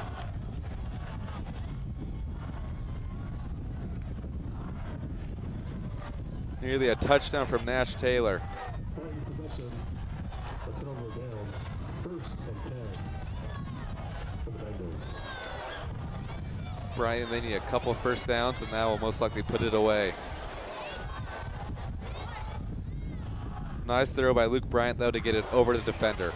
Nearly a touchdown from Nash Taylor. Brian, they need a couple first downs, and that will most likely put it away. Nice throw by Luke Bryant, though, to get it over the defender.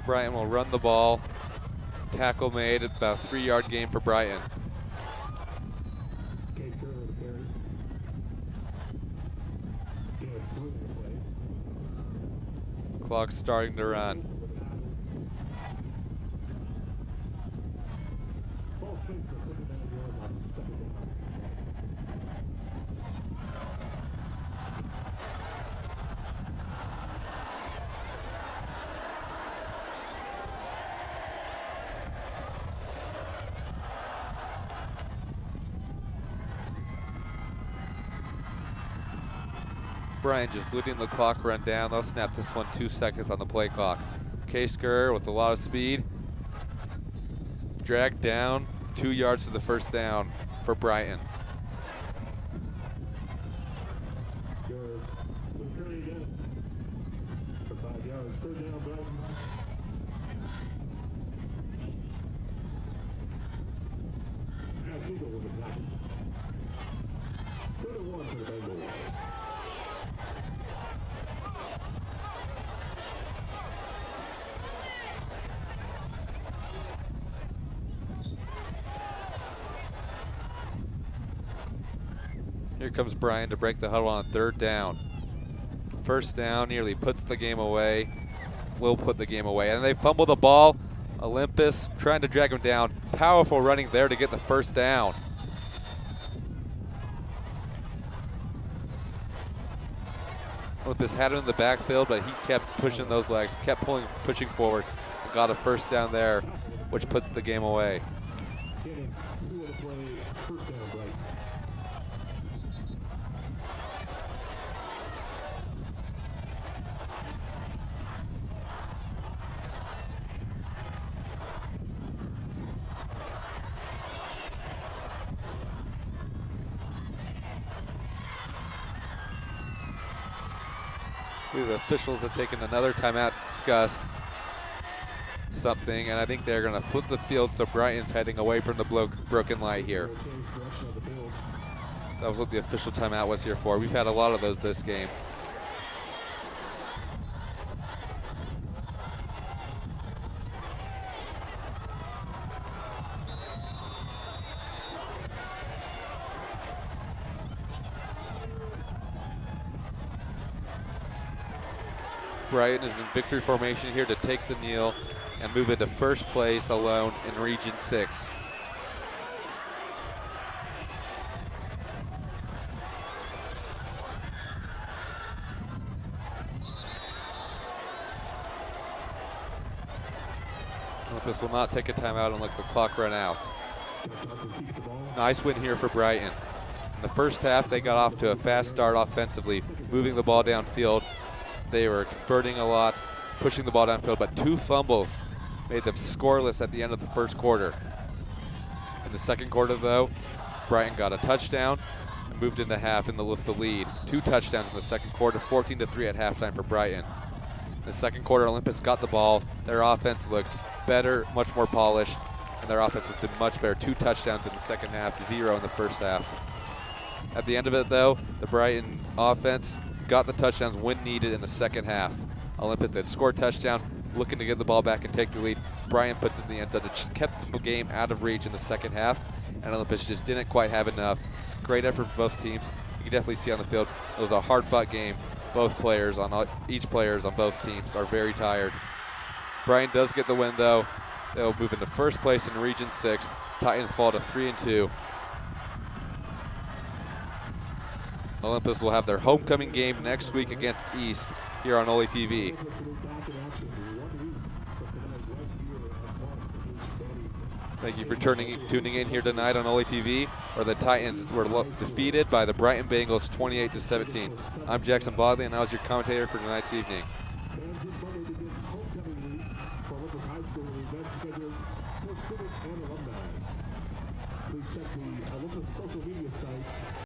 Brighton will run the ball. Tackle made, about a 3-yard gain for Brighton. Clock starting to run. Brighton just letting the clock run down. They'll snap this one 2 seconds on the play clock. K-Skur with a lot of speed. Dragged down, 2 yards to the first down for Brighton. Here comes Brian to break the huddle on 3rd down. First down nearly puts the game away. Will put the game away. And they fumble the ball. Olympus trying to drag him down. Powerful running there to get the first down. Olympus had him in the backfield, but he kept pushing those legs, kept pushing forward, and got a first down there, which puts the game away. The officials have taken another timeout to discuss something, and I think they're going to flip the field so Brighton's heading away from the broken light here. That was what the official timeout was here for. We've had a lot of those this game. Brighton is in victory formation here to take the kneel and move into first place alone in Region 6. Olympus will not take a timeout and let the clock run out. Nice win here for Brighton. In the first half, they got off to a fast start offensively, moving the ball downfield. They were converting a lot, pushing the ball downfield, but 2 fumbles made them scoreless at the end of the first quarter. In the second quarter, though, Brighton got a touchdown and moved into half with the lead. 2 touchdowns in the second quarter, 14-3 at halftime for Brighton. In the second quarter, Olympus got the ball. Their offense looked better, much more polished, and their offense has been much better. 2 touchdowns in the second half, 0 in the first half. At the end of it, though, the Brighton offense got the touchdowns when needed in the second half. Olympus did score a touchdown, looking to get the ball back and take the lead. Brian puts it in the end zone. It just kept the game out of reach in the second half, and Olympus just didn't quite have enough. Great effort from both teams. You can definitely see on the field, it was a hard-fought game. Both players on both teams are very tired. Brian does get the win, though. They'll move into first place in Region 6. Titans fall to 3-2. Olympus will have their homecoming game next week against East here on OlyTV. Thank you for tuning in here tonight on OlyTV, where the Titans were defeated by the Brighton Bengals 28-17. I'm Jackson Bodley, and I was your commentator for tonight's evening.